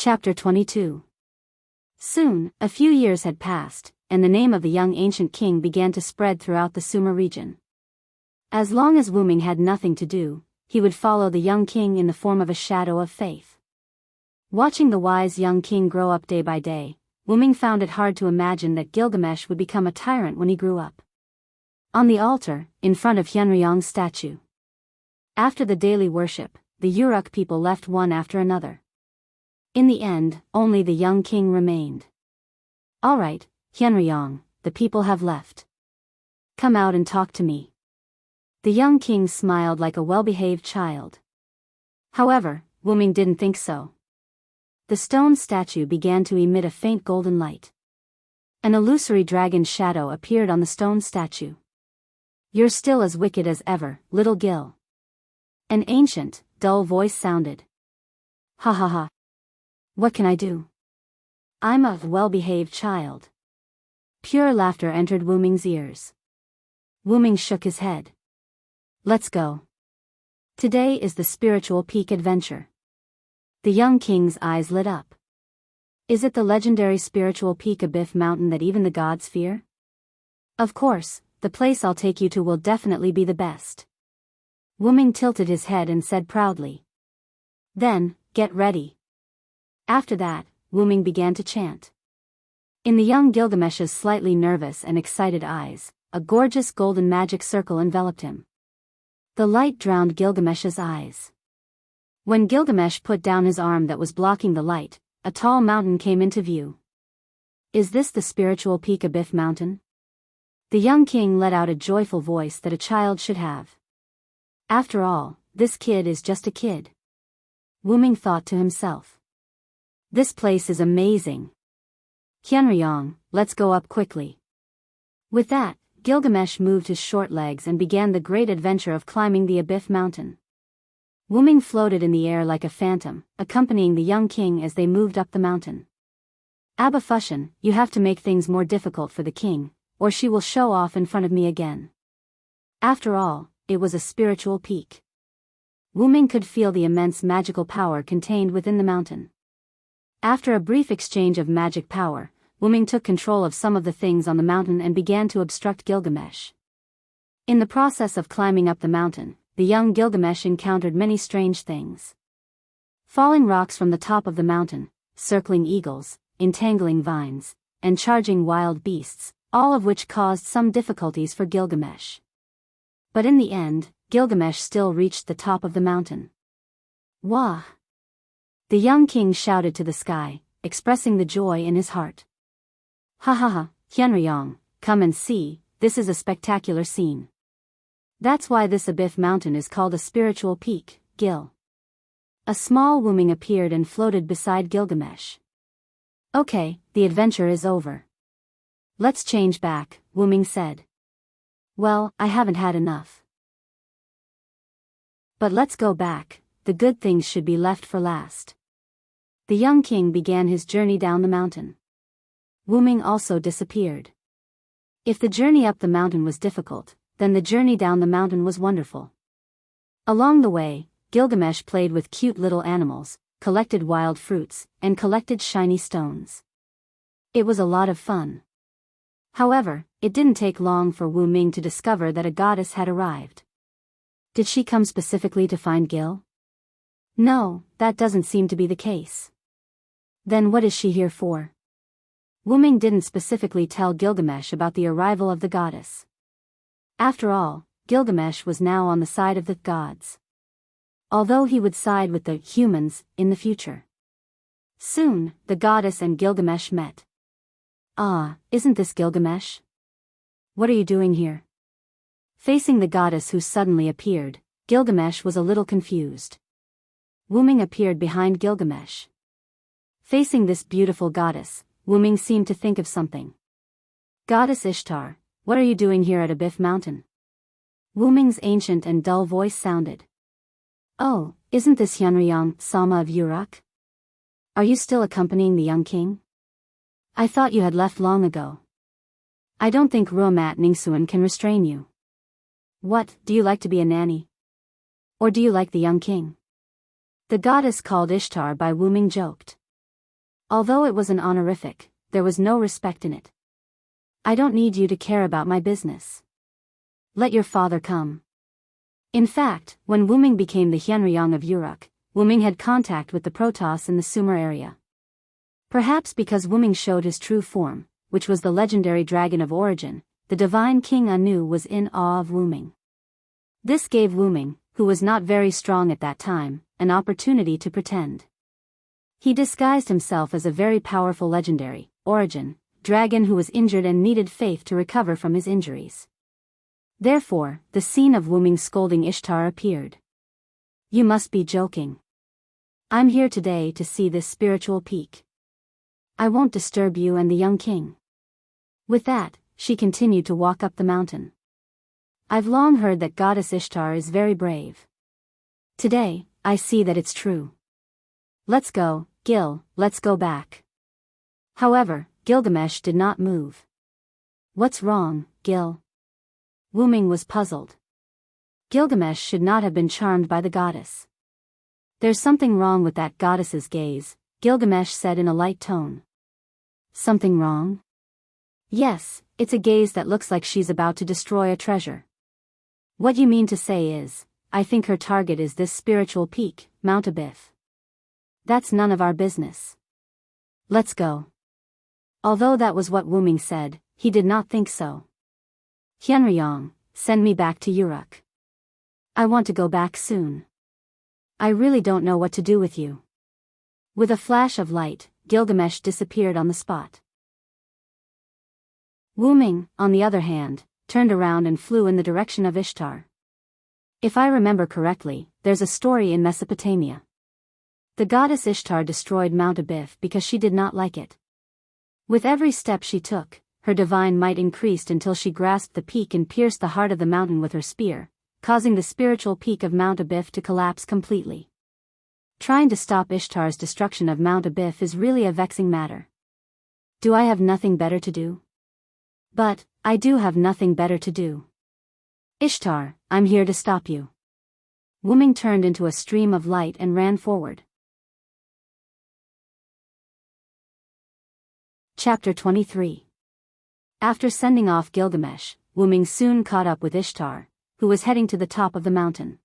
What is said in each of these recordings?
Chapter 22. Soon, a few years had passed, and the name of the young ancient king began to spread throughout the Sumer region. As long as Wu Ming had nothing to do, he would follow the young king in the form of a shadow of faith. Watching the wise young king grow up day by day, Wu Ming found it hard to imagine that Gilgamesh would become a tyrant when he grew up. On the altar, in front of Hyunryong's statue. After the daily worship, the Uruk people left one after another. In the end, only the young king remained. "All right, Hyunryong, the people have left. Come out and talk to me." The young king smiled like a well-behaved child. However, Wu Ming didn't think so. The stone statue began to emit a faint golden light. An illusory dragon shadow appeared on the stone statue. "You're still as wicked as ever, little Gil." An ancient, dull voice sounded. "Ha ha ha. What can I do? I'm a well-behaved child." Pure laughter entered Wu Ming's ears. Wu Ming shook his head. "Let's go. Today is the spiritual peak adventure." The young king's eyes lit up. "Is it the legendary spiritual peak Abyss Mountain that even the gods fear?" "Of course, the place I'll take you to will definitely be the best." Wu Ming tilted his head and said proudly. "Then, get ready." After that, Wu Ming began to chant. In the young Gilgamesh's slightly nervous and excited eyes, a gorgeous golden magic circle enveloped him. The light drowned Gilgamesh's eyes. When Gilgamesh put down his arm that was blocking the light, a tall mountain came into view. "Is this the spiritual peak Abyss Mountain?" The young king let out a joyful voice that a child should have. "After all, this kid is just a kid." Wu Ming thought to himself. "This place is amazing. Hyunryong, let's go up quickly." With that, Gilgamesh moved his short legs and began the great adventure of climbing the Abyss Mountain. Wu Ming floated in the air like a phantom, accompanying the young king as they moved up the mountain. "Abba Fushin, you have to make things more difficult for the king, or she will show off in front of me again." After all, it was a spiritual peak. Wu Ming could feel the immense magical power contained within the mountain. After a brief exchange of magic power, Wu Ming took control of some of the things on the mountain and began to obstruct Gilgamesh. In the process of climbing up the mountain, the young Gilgamesh encountered many strange things. Falling rocks from the top of the mountain, circling eagles, entangling vines, and charging wild beasts, all of which caused some difficulties for Gilgamesh. But in the end, Gilgamesh still reached the top of the mountain. "Wah!" The young king shouted to the sky, expressing the joy in his heart. "Ha ha ha, Hyunryong, come and see, this is a spectacular scene. That's why this Abyss Mountain is called a spiritual peak, Gil." A small Wu Ming appeared and floated beside Gilgamesh. "Okay, the adventure is over. Let's change back," Wu Ming said. "Well, I haven't had enough. But let's go back, the good things should be left for last." The young king began his journey down the mountain. Wu Ming also disappeared. If the journey up the mountain was difficult, then the journey down the mountain was wonderful. Along the way, Gilgamesh played with cute little animals, collected wild fruits, and collected shiny stones. It was a lot of fun. However, it didn't take long for Wu Ming to discover that a goddess had arrived. Did she come specifically to find Gil? No, that doesn't seem to be the case. Then what is she here for? Wu Ming didn't specifically tell Gilgamesh about the arrival of the goddess. After all, Gilgamesh was now on the side of the gods. Although he would side with the humans in the future. Soon, the goddess and Gilgamesh met. "Ah, isn't this Gilgamesh? What are you doing here?" Facing the goddess who suddenly appeared, Gilgamesh was a little confused. Wu Ming appeared behind Gilgamesh. Facing this beautiful goddess, Wu Ming seemed to think of something. "Goddess Ishtar, what are you doing here at Abyss Mountain?" Wu Ming's ancient and dull voice sounded. "Oh, isn't this Hyunryong, Sama of Uruk? Are you still accompanying the young king? I thought you had left long ago. I don't think Ruamat Ningsuan can restrain you. What, do you like to be a nanny? Or do you like the young king?" The goddess called Ishtar by Wu Ming joked. Although it was an honorific, there was no respect in it. I don't need you to care about my business. Let your father come. In fact, when Wuming became the Hyenryong of Uruk, Wuming had contact with the Protoss in the Sumer area. Perhaps because Wuming showed his true form, which was the legendary dragon of origin, the divine king Anu was in awe of Wuming. This gave Wuming, who was not very strong at that time, an opportunity to pretend. He disguised himself as a very powerful legendary origin dragon who was injured and needed faith to recover from his injuries. Therefore, the scene of Wuming scolding Ishtar appeared. You must be joking. I'm here today to see this spiritual peak. I won't disturb you and the young king. With that, she continued to walk up the mountain. I've long heard that goddess Ishtar is very brave. Today, I see that it's true. Let's go, Gil, let's go back. However, Gilgamesh did not move. What's wrong, Gil? Wuming was puzzled. Gilgamesh should not have been charmed by the goddess. There's something wrong with that goddess's gaze, Gilgamesh said in a light tone. Something wrong? Yes, it's a gaze that looks like she's about to destroy a treasure. What you mean to say is, I think her target is this spiritual peak, Mount Abyss. That's none of our business. Let's go. Although that was what Wuming said, he did not think so. Hyenryong, send me back to Uruk. I want to go back soon. I really don't know what to do with you. With a flash of light, Gilgamesh disappeared on the spot. Wuming, on the other hand, turned around and flew in the direction of Ishtar. If I remember correctly, there's a story in Mesopotamia. The goddess Ishtar destroyed Mount Abyss because she did not like it. With every step she took, her divine might increased until she grasped the peak and pierced the heart of the mountain with her spear, causing the spiritual peak of Mount Abyss to collapse completely. Trying to stop Ishtar's destruction of Mount Abyss is really a vexing matter. Do I have nothing better to do? But, I do have nothing better to do. Ishtar, I'm here to stop you. Wuming turned into a stream of light and ran forward. Chapter 23. After sending off Gilgamesh, Wuming soon caught up with Ishtar, who was heading to the top of the mountain.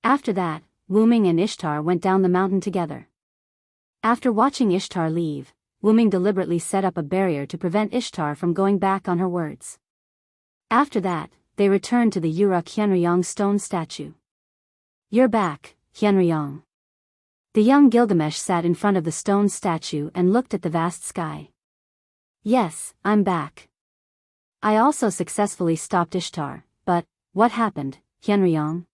After that, Wuming and Ishtar went down the mountain together. After watching Ishtar leave, Wuming deliberately set up a barrier to prevent Ishtar from going back on her words. After that, they returned to the Uruk Hyenryong stone statue. You're back, Hyenryong. The young Gilgamesh sat in front of the stone statue and looked at the vast sky. Yes, I'm back. I also successfully stopped Ishtar, but, what happened, Hyenryong?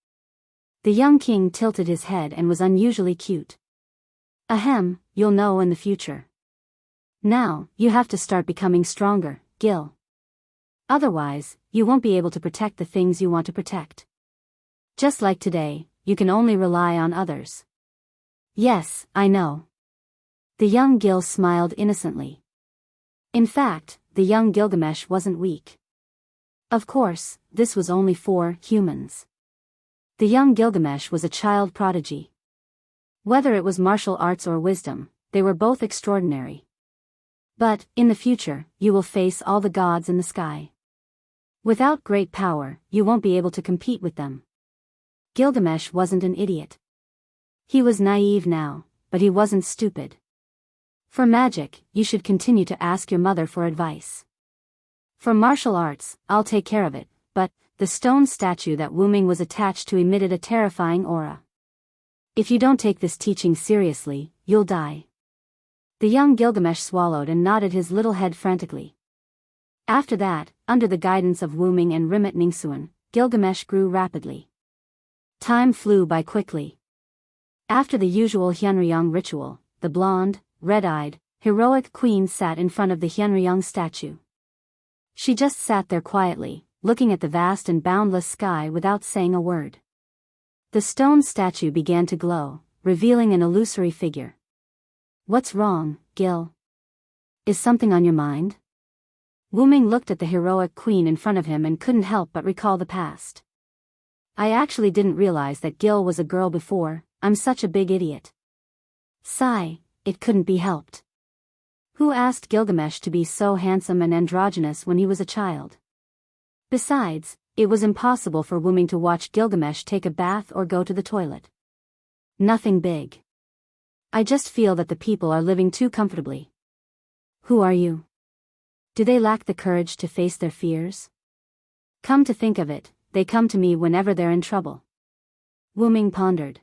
The young king tilted his head and was unusually cute. Ahem, you'll know in the future. Now, you have to start becoming stronger, Gil. Otherwise, you won't be able to protect the things you want to protect. Just like today, you can only rely on others. Yes, I know. The young Gil smiled innocently. In fact, the young Gilgamesh wasn't weak. Of course, this was only for humans. The young Gilgamesh was a child prodigy. Whether it was martial arts or wisdom, they were both extraordinary. But, in the future, you will face all the gods in the sky. Without great power, you won't be able to compete with them. Gilgamesh wasn't an idiot. He was naive now, but he wasn't stupid. For magic, you should continue to ask your mother for advice. For martial arts, I'll take care of it, but, the stone statue that Wuming was attached to emitted a terrifying aura. If you don't take this teaching seriously, you'll die. The young Gilgamesh swallowed and nodded his little head frantically. After that, under the guidance of Wuming and Rimet Ningsuan, Gilgamesh grew rapidly. Time flew by quickly. After the usual Hyenryong ritual, the blonde, red-eyed, heroic queen sat in front of the Hyenryong statue. She just sat there quietly, looking at the vast and boundless sky without saying a word. The stone statue began to glow, revealing an illusory figure. What's wrong, Gil? Is something on your mind? Wuming looked at the heroic queen in front of him and couldn't help but recall the past. I actually didn't realize that Gil was a girl before, I'm such a big idiot. Sigh, it couldn't be helped. Who asked Gilgamesh to be so handsome and androgynous when he was a child? Besides, it was impossible for Wuming to watch Gilgamesh take a bath or go to the toilet. Nothing big. I just feel that the people are living too comfortably. Who are you? Do they lack the courage to face their fears? Come to think of it, they come to me whenever they're in trouble. Wuming pondered.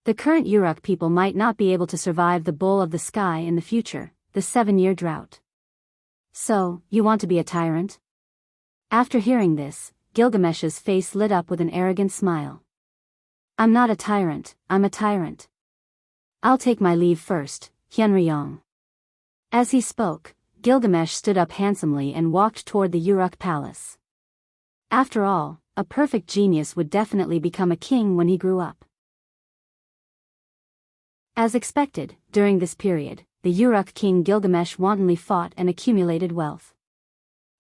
The current Uruk people might not be able to survive the bowl of the sky in the future, the 7-year drought. So, you want to be a tyrant? After hearing this, Gilgamesh's face lit up with an arrogant smile. I'm not a tyrant, I'm a tyrant. I'll take my leave first, Hyunryong. As he spoke, Gilgamesh stood up handsomely and walked toward the Uruk palace. After all, a perfect genius would definitely become a king when he grew up. As expected, during this period, the Uruk king Gilgamesh wantonly fought and accumulated wealth.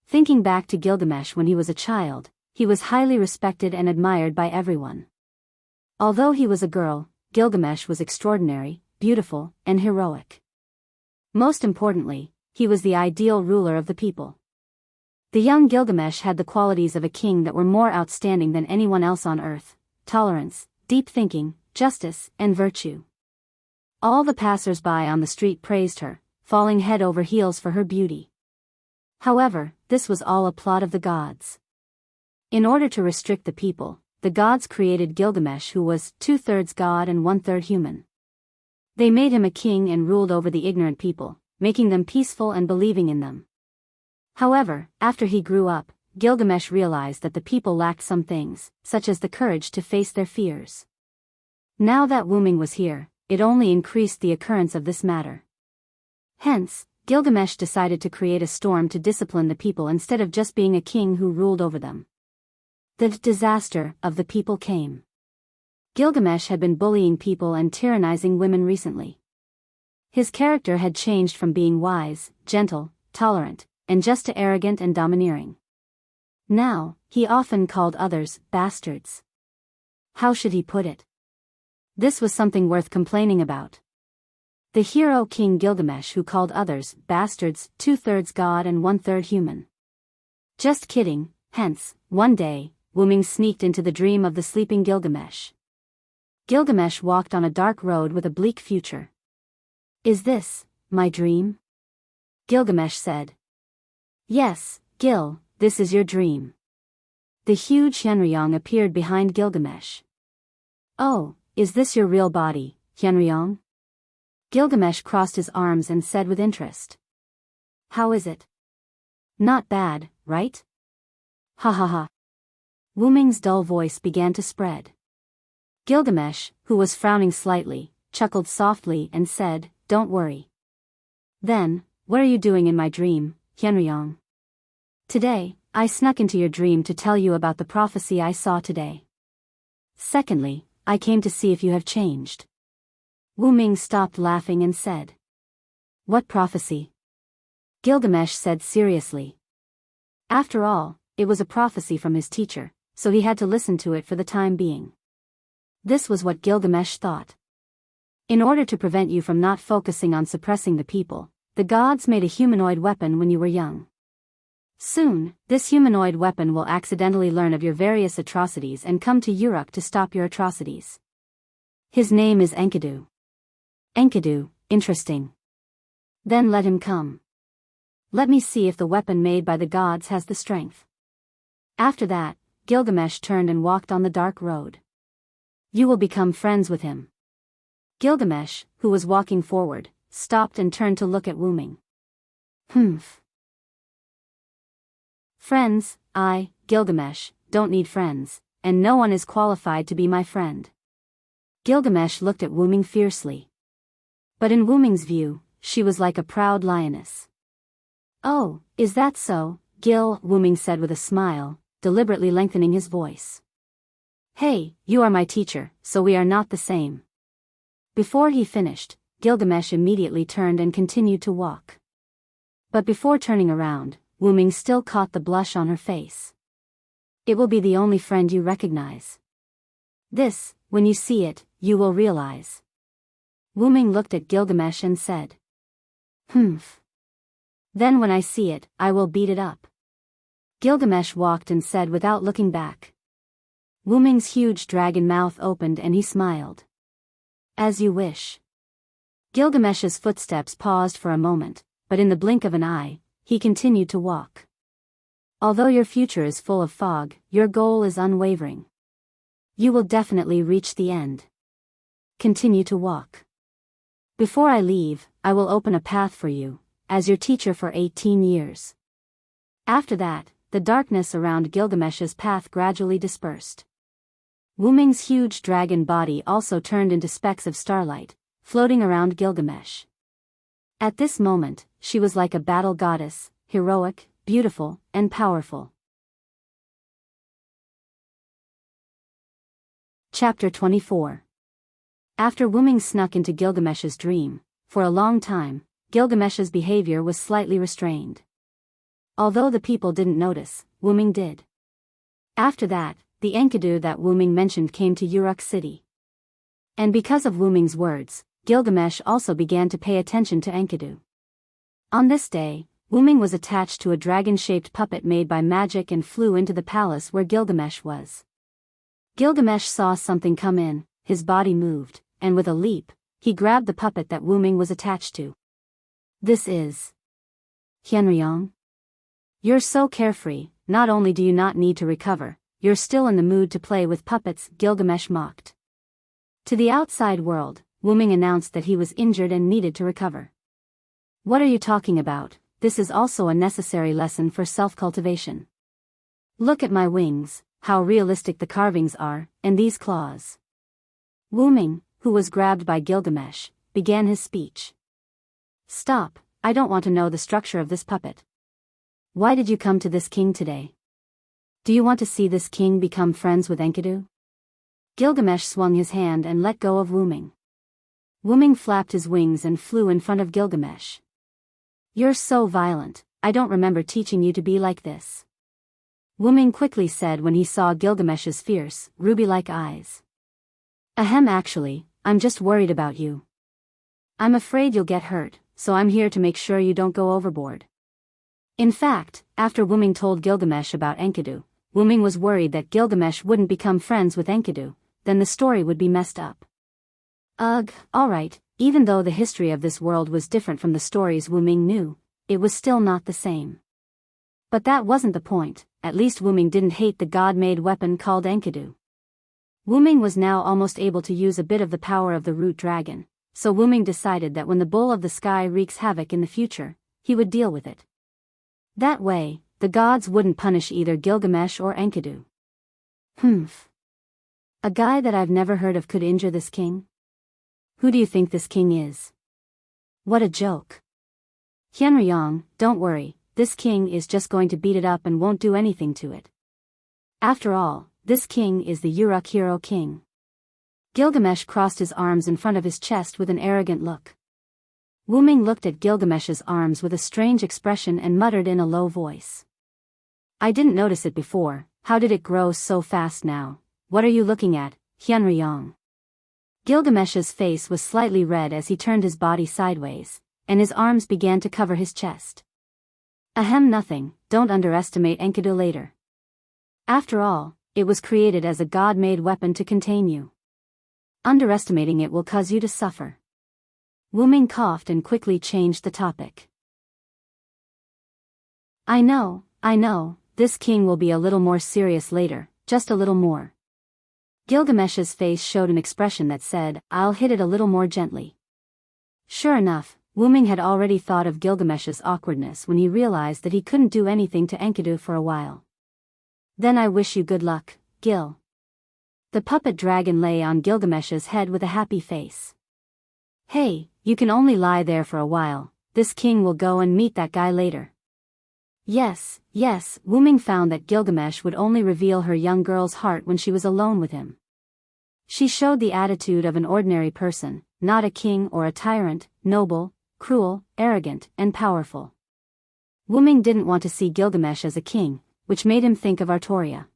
Thinking back to Gilgamesh when he was a child, he was highly respected and admired by everyone. Although he was a girl, Gilgamesh was extraordinary, beautiful, and heroic. Most importantly, he was the ideal ruler of the people. The young Gilgamesh had the qualities of a king that were more outstanding than anyone else on earth: tolerance, deep thinking, justice, and virtue. All the passers-by on the street praised her, falling head over heels for her beauty. However, this was all a plot of the gods. In order to restrict the people, the gods created Gilgamesh, who was 2/3 god and 1/3 human. They made him a king and ruled over the ignorant people, making them peaceful and believing in them. However, after he grew up, Gilgamesh realized that the people lacked some things, such as the courage to face their fears. Now that Wuming was here, it only increased the occurrence of this matter. Hence, Gilgamesh decided to create a storm to discipline the people instead of just being a king who ruled over them. The disaster of the people came. Gilgamesh had been bullying people and tyrannizing women recently. His character had changed from being wise, gentle, tolerant, and just to arrogant and domineering. Now, he often called others bastards. How should he put it? This was something worth complaining about. The hero King Gilgamesh who called others bastards, 2/3 god and 1/3 human. Just kidding. Hence, one day, Wuming sneaked into the dream of the sleeping Gilgamesh. Gilgamesh walked on a dark road with a bleak future. Is this my dream? Gilgamesh said. Yes, Gil, this is your dream. The huge Hyunryong appeared behind Gilgamesh. Oh, is this your real body, Hyunryong? Gilgamesh crossed his arms and said with interest. How is it? Not bad, right? Ha ha ha. Wuming's dull voice began to spread. Gilgamesh, who was frowning slightly, chuckled softly and said, Don't worry. Then, what are you doing in my dream, Hyunryong? Today, I snuck into your dream to tell you about the prophecy I saw today. Secondly, I came to see if you have changed. Wuming stopped laughing and said. What prophecy? Gilgamesh said seriously. After all, it was a prophecy from his teacher, so he had to listen to it for the time being. This was what Gilgamesh thought. In order to prevent you from not focusing on suppressing the people, the gods made a humanoid weapon when you were young. Soon, this humanoid weapon will accidentally learn of your various atrocities and come to Uruk to stop your atrocities. His name is Enkidu. Enkidu, interesting. Then let him come. Let me see if the weapon made by the gods has the strength. After that, Gilgamesh turned and walked on the dark road. You will become friends with him. Gilgamesh, who was walking forward, stopped and turned to look at Wuming. Humph. Friends, I, Gilgamesh, don't need friends, and no one is qualified to be my friend. Gilgamesh looked at Wuming fiercely. But in Wuming's view, she was like a proud lioness. Oh, is that so, Gil? Wuming said with a smile, deliberately lengthening his voice. Hey, you are my teacher, so we are not the same. Before he finished, Gilgamesh immediately turned and continued to walk. But before turning around, Wuming still caught the blush on her face. It will be the only friend you recognize. This, when you see it, you will realize. Wuming looked at Gilgamesh and said. Humph. Then when I see it, I will beat it up. Gilgamesh walked and said without looking back. Wuming's huge dragon mouth opened and he smiled. As you wish. Gilgamesh's footsteps paused for a moment, but in the blink of an eye, he continued to walk. Although your future is full of fog, your goal is unwavering. You will definitely reach the end. Continue to walk. Before I leave, I will open a path for you, as your teacher for 18 years. After that, the darkness around Gilgamesh's path gradually dispersed. Wuming's huge dragon body also turned into specks of starlight, floating around Gilgamesh. At this moment, she was like a battle goddess, heroic, beautiful, and powerful. Chapter 24. After Wuming snuck into Gilgamesh's dream, for a long time, Gilgamesh's behavior was slightly restrained. Although the people didn't notice, Wuming did. After that, the Enkidu that Wuming mentioned came to Uruk City. And because of Wuming's words, Gilgamesh also began to pay attention to Enkidu. On this day, Wuming was attached to a dragon-shaped puppet made by magic and flew into the palace where Gilgamesh was. Gilgamesh saw something come in, his body moved, and with a leap, he grabbed the puppet that Wuming was attached to. This is Hyenryong. You're so carefree, not only do you not need to recover, you're still in the mood to play with puppets, Gilgamesh mocked. To the outside world, Wuming announced that he was injured and needed to recover. What are you talking about? This is also a necessary lesson for self-cultivation. Look at my wings, how realistic the carvings are, and these claws. Wuming, who was grabbed by Gilgamesh, began his speech. Stop, I don't want to know the structure of this puppet. Why did you come to this king today? Do you want to see this king become friends with Enkidu? Gilgamesh swung his hand and let go of Wuming. Wuming flapped his wings and flew in front of Gilgamesh. You're so violent, I don't remember teaching you to be like this. Wuming quickly said when he saw Gilgamesh's fierce, ruby-like eyes. Ahem, actually, I'm just worried about you. I'm afraid you'll get hurt, so I'm here to make sure you don't go overboard. In fact, after Wuming told Gilgamesh about Enkidu, Wuming was worried that Gilgamesh wouldn't become friends with Enkidu, then the story would be messed up. Ugh, alright, even though the history of this world was different from the stories Wuming knew, it was still not the same. But that wasn't the point, at least Wuming didn't hate the god-made weapon called Enkidu. Wuming was now almost able to use a bit of the power of the root dragon, so Wuming decided that when the bull of the sky wreaks havoc in the future, he would deal with it. That way, the gods wouldn't punish either Gilgamesh or Enkidu. Humph. A guy that I've never heard of could injure this king? Who do you think this king is? What a joke. Hyenryong, don't worry, this king is just going to beat it up and won't do anything to it. After all, this king is the Uruk hero king. Gilgamesh crossed his arms in front of his chest with an arrogant look. Wuming looked at Gilgamesh's arms with a strange expression and muttered in a low voice. I didn't notice it before, how did it grow so fast now? What are you looking at, Hyenryong? Gilgamesh's face was slightly red as he turned his body sideways, and his arms began to cover his chest. Ahem, nothing, don't underestimate Enkidu later. After all, it was created as a god-made weapon to contain you. Underestimating it will cause you to suffer. Wuming coughed and quickly changed the topic. I know, this king will be a little more serious later, just a little more. Gilgamesh's face showed an expression that said, I'll hit it a little more gently. Sure enough, Wuming had already thought of Gilgamesh's awkwardness when he realized that he couldn't do anything to Enkidu for a while. Then I wish you good luck, Gil. The puppet dragon lay on Gilgamesh's head with a happy face. Hey, you can only lie there for a while, this king will go and meet that guy later. Yes, Wuming found that Gilgamesh would only reveal her young girl's heart when she was alone with him. She showed the attitude of an ordinary person, not a king or a tyrant, noble, cruel, arrogant, and powerful. Wuming didn't want to see Gilgamesh as a king, which made him think of Artoria.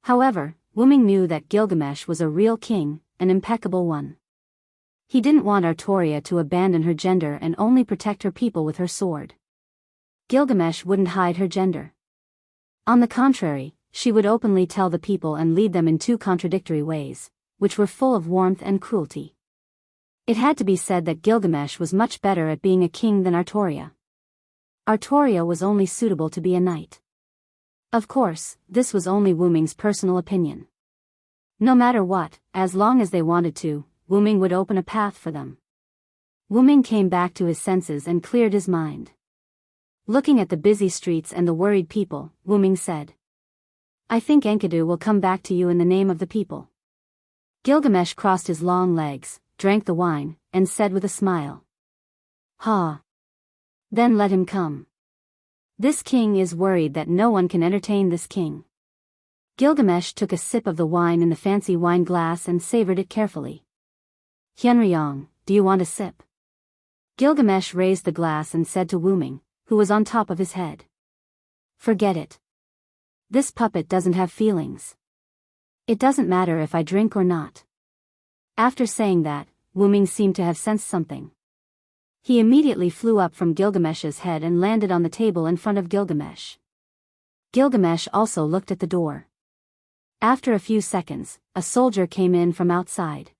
However, Wuming knew that Gilgamesh was a real king, an impeccable one. He didn't want Artoria to abandon her gender and only protect her people with her sword. Gilgamesh wouldn't hide her gender. On the contrary, she would openly tell the people and lead them in two contradictory ways, which were full of warmth and cruelty. It had to be said that Gilgamesh was much better at being a king than Artoria. Artoria was only suitable to be a knight. Of course, this was only Wu Ming's personal opinion. No matter what, as long as they wanted to, Wu Ming would open a path for them. Wu Ming came back to his senses and cleared his mind. Looking at the busy streets and the worried people, Wu Ming said, "I think Enkidu will come back to you in the name of the people." Gilgamesh crossed his long legs, drank the wine, and said with a smile, "Ha! Then let him come. This king is worried that no one can entertain this king." Gilgamesh took a sip of the wine in the fancy wine glass and savored it carefully. "Hyunryong, do you want a sip?" Gilgamesh raised the glass and said to Wu Ming, who was on top of his head, "Forget it. This puppet doesn't have feelings. It doesn't matter if I drink or not." After saying that, Wu Ming seemed to have sensed something. He immediately flew up from Gilgamesh's head and landed on the table in front of Gilgamesh. Gilgamesh also looked at the door. After a few seconds, a soldier came in from outside.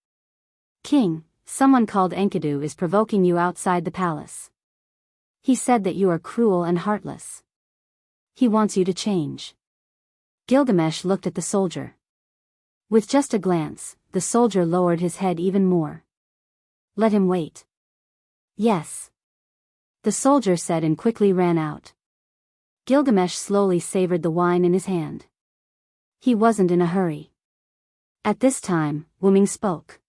"King, someone called Enkidu is provoking you outside the palace. He said that you are cruel and heartless. He wants you to change." Gilgamesh looked at the soldier. With just a glance, the soldier lowered his head even more. "Let him wait." "Yes," the soldier said and quickly ran out. Gilgamesh slowly savored the wine in his hand. He wasn't in a hurry. At this time, Wu Ming spoke.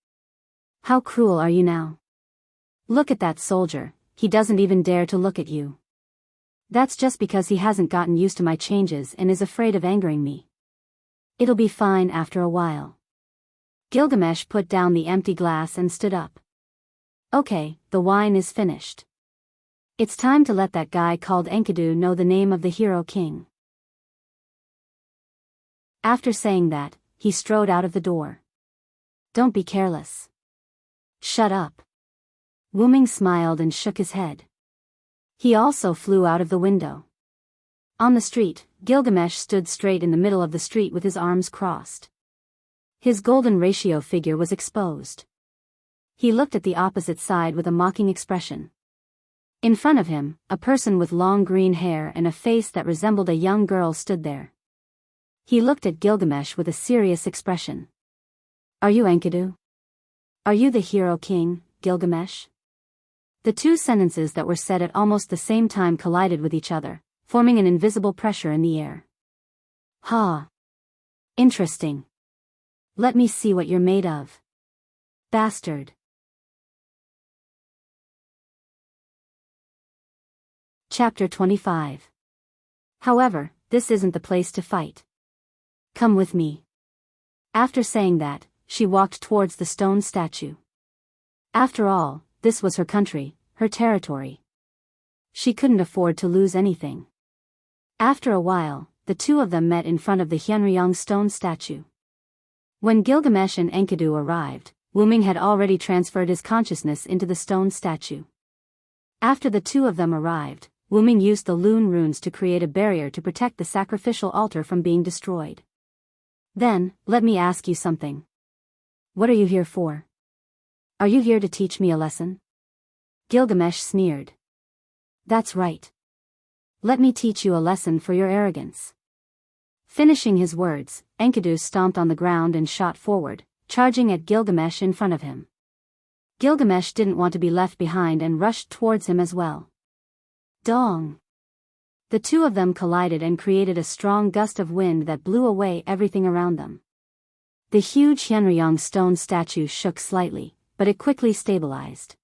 "How cruel are you now? Look at that soldier, he doesn't even dare to look at you. That's just because he hasn't gotten used to my changes and is afraid of angering me. It'll be fine after a while." Gilgamesh put down the empty glass and stood up. "Okay, the wine is finished. It's time to let that guy called Enkidu know the name of the hero king." After saying that, he strode out of the door. "Don't be careless." "Shut up." Wu Ming smiled and shook his head. He also flew out of the window. On the street, Gilgamesh stood straight in the middle of the street with his arms crossed. His golden ratio figure was exposed. He looked at the opposite side with a mocking expression. In front of him, a person with long green hair and a face that resembled a young girl stood there. He looked at Gilgamesh with a serious expression. "Are you Enkidu? Are you the hero king, Gilgamesh?" The two sentences that were said at almost the same time collided with each other, forming an invisible pressure in the air. "Ha! Interesting. Let me see what you're made of. Bastard." Chapter 25. However, this isn't the place to fight. Come with me. After saying that, she walked towards the stone statue. After all, this was her country, her territory. She couldn't afford to lose anything. After a while, the two of them met in front of the Hyunryong stone statue. When Gilgamesh and Enkidu arrived, Wu Ming had already transferred his consciousness into the stone statue. After the two of them arrived, Wu Ming used the Lune runes to create a barrier to protect the sacrificial altar from being destroyed. "Then, let me ask you something. What are you here for? Are you here to teach me a lesson?" Gilgamesh sneered. "That's right. Let me teach you a lesson for your arrogance." Finishing his words, Enkidu stomped on the ground and shot forward, charging at Gilgamesh in front of him. Gilgamesh didn't want to be left behind and rushed towards him as well. Dong! The two of them collided and created a strong gust of wind that blew away everything around them. The huge Hyunryong stone statue shook slightly, but it quickly stabilized.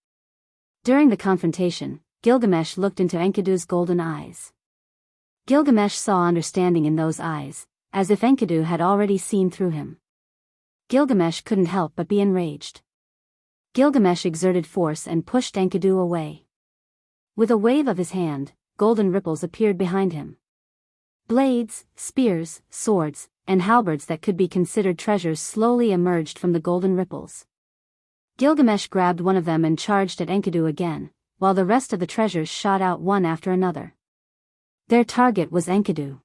During the confrontation, Gilgamesh looked into Enkidu's golden eyes. Gilgamesh saw understanding in those eyes, as if Enkidu had already seen through him. Gilgamesh couldn't help but be enraged. Gilgamesh exerted force and pushed Enkidu away. With a wave of his hand, golden ripples appeared behind him. Blades, spears, swords, and halberds that could be considered treasures slowly emerged from the golden ripples. Gilgamesh grabbed one of them and charged at Enkidu again, while the rest of the treasures shot out one after another. Their target was Enkidu.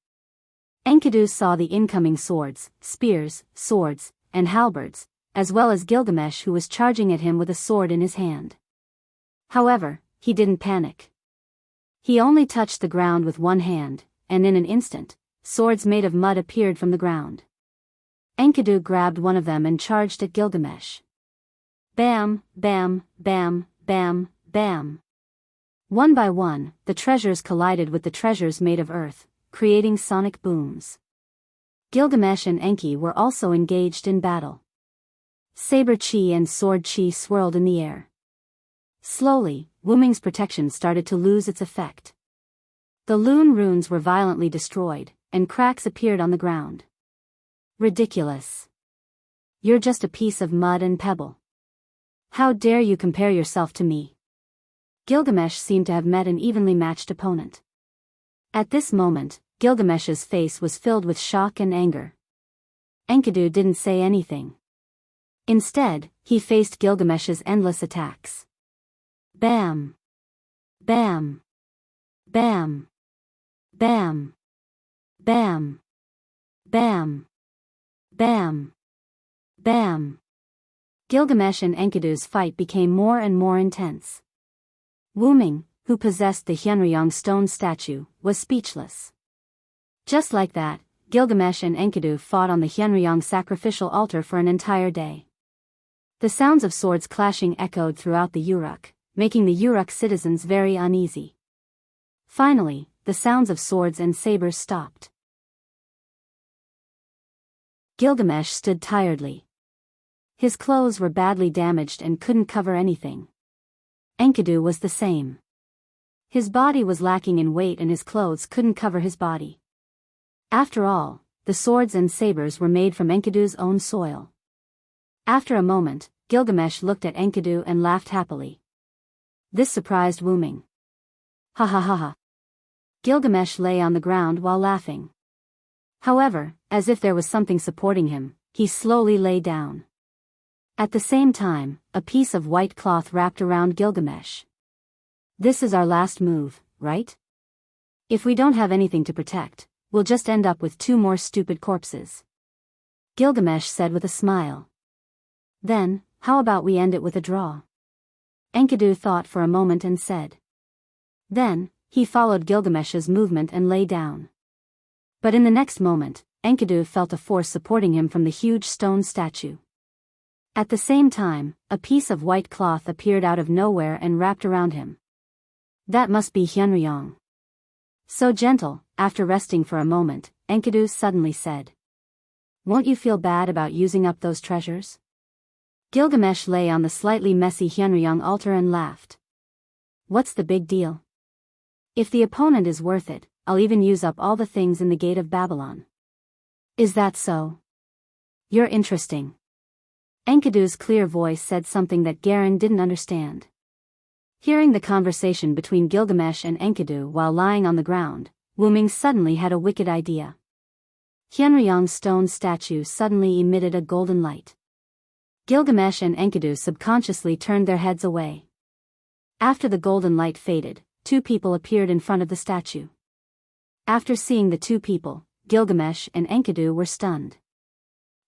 Enkidu saw the incoming swords, spears, swords, and halberds, as well as Gilgamesh, who was charging at him with a sword in his hand. However, he didn't panic. He only touched the ground with one hand, and in an instant, swords made of mud appeared from the ground. Enkidu grabbed one of them and charged at Gilgamesh. Bam, bam, bam, bam, bam. One by one, the treasures collided with the treasures made of earth, creating sonic booms. Gilgamesh and Enki were also engaged in battle. Saber chi and sword chi swirled in the air. Slowly, Wuming's protection started to lose its effect. The Lune runes were violently destroyed, and cracks appeared on the ground. Ridiculous. You're just a piece of mud and pebble. How dare you compare yourself to me? Gilgamesh seemed to have met an evenly matched opponent. At this moment, Gilgamesh's face was filled with shock and anger. Enkidu didn't say anything. Instead, he faced Gilgamesh's endless attacks. Bam! Bam! Bam! Bam! Bam! Bam! Bam! Bam! Gilgamesh and Enkidu's fight became more and more intense. Wuming, who possessed the Hyunryong stone statue, was speechless. Just like that, Gilgamesh and Enkidu fought on the Hyunryong sacrificial altar for an entire day. The sounds of swords clashing echoed throughout the Uruk, making the Uruk citizens very uneasy. Finally, the sounds of swords and sabers stopped. Gilgamesh stood tiredly. His clothes were badly damaged and couldn't cover anything. Enkidu was the same. His body was lacking in weight and his clothes couldn't cover his body. After all, the swords and sabers were made from Enkidu's own soil. After a moment, Gilgamesh looked at Enkidu and laughed happily. This surprised Wuming. Ha ha ha ha. Gilgamesh lay on the ground while laughing. However, as if there was something supporting him, he slowly lay down. At the same time, a piece of white cloth wrapped around Gilgamesh. This is our last move, right? If we don't have anything to protect, we'll just end up with 2 more stupid corpses. Gilgamesh said with a smile. Then, how about we end it with a draw? Enkidu thought for a moment and said. Then, he followed Gilgamesh's movement and lay down. But in the next moment, Enkidu felt a force supporting him from the huge stone statue. At the same time, a piece of white cloth appeared out of nowhere and wrapped around him. That must be Hyunryong. So gentle, after resting for a moment, Enkidu suddenly said. Won't you feel bad about using up those treasures? Gilgamesh lay on the slightly messy Hyunryong altar and laughed. What's the big deal? If the opponent is worth it, I'll even use up all the things in the Gate of Babylon. Is that so? You're interesting. Enkidu's clear voice said something that Garen didn't understand. Hearing the conversation between Gilgamesh and Enkidu while lying on the ground, Wuming suddenly had a wicked idea. Hyunryong's stone statue suddenly emitted a golden light. Gilgamesh and Enkidu subconsciously turned their heads away. After the golden light faded, 2 people appeared in front of the statue. After seeing the 2 people, Gilgamesh and Enkidu were stunned.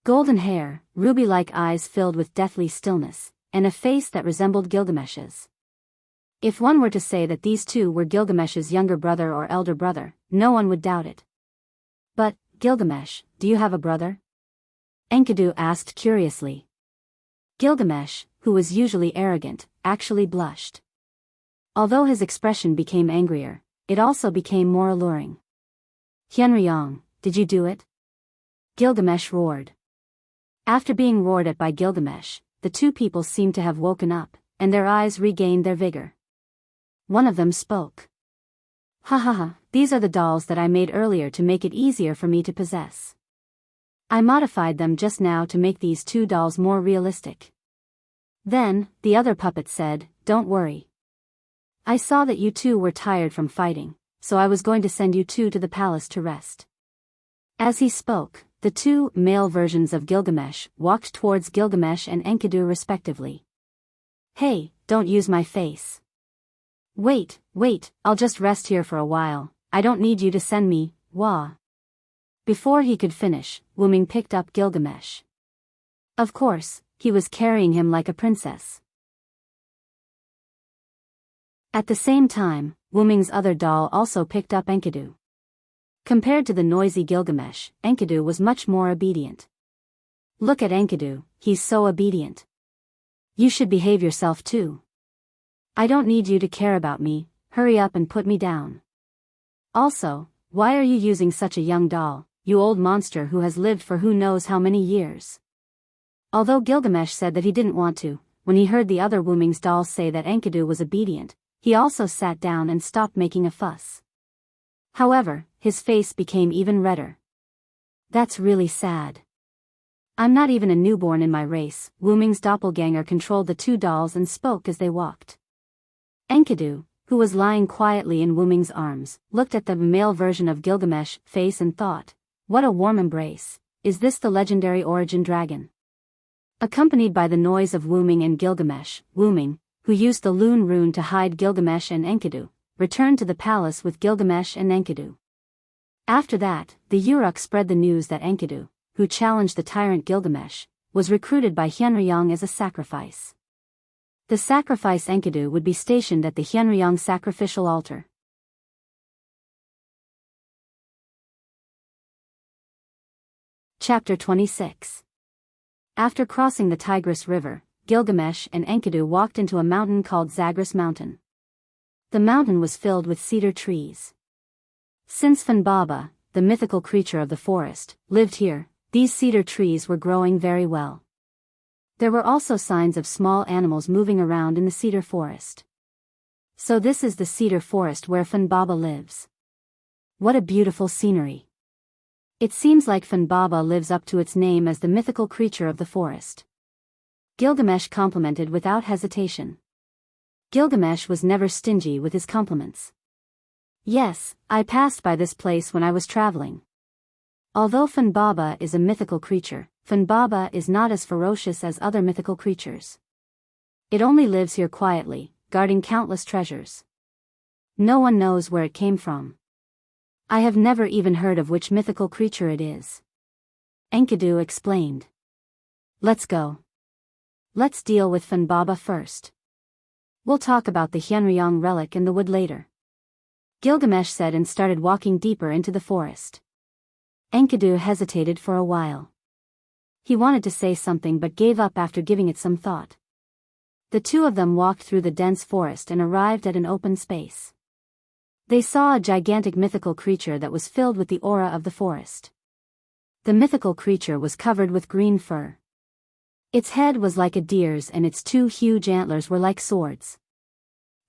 Golden hair, ruby-like eyes filled with deathly stillness, and a face that resembled Gilgamesh's. If one were to say that these 2 were Gilgamesh's younger brother or elder brother, no one would doubt it. But, Gilgamesh, do you have a brother? Enkidu asked curiously. Gilgamesh, who was usually arrogant, actually blushed. Although his expression became angrier, it also became more alluring. Hyunryong, did you do it? Gilgamesh roared. After being roared at by Gilgamesh, the 2 people seemed to have woken up, and their eyes regained their vigor. One of them spoke. Ha ha ha, these are the dolls that I made earlier to make it easier for me to possess. I modified them just now to make these 2 dolls more realistic. Then, the other puppet said, don't worry. I saw that you 2 were tired from fighting, so I was going to send you 2 to the palace to rest. As he spoke, the 2 male versions of Gilgamesh walked towards Gilgamesh and Enkidu respectively. Hey, don't use my face. Wait, I'll just rest here for a while, I don't need you to send me, wah. Before he could finish, Wooming picked up Gilgamesh. Of course, he was carrying him like a princess. At the same time, Wooming's other doll also picked up Enkidu. Compared to the noisy Gilgamesh, Enkidu was much more obedient. Look at Enkidu, he's so obedient. You should behave yourself too. I don't need you to care about me, hurry up and put me down. Also, why are you using such a young doll, you old monster who has lived for who knows how many years? Although Gilgamesh said that he didn't want to, when he heard the other Wooming's dolls say that Enkidu was obedient, he also sat down and stopped making a fuss. However, his face became even redder. That's really sad. I'm not even a newborn in my race. Wooming's doppelganger controlled the two dolls and spoke as they walked. Enkidu, who was lying quietly in Wooming's arms, looked at the male version of Gilgamesh face and thought, what a warm embrace, is this the legendary origin dragon? Accompanied by the noise of Wooming and Gilgamesh, Wooming, who used the Loon rune to hide Gilgamesh and Enkidu, returned to the palace with Gilgamesh and Enkidu. After that, the Uruk spread the news that Enkidu, who challenged the tyrant Gilgamesh, was recruited by Hyenryong as a sacrifice. The sacrifice Enkidu would be stationed at the Hyenryong sacrificial altar. Chapter 26. After crossing the Tigris River, Gilgamesh and Enkidu walked into a mountain called Zagros Mountain. The mountain was filled with cedar trees. Since Funbaba, the mythical creature of the forest, lived here, these cedar trees were growing very well. There were also signs of small animals moving around in the cedar forest. So this is the cedar forest where Funbaba lives. What a beautiful scenery. It seems like Funbaba lives up to its name as the mythical creature of the forest. Gilgamesh complimented without hesitation. Gilgamesh was never stingy with his compliments. Yes, I passed by this place when I was traveling. Although Funbaba is a mythical creature, Funbaba is not as ferocious as other mythical creatures. It only lives here quietly, guarding countless treasures. No one knows where it came from. I have never even heard of which mythical creature it is. Enkidu explained. Let's go. Let's deal with Funbaba first. We'll talk about the Hyenryong relic in the wood later. Gilgamesh said and started walking deeper into the forest. Enkidu hesitated for a while. He wanted to say something but gave up after giving it some thought. The two of them walked through the dense forest and arrived at an open space. They saw a gigantic mythical creature that was filled with the aura of the forest. The mythical creature was covered with green fur. Its head was like a deer's and its two huge antlers were like swords.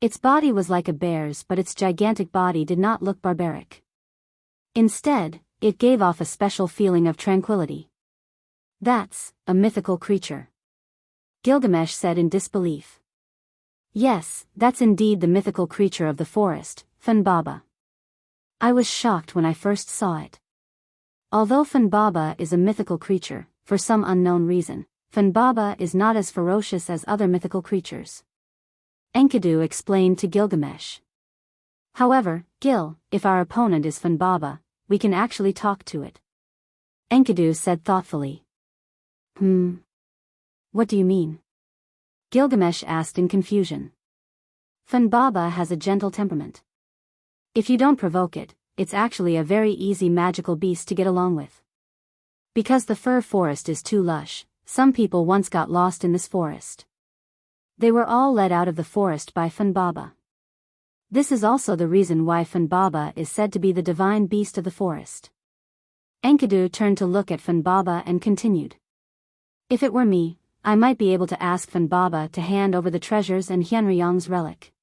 Its body was like a bear's, but its gigantic body did not look barbaric. Instead, it gave off a special feeling of tranquility. That's a mythical creature. Gilgamesh said in disbelief. Yes, that's indeed the mythical creature of the forest, Funbaba. I was shocked when I first saw it. Although Funbaba is a mythical creature, for some unknown reason, Funbaba is not as ferocious as other mythical creatures. Enkidu explained to Gilgamesh. However, Gil, if our opponent is Funbaba, we can actually talk to it. Enkidu said thoughtfully. What do you mean? Gilgamesh asked in confusion. Funbaba has a gentle temperament. If you don't provoke it, it's actually a very easy magical beast to get along with. Because the fir forest is too lush, some people once got lost in this forest. They were all led out of the forest by Funbaba. This is also the reason why Funbaba is said to be the divine beast of the forest. Enkidu turned to look at Funbaba and continued. If it were me, I might be able to ask Funbaba to hand over the treasures and Hyenryong's relic.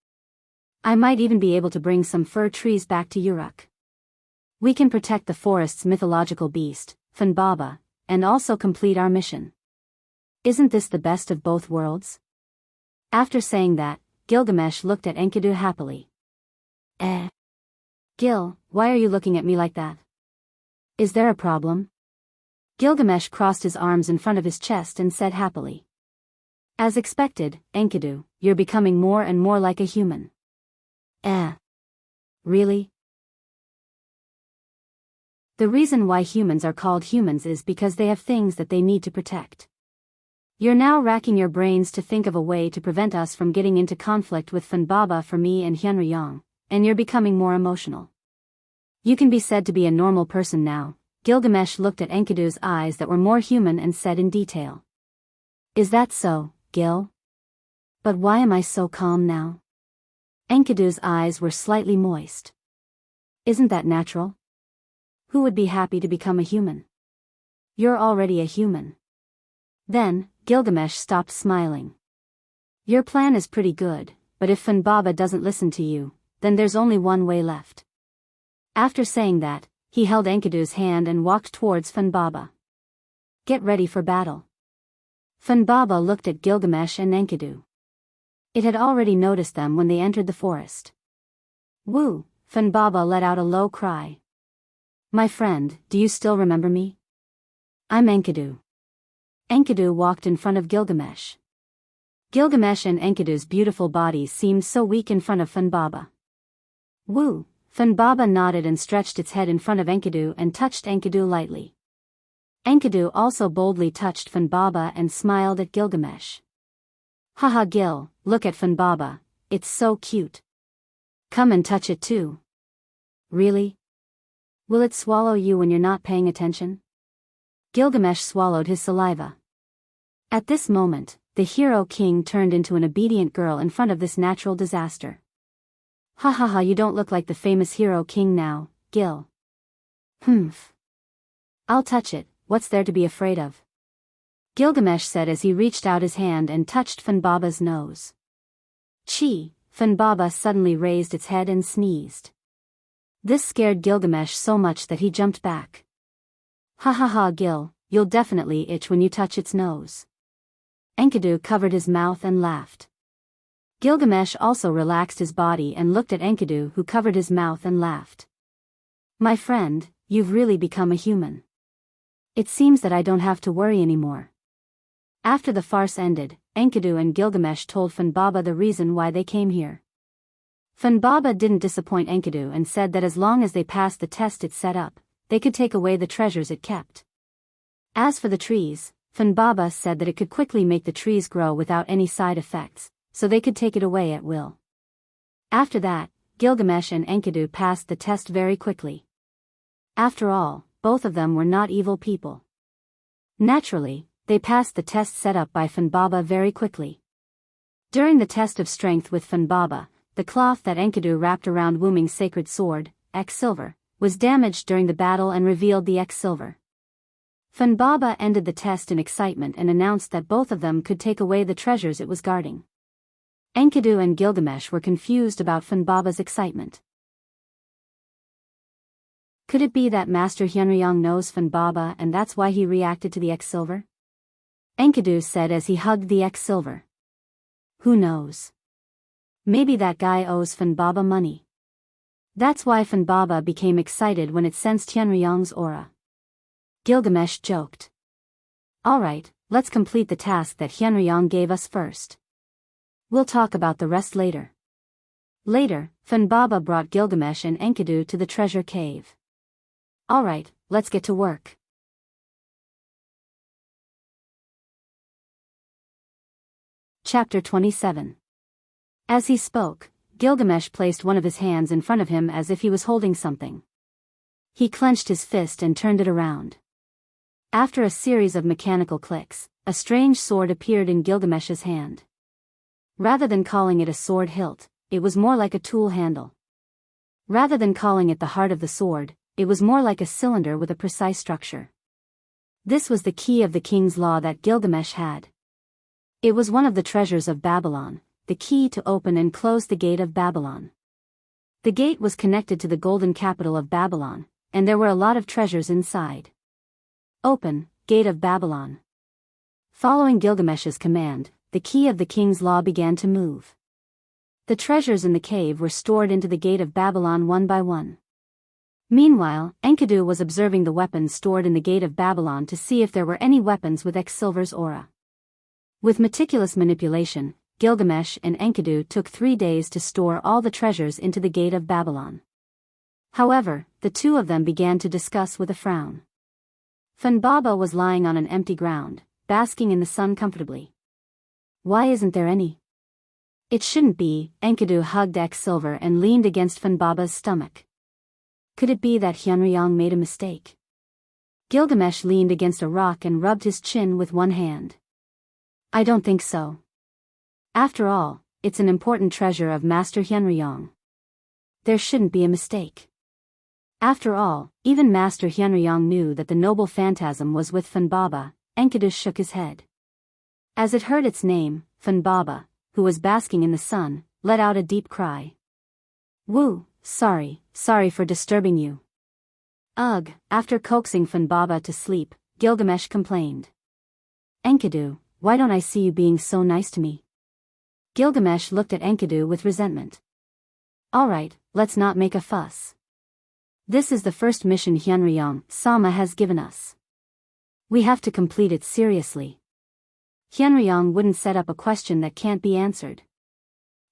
I might even be able to bring some fir trees back to Uruk. We can protect the forest's mythological beast, Funbaba, and also complete our mission. Isn't this the best of both worlds? After saying that, Gilgamesh looked at Enkidu happily. Gil, why are you looking at me like that? Is there a problem? Gilgamesh crossed his arms in front of his chest and said happily. As expected, Enkidu, you're becoming more and more like a human. Really? The reason why humans are called humans is because they have things that they need to protect. You're now racking your brains to think of a way to prevent us from getting into conflict with Funbaba for me and Hyunryong, and you're becoming more emotional. You can be said to be a normal person now. Gilgamesh looked at Enkidu's eyes that were more human and said in detail. Is that so, Gil? But why am I so calm now? Enkidu's eyes were slightly moist. Isn't that natural? Who would be happy to become a human? You're already a human. Then, Gilgamesh stopped smiling. Your plan is pretty good, but if Funbaba doesn't listen to you, then there's only one way left. After saying that, he held Enkidu's hand and walked towards Funbaba. Get ready for battle. Funbaba looked at Gilgamesh and Enkidu. It had already noticed them when they entered the forest. Woo! Funbaba let out a low cry. My friend, do you still remember me? I'm Enkidu. Enkidu walked in front of Gilgamesh. Gilgamesh and Enkidu's beautiful bodies seemed so weak in front of Funbaba. Woo! Funbaba nodded and stretched its head in front of Enkidu and touched Enkidu lightly. Enkidu also boldly touched Funbaba and smiled at Gilgamesh. Haha Gil, look at Funbaba, it's so cute. Come and touch it too. Really? Will it swallow you when you're not paying attention? Gilgamesh swallowed his saliva. At this moment, the hero king turned into an obedient girl in front of this natural disaster. Ha ha ha, you don't look like the famous hero king now, Gil. Humph. I'll touch it, what's there to be afraid of? Gilgamesh said as he reached out his hand and touched Funbaba's nose. Chi! Funbaba suddenly raised its head and sneezed. This scared Gilgamesh so much that he jumped back. Ha ha ha Gil, you'll definitely itch when you touch its nose. Enkidu covered his mouth and laughed. Gilgamesh also relaxed his body and looked at Enkidu, who covered his mouth and laughed. My friend, you've really become a human. It seems that I don't have to worry anymore. After the farce ended, Enkidu and Gilgamesh told Funbaba the reason why they came here. Funbaba didn't disappoint Enkidu and said that as long as they passed the test it set up, they could take away the treasures it kept. As for the trees, Funbaba said that it could quickly make the trees grow without any side effects, so they could take it away at will. After that, Gilgamesh and Enkidu passed the test very quickly. After all, both of them were not evil people. Naturally, they passed the test set up by Funbaba very quickly. During the test of strength with Funbaba, the cloth that Enkidu wrapped around Wuming's sacred sword, X-Silver, was damaged during the battle and revealed the X-Silver. Funbaba ended the test in excitement and announced that both of them could take away the treasures it was guarding. Enkidu and Gilgamesh were confused about Funbaba's excitement. Could it be that Master Hyunryong knows Funbaba and that's why he reacted to the X-Silver? Enkidu said as he hugged the X-Silver. Who knows? Maybe that guy owes Funbaba money. That's why Funbaba became excited when it sensed Hyunryong's aura. Gilgamesh joked. Alright, let's complete the task that Hyunryong gave us first. We'll talk about the rest later. Later, Funbaba brought Gilgamesh and Enkidu to the treasure cave. Alright, let's get to work. Chapter 27. As he spoke, Gilgamesh placed one of his hands in front of him as if he was holding something. He clenched his fist and turned it around. After a series of mechanical clicks, a strange sword appeared in Gilgamesh's hand. Rather than calling it a sword hilt, it was more like a tool handle. Rather than calling it the heart of the sword, it was more like a cylinder with a precise structure. This was the key of the king's law that Gilgamesh had. It was one of the treasures of Babylon, the key to open and close the gate of Babylon. The gate was connected to the golden capital of Babylon, and there were a lot of treasures inside. Open, gate of Babylon. Following Gilgamesh's command, the key of the king's law began to move. The treasures in the cave were stored into the gate of Babylon one by one. Meanwhile, Enkidu was observing the weapons stored in the gate of Babylon to see if there were any weapons with X-Silver's aura. With meticulous manipulation, Gilgamesh and Enkidu took 3 days to store all the treasures into the gate of Babylon. However, the two of them began to discuss with a frown. Funbaba was lying on an empty ground, basking in the sun comfortably. Why isn't there any? It shouldn't be. Enkidu hugged Silver and leaned against Funbaba's stomach. Could it be that Hyunryong made a mistake? Gilgamesh leaned against a rock and rubbed his chin with one hand. I don't think so. After all, it's an important treasure of Master Hyunryong. There shouldn't be a mistake. After all, even Master Hyunryong knew that the noble phantasm was with Funbaba. Enkidu shook his head. As it heard its name, Funbaba, who was basking in the sun, let out a deep cry. Woo, sorry for disturbing you. Ugh, after coaxing Funbaba to sleep, Gilgamesh complained. Enkidu, why don't I see you being so nice to me? Gilgamesh looked at Enkidu with resentment. Alright, let's not make a fuss. This is the first mission Hyunryong Sama has given us. We have to complete it seriously. Hyunryong wouldn't set up a question that can't be answered.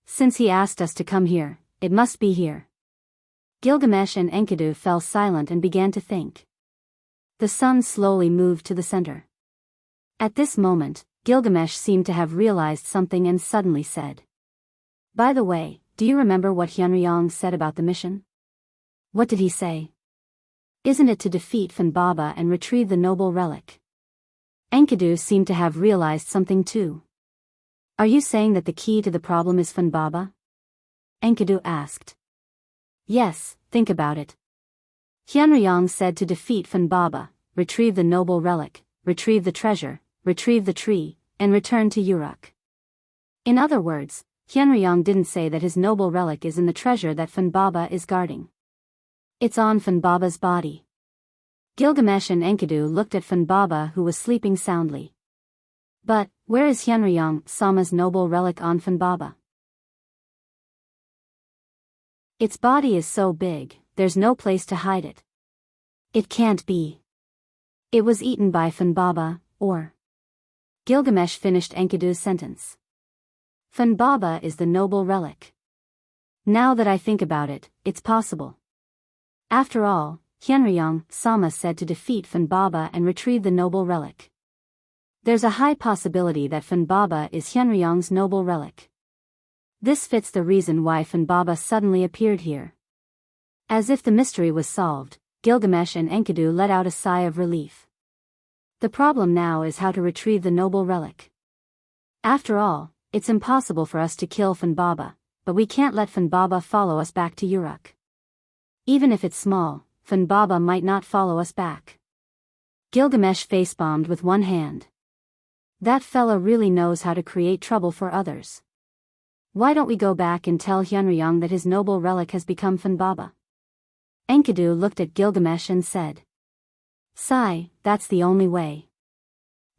Since he asked us to come here, it must be here. Gilgamesh and Enkidu fell silent and began to think. The sun slowly moved to the center. At this moment, Gilgamesh seemed to have realized something and suddenly said. By the way, do you remember what Hyunryong said about the mission? What did he say? Isn't it to defeat Funbaba and retrieve the noble relic? Enkidu seemed to have realized something too. Are you saying that the key to the problem is Funbaba? Enkidu asked. Yes, think about it. Hyunryong said to defeat Funbaba, retrieve the noble relic, retrieve the treasure, retrieve the tree, and return to Uruk. In other words, Hyunryong didn't say that his noble relic is in the treasure that Funbaba is guarding. It's on Funbaba's body. Gilgamesh and Enkidu looked at Funbaba, who was sleeping soundly. But, where is Hyunryong Sama's noble relic on Funbaba? Its body is so big, there's no place to hide it. It can't be. It was eaten by Funbaba, or... Gilgamesh finished Enkidu's sentence. Funbaba is the noble relic. Now that I think about it, it's possible. After all, Hyunryong Sama said to defeat Funbaba and retrieve the noble relic. There's a high possibility that Funbaba is Hyunryong's noble relic. This fits the reason why Funbaba suddenly appeared here. As if the mystery was solved, Gilgamesh and Enkidu let out a sigh of relief. The problem now is how to retrieve the noble relic. After all, it's impossible for us to kill Funbaba, but we can't let Funbaba follow us back to Uruk. Even if it's small, Funbaba might not follow us back. Gilgamesh facepalmed with one hand. That fella really knows how to create trouble for others. Why don't we go back and tell Hyunryong that his noble relic has become Funbaba? Enkidu looked at Gilgamesh and said. Sigh, that's the only way.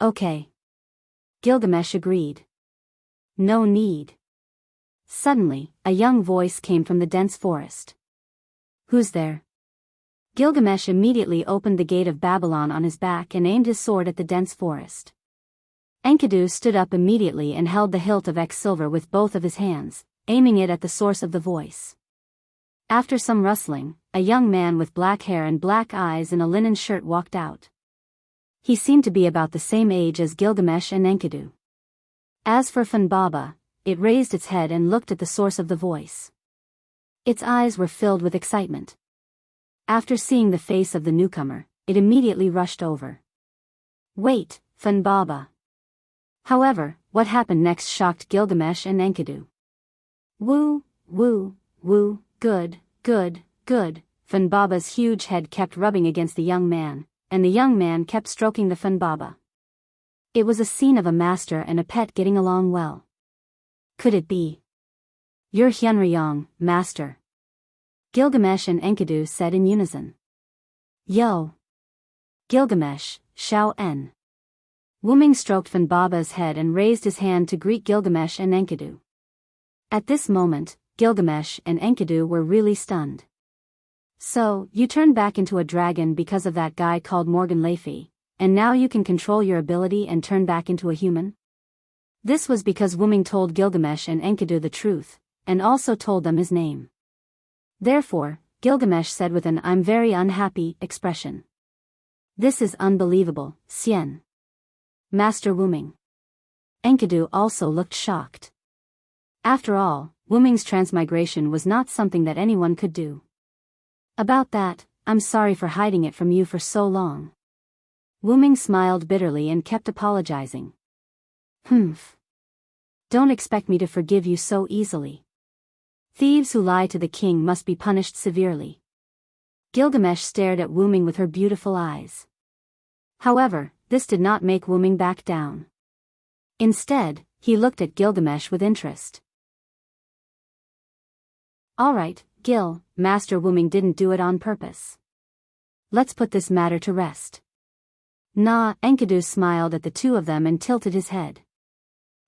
Okay. Gilgamesh agreed. No need. Suddenly, a young voice came from the dense forest. Who's there? Gilgamesh immediately opened the gate of Babylon on his back and aimed his sword at the dense forest. Enkidu stood up immediately and held the hilt of Silver with both of his hands, aiming it at the source of the voice. After some rustling, a young man with black hair and black eyes in a linen shirt walked out. He seemed to be about the same age as Gilgamesh and Enkidu. As for Funbaba, it raised its head and looked at the source of the voice. Its eyes were filled with excitement. After seeing the face of the newcomer, it immediately rushed over. Wait, Funbaba. However, what happened next shocked Gilgamesh and Enkidu. Woo, woo, woo, good, good, good. Funbaba's huge head kept rubbing against the young man, and the young man kept stroking the Funbaba. It was a scene of a master and a pet getting along well. Could it be? You're Hyunryong, master. Gilgamesh and Enkidu said in unison. Yo! Gilgamesh, Shao En. Wuming stroked Funbaba's head and raised his hand to greet Gilgamesh and Enkidu. At this moment, Gilgamesh and Enkidu were really stunned. So, you turned back into a dragon because of that guy called Morgan Le Fay, and now you can control your ability and turn back into a human? This was because Wuming told Gilgamesh and Enkidu the truth, and also told them his name. Therefore, Gilgamesh said with an "I'm very unhappy" expression. "This is unbelievable, Sien. Master Wuming." Enkidu also looked shocked. After all, Wuming's transmigration was not something that anyone could do. "About that, I'm sorry for hiding it from you for so long." Wuming smiled bitterly and kept apologizing. "Humph. Don't expect me to forgive you so easily. Thieves who lie to the king must be punished severely." Gilgamesh stared at Wuming with her beautiful eyes. However, this did not make Wuming back down. Instead, he looked at Gilgamesh with interest. "All right, Gil, Master Wuming didn't do it on purpose. Let's put this matter to rest." Nah, Enkidu smiled at the two of them and tilted his head.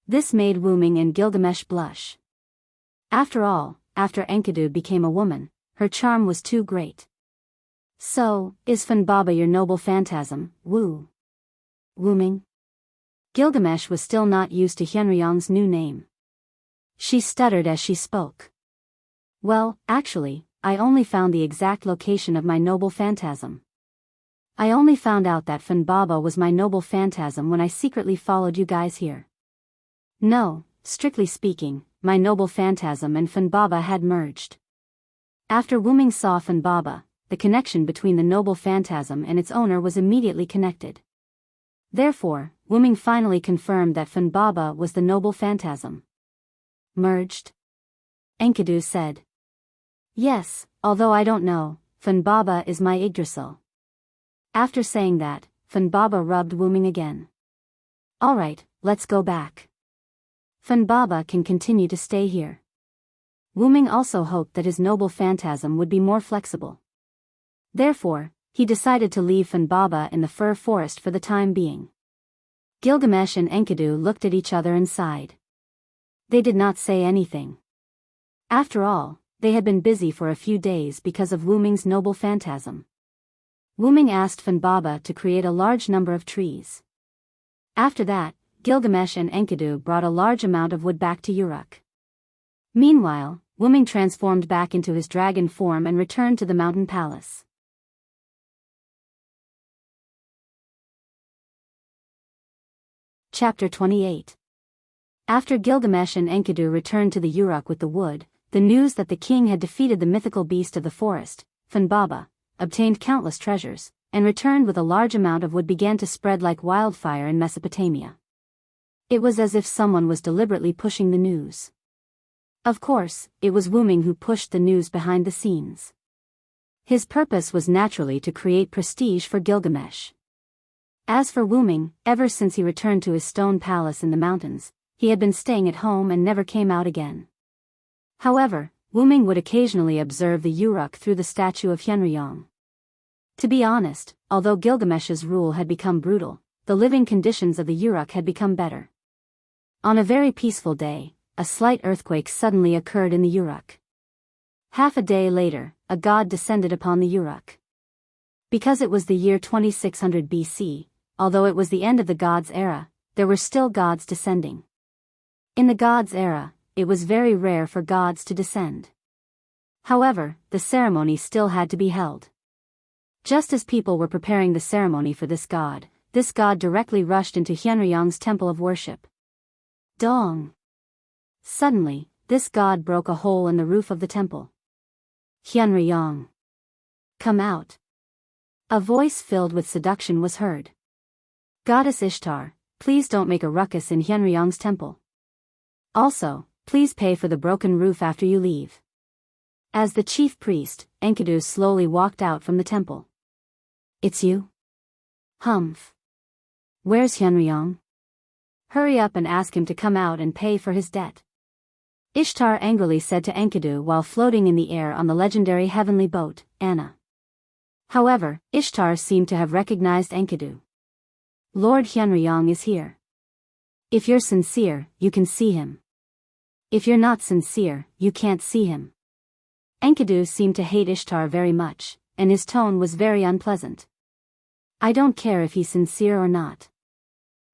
This made Wuming and Gilgamesh blush. After all, after Enkidu became a woman, her charm was too great. "So, is Funbaba your noble phantasm, Wuming?" Gilgamesh was still not used to Hyenryong's new name. She stuttered as she spoke. "Well, actually, I only found the exact location of my noble phantasm. I only found out that Funbaba was my noble phantasm when I secretly followed you guys here. No, strictly speaking, my noble phantasm and Funbaba had merged." After Wuming saw Funbaba, the connection between the noble phantasm and its owner was immediately connected. Therefore, Wuming finally confirmed that Funbaba was the noble phantasm. "Merged?" Enkidu said. "Yes, although I don't know, Funbaba is my Yggdrasil." After saying that, Funbaba rubbed Wuming again. "Alright, let's go back. Funbaba can continue to stay here." Wuming also hoped that his noble phantasm would be more flexible. Therefore, he decided to leave Funbaba in the fir forest for the time being. Gilgamesh and Enkidu looked at each other and sighed. They did not say anything. After all, they had been busy for a few days because of Wuming's noble phantasm. Wuming asked Funbaba to create a large number of trees. After that, Gilgamesh and Enkidu brought a large amount of wood back to Uruk. Meanwhile, Wuming transformed back into his dragon form and returned to the mountain palace. Chapter 28. After Gilgamesh and Enkidu returned to the Uruk with the wood, the news that the king had defeated the mythical beast of the forest, Funbaba, obtained countless treasures, and returned with a large amount of wood began to spread like wildfire in Mesopotamia. It was as if someone was deliberately pushing the news. Of course, it was Wuming who pushed the news behind the scenes. His purpose was naturally to create prestige for Gilgamesh. As for Wuming, ever since he returned to his stone palace in the mountains, he had been staying at home and never came out again. However, Wuming would occasionally observe the Uruk through the statue of Hyenryong. To be honest, although Gilgamesh's rule had become brutal, the living conditions of the Uruk had become better. On a very peaceful day, a slight earthquake suddenly occurred in the Uruk. Half a day later, a god descended upon the Uruk. Because it was the year 2600 BC, although it was the end of the gods' era, there were still gods descending. In the gods' era, it was very rare for gods to descend. However, the ceremony still had to be held. Just as people were preparing the ceremony for this god directly rushed into Hyenryong's temple of worship. Dong! Suddenly, this god broke a hole in the roof of the temple. "Hyenryong! Come out!" A voice filled with seduction was heard. "Goddess Ishtar, please don't make a ruckus in Hyenryong's temple. Also, please pay for the broken roof after you leave." As the chief priest, Enkidu slowly walked out from the temple. "It's you? Humph. Where's Hyenryong? Hurry up and ask him to come out and pay for his debt." Ishtar angrily said to Enkidu while floating in the air on the legendary heavenly boat, Anna. However, Ishtar seemed to have recognized Enkidu. "Lord Hyenryong is here. If you're sincere, you can see him. If you're not sincere, you can't see him." Enkidu seemed to hate Ishtar very much, and his tone was very unpleasant. "I don't care if he's sincere or not.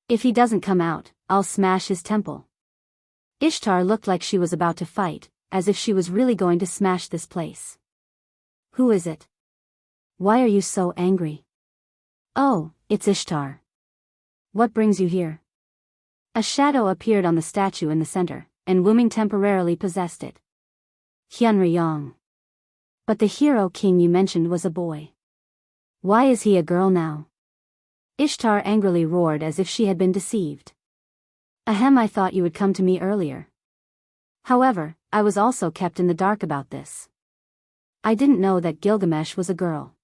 If he doesn't come out, I'll smash his temple. Ishtar looked like she was about to fight, as if she was really going to smash this place. Who is it? Why are you so angry? Oh, it's Ishtar. What brings you here? A shadow appeared on the statue in the center, and Wuming temporarily possessed it. Hyunryong. But the hero king you mentioned was a boy. Why is he a girl now? Ishtar angrily roared as if she had been deceived. Ahem, I thought you would come to me earlier. However, I was also kept in the dark about this. I didn't know that Gilgamesh was a girl.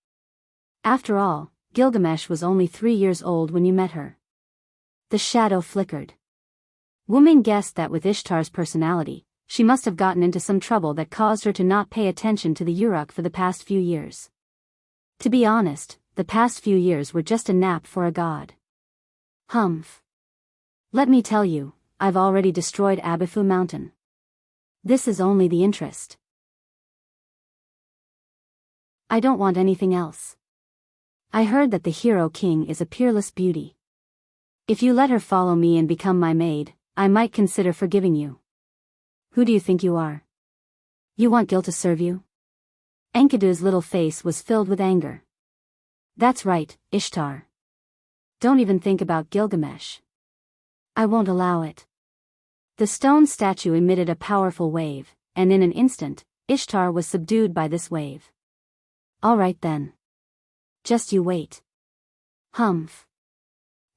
After all, Gilgamesh was only 3 years old when you met her. The shadow flickered. Wuming guessed that with Ishtar's personality, she must have gotten into some trouble that caused her to not pay attention to the Uruk for the past few years. To be honest, the past few years were just a nap for a god. Humph. Let me tell you, I've already destroyed Abifu Mountain. This is only the interest. I don't want anything else. I heard that the hero king is a peerless beauty. If you let her follow me and become my maid, I might consider forgiving you. Who do you think you are? You want Gil to serve you? Enkidu's little face was filled with anger. That's right, Ishtar. Don't even think about Gilgamesh. I won't allow it. The stone statue emitted a powerful wave, and in an instant, Ishtar was subdued by this wave. All right then. Just you wait. Humph.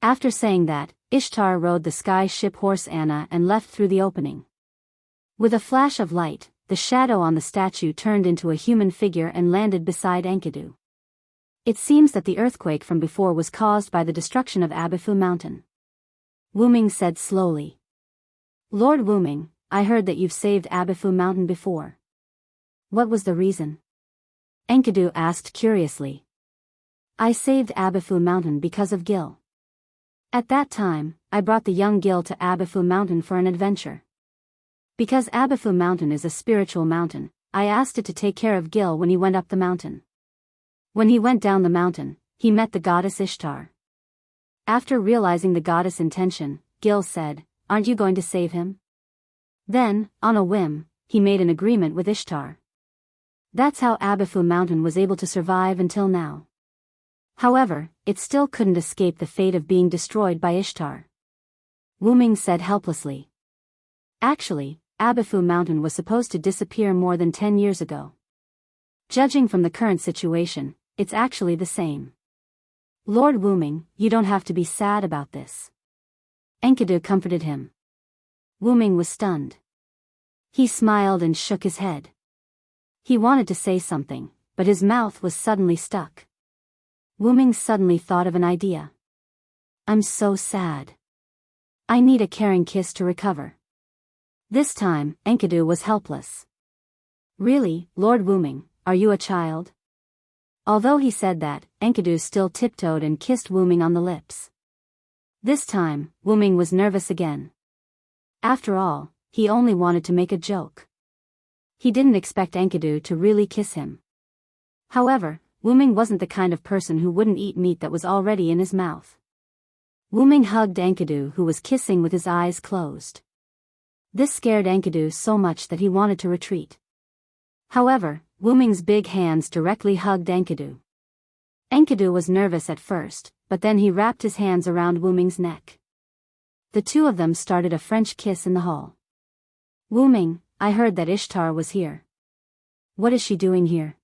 After saying that, Ishtar rode the sky ship horse Anna and left through the opening. With a flash of light, the shadow on the statue turned into a human figure and landed beside Enkidu. It seems that the earthquake from before was caused by the destruction of Abifu Mountain. Wuming said slowly. Lord Wuming, I heard that you've saved Abifu Mountain before. What was the reason? Enkidu asked curiously. I saved Abifu Mountain because of Gil. At that time, I brought the young Gil to Abifu Mountain for an adventure. Because Abifu Mountain is a spiritual mountain, I asked it to take care of Gil when he went up the mountain. When he went down the mountain, he met the goddess Ishtar. After realizing the goddess' intention, Gil said, Aren't you going to save him? Then, on a whim, he made an agreement with Ishtar. That's how Abifu Mountain was able to survive until now. However, it still couldn't escape the fate of being destroyed by Ishtar. Wuming said helplessly. Actually, Abifu Mountain was supposed to disappear more than 10 years ago. Judging from the current situation, it's actually the same. Lord Wuming, you don't have to be sad about this. Enkidu comforted him. Wuming was stunned. He smiled and shook his head. He wanted to say something, but his mouth was suddenly stuck. Wuming suddenly thought of an idea. I'm so sad. I need a caring kiss to recover. This time, Enkidu was helpless. Really, Lord Wuming, are you a child? Although he said that, Enkidu still tiptoed and kissed Wuming on the lips. This time, Wuming was nervous again. After all, he only wanted to make a joke. He didn't expect Enkidu to really kiss him. However, Wuming wasn't the kind of person who wouldn't eat meat that was already in his mouth. Wuming hugged Enkidu, who was kissing with his eyes closed. This scared Enkidu so much that he wanted to retreat. However, Wuming's big hands directly hugged Enkidu. Enkidu was nervous at first, but then he wrapped his hands around Wuming's neck. The two of them started a French kiss in the hall. Wuming, I heard that Ishtar was here. What is she doing here?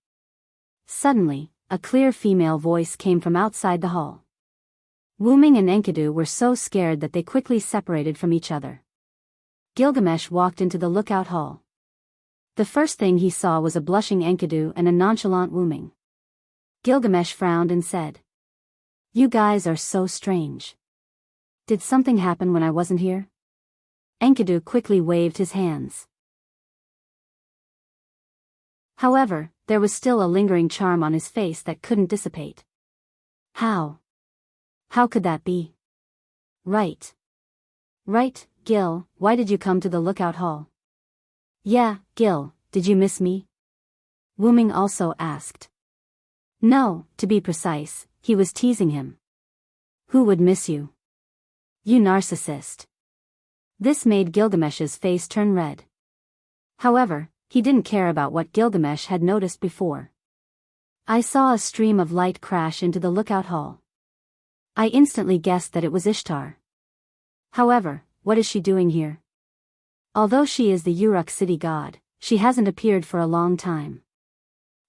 Suddenly, a clear female voice came from outside the hall. Wuming and Enkidu were so scared that they quickly separated from each other. Gilgamesh walked into the lookout hall. The first thing he saw was a blushing Enkidu and a nonchalant Wuming. Gilgamesh frowned and said, You guys are so strange. Did something happen when I wasn't here? Enkidu quickly waved his hands. However, there was still a lingering charm on his face that couldn't dissipate. How? How could that be? Right. Right, Gil, why did you come to the lookout hall? Yeah, Gil, did you miss me? Wuming also asked. No, to be precise, he was teasing him. Who would miss you? You narcissist. This made Gilgamesh's face turn red. However, he didn't care about what Gilgamesh had noticed before. I saw a stream of light crash into the lookout hall. I instantly guessed that it was Ishtar. However, what is she doing here? Although she is the Uruk city god, she hasn't appeared for a long time.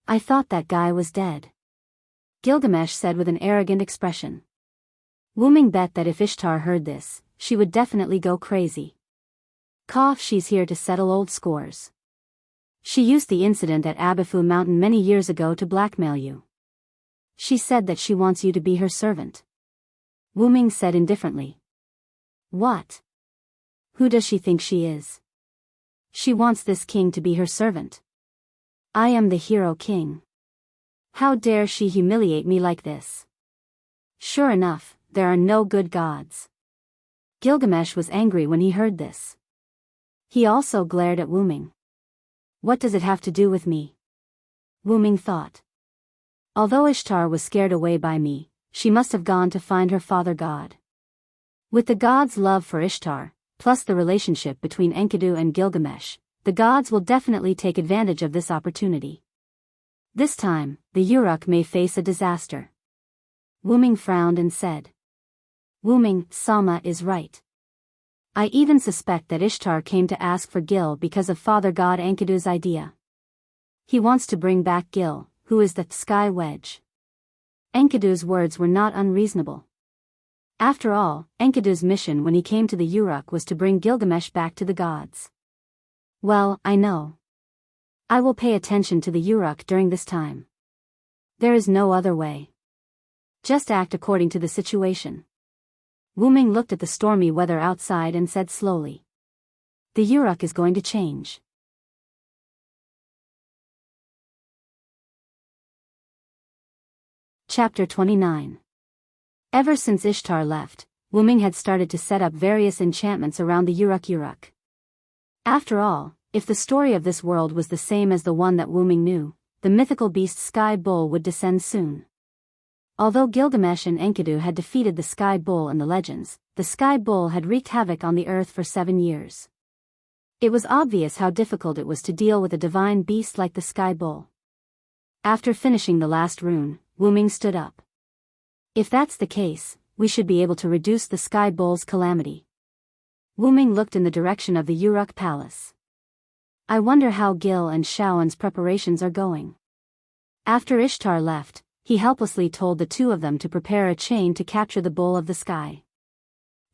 I thought that guy was dead. Gilgamesh said with an arrogant expression. Wuming bet that if Ishtar heard this, she would definitely go crazy. Cough, she's here to settle old scores. She used the incident at Abifu Mountain many years ago to blackmail you. She said that she wants you to be her servant. Wuming said indifferently. What? Who does she think she is? She wants this king to be her servant. I am the hero king. How dare she humiliate me like this? Sure enough, there are no good gods. Gilgamesh was angry when he heard this. He also glared at Wuming. What does it have to do with me? Wuming thought. Although Ishtar was scared away by me, she must have gone to find her father god. With the gods' love for Ishtar, plus the relationship between Enkidu and Gilgamesh, the gods will definitely take advantage of this opportunity. This time, the Uruk may face a disaster. Wuming frowned and said. Wuming, Sama is right. I even suspect that Ishtar came to ask for Gil because of Father God Enkidu's idea. He wants to bring back Gil, who is the Sky Wedge. Enkidu's words were not unreasonable. After all, Enkidu's mission when he came to the Uruk was to bring Gilgamesh back to the gods. Well, I know. I will pay attention to the Uruk during this time. There is no other way. Just act according to the situation. Wuming looked at the stormy weather outside and said slowly. The Uruk is going to change. Chapter 29. Ever since Ishtar left, Wuming had started to set up various enchantments around the Uruk. After all, if the story of this world was the same as the one that Wuming knew, the mythical beast Sky Bull would descend soon. Although Gilgamesh and Enkidu had defeated the Sky Bull in the legends, the Sky Bull had wreaked havoc on the earth for 7 years. It was obvious how difficult it was to deal with a divine beast like the Sky Bull. After finishing the last rune, Wuming stood up. If that's the case, we should be able to reduce the Sky Bull's calamity. Wuming looked in the direction of the Uruk Palace. I wonder how Gil and Shaoan's preparations are going. After Ishtar left, he helplessly told the two of them to prepare a chain to capture the bull of the sky.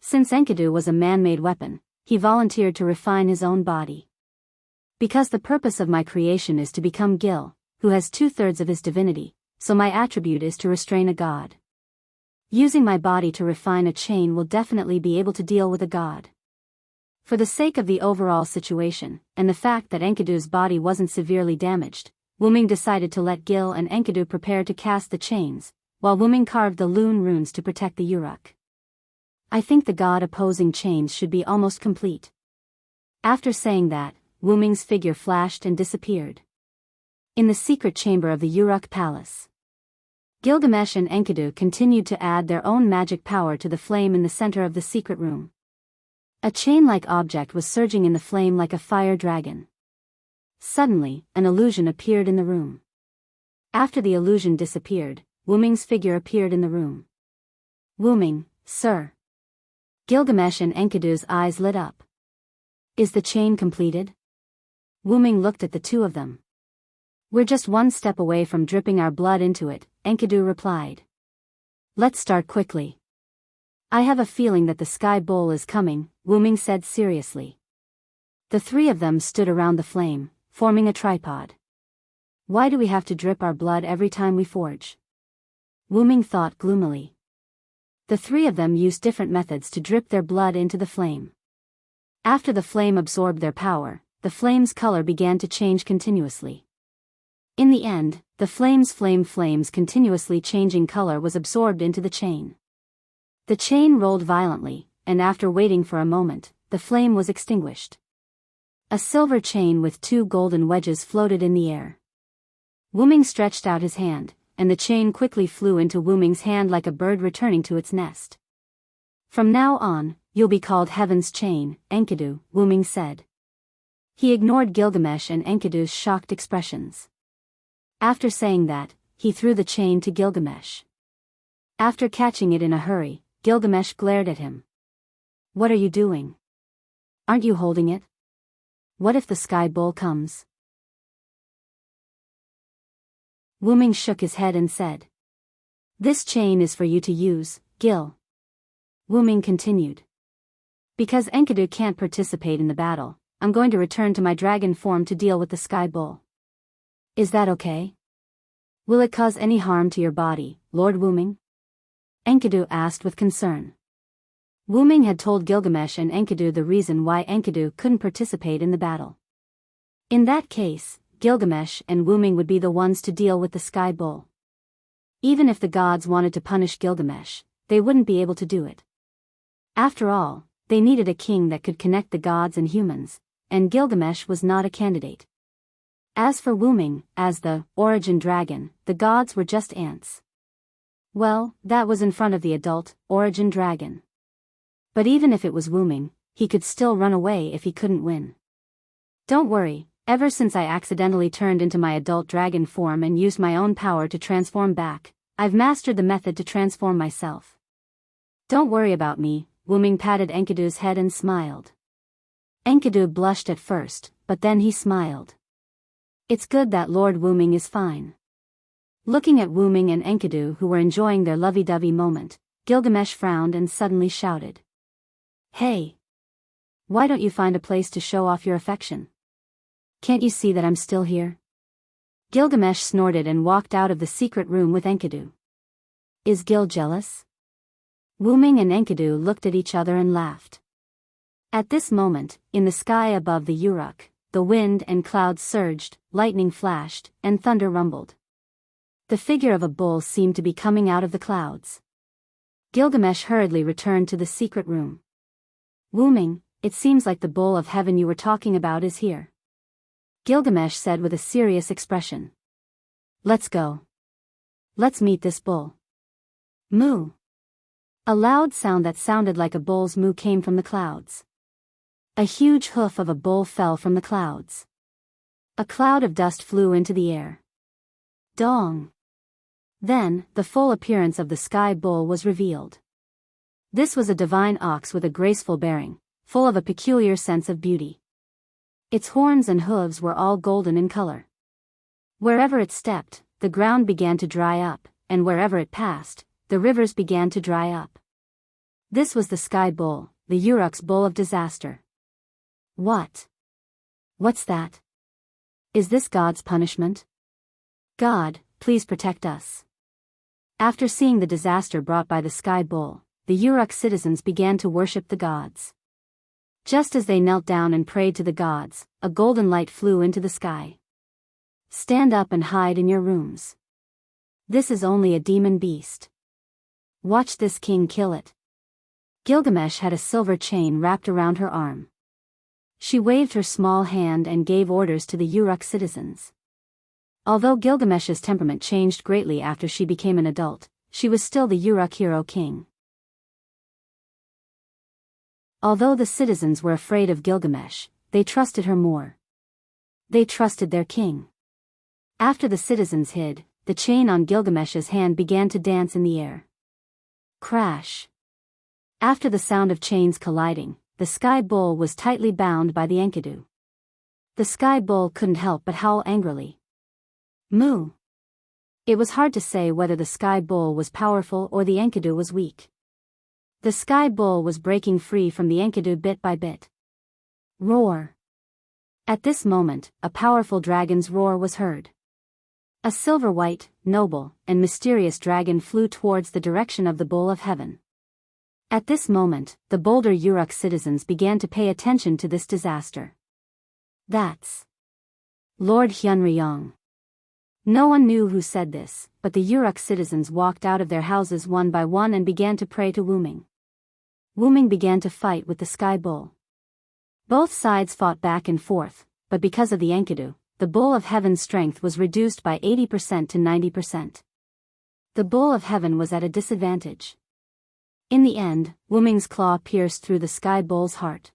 Since Enkidu was a man-made weapon, he volunteered to refine his own body. Because the purpose of my creation is to become Gil, who has 2/3 of his divinity, so my attribute is to restrain a god. Using my body to refine a chain will definitely be able to deal with a god. For the sake of the overall situation, and the fact that Enkidu's body wasn't severely damaged, Wuming decided to let Gil and Enkidu prepare to cast the chains, while Wuming carved the Loon runes to protect the Uruk. I think the god-opposing chains should be almost complete. After saying that, Wuming's figure flashed and disappeared. In the secret chamber of the Uruk Palace, Gilgamesh and Enkidu continued to add their own magic power to the flame in the center of the secret room. A chain-like object was surging in the flame like a fire dragon. Suddenly, an illusion appeared in the room. After the illusion disappeared, Wuming's figure appeared in the room. Wuming, sir. Gilgamesh and Enkidu's eyes lit up. Is the chain completed? Wuming looked at the two of them. We're just one step away from dripping our blood into it, Enkidu replied. Let's start quickly. I have a feeling that the Sky Bull is coming, Wuming said seriously. The three of them stood around the flame, forming a tripod. Why do we have to drip our blood every time we forge? Wuming thought gloomily. The three of them used different methods to drip their blood into the flame. After the flame absorbed their power, the flame's color began to change continuously. In the end, the flame's flames continuously changing color was absorbed into the chain. The chain rolled violently, and after waiting for a moment, the flame was extinguished. A silver chain with 2 golden wedges floated in the air. Wuming stretched out his hand, and the chain quickly flew into Wuming's hand like a bird returning to its nest. From now on, you'll be called Heaven's Chain, Enkidu, Wuming said. He ignored Gilgamesh and Enkidu's shocked expressions. After saying that, he threw the chain to Gilgamesh. After catching it in a hurry, Gilgamesh glared at him. What are you doing? Aren't you holding it? What if the sky bull comes? Wuming shook his head and said. This chain is for you to use, Gil. Wuming continued. Because Enkidu can't participate in the battle, I'm going to return to my dragon form to deal with the sky bull. Is that okay? Will it cause any harm to your body, Lord Wuming? Enkidu asked with concern. Wuming had told Gilgamesh and Enkidu the reason why Enkidu couldn't participate in the battle. In that case, Gilgamesh and Wuming would be the ones to deal with the sky bull. Even if the gods wanted to punish Gilgamesh, they wouldn't be able to do it. After all, they needed a king that could connect the gods and humans, and Gilgamesh was not a candidate. As for Wuming, as the origin dragon, the gods were just ants. Well, that was in front of the adult, origin dragon. But even if it was Wuming, he could still run away if he couldn't win. Don't worry, ever since I accidentally turned into my adult dragon form and used my own power to transform back, I've mastered the method to transform myself. Don't worry about me, Wuming patted Enkidu's head and smiled. Enkidu blushed at first, but then he smiled. It's good that Lord Wuming is fine. Looking at Wuming and Enkidu who were enjoying their lovey-dovey moment, Gilgamesh frowned and suddenly shouted. Hey! Why don't you find a place to show off your affection? Can't you see that I'm still here? Gilgamesh snorted and walked out of the secret room with Enkidu. Is Gil jealous? Wuming and Enkidu looked at each other and laughed. At this moment, in the sky above the Uruk, the wind and clouds surged, lightning flashed, and thunder rumbled. The figure of a bull seemed to be coming out of the clouds. Gilgamesh hurriedly returned to the secret room. Wuming, it seems like the bull of heaven you were talking about is here. Gilgamesh said with a serious expression. Let's go. Let's meet this bull. Moo. A loud sound that sounded like a bull's moo came from the clouds. A huge hoof of a bull fell from the clouds. A cloud of dust flew into the air. Dong. Then, the full appearance of the sky bull was revealed. This was a divine ox with a graceful bearing, full of a peculiar sense of beauty. Its horns and hooves were all golden in color. Wherever it stepped, the ground began to dry up, and wherever it passed, the rivers began to dry up. This was the sky bull, the Uruk's bull of disaster. What? What's that? Is this God's punishment? God, please protect us. After seeing the disaster brought by the sky bull, the Uruk citizens began to worship the gods. Just as they knelt down and prayed to the gods, a golden light flew into the sky. Stand up and hide in your rooms. This is only a demon beast. Watch this king kill it. Gilgamesh had a silver chain wrapped around her arm. She waved her small hand and gave orders to the Uruk citizens. Although Gilgamesh's temperament changed greatly after she became an adult, she was still the Uruk hero king. Although the citizens were afraid of Gilgamesh, they trusted her more. They trusted their king. After the citizens hid, the chain on Gilgamesh's hand began to dance in the air. Crash. After the sound of chains colliding, the sky bull was tightly bound by the Enkidu. The sky bull couldn't help but howl angrily. Moo. It was hard to say whether the sky bull was powerful or the Enkidu was weak. The sky bull was breaking free from the Enkidu bit by bit. Roar. At this moment, a powerful dragon's roar was heard. A silver-white, noble, and mysterious dragon flew towards the direction of the bull of heaven. At this moment, the bolder Uruk citizens began to pay attention to this disaster. That's Lord Hyunryong. No one knew who said this, but the Uruk citizens walked out of their houses one by one and began to pray to Wuming. Wuming began to fight with the sky bull. Both sides fought back and forth, but because of the Enkidu, the bull of heaven's strength was reduced by 80% to 90%. The bull of heaven was at a disadvantage. In the end, Wuming's claw pierced through the sky bull's heart.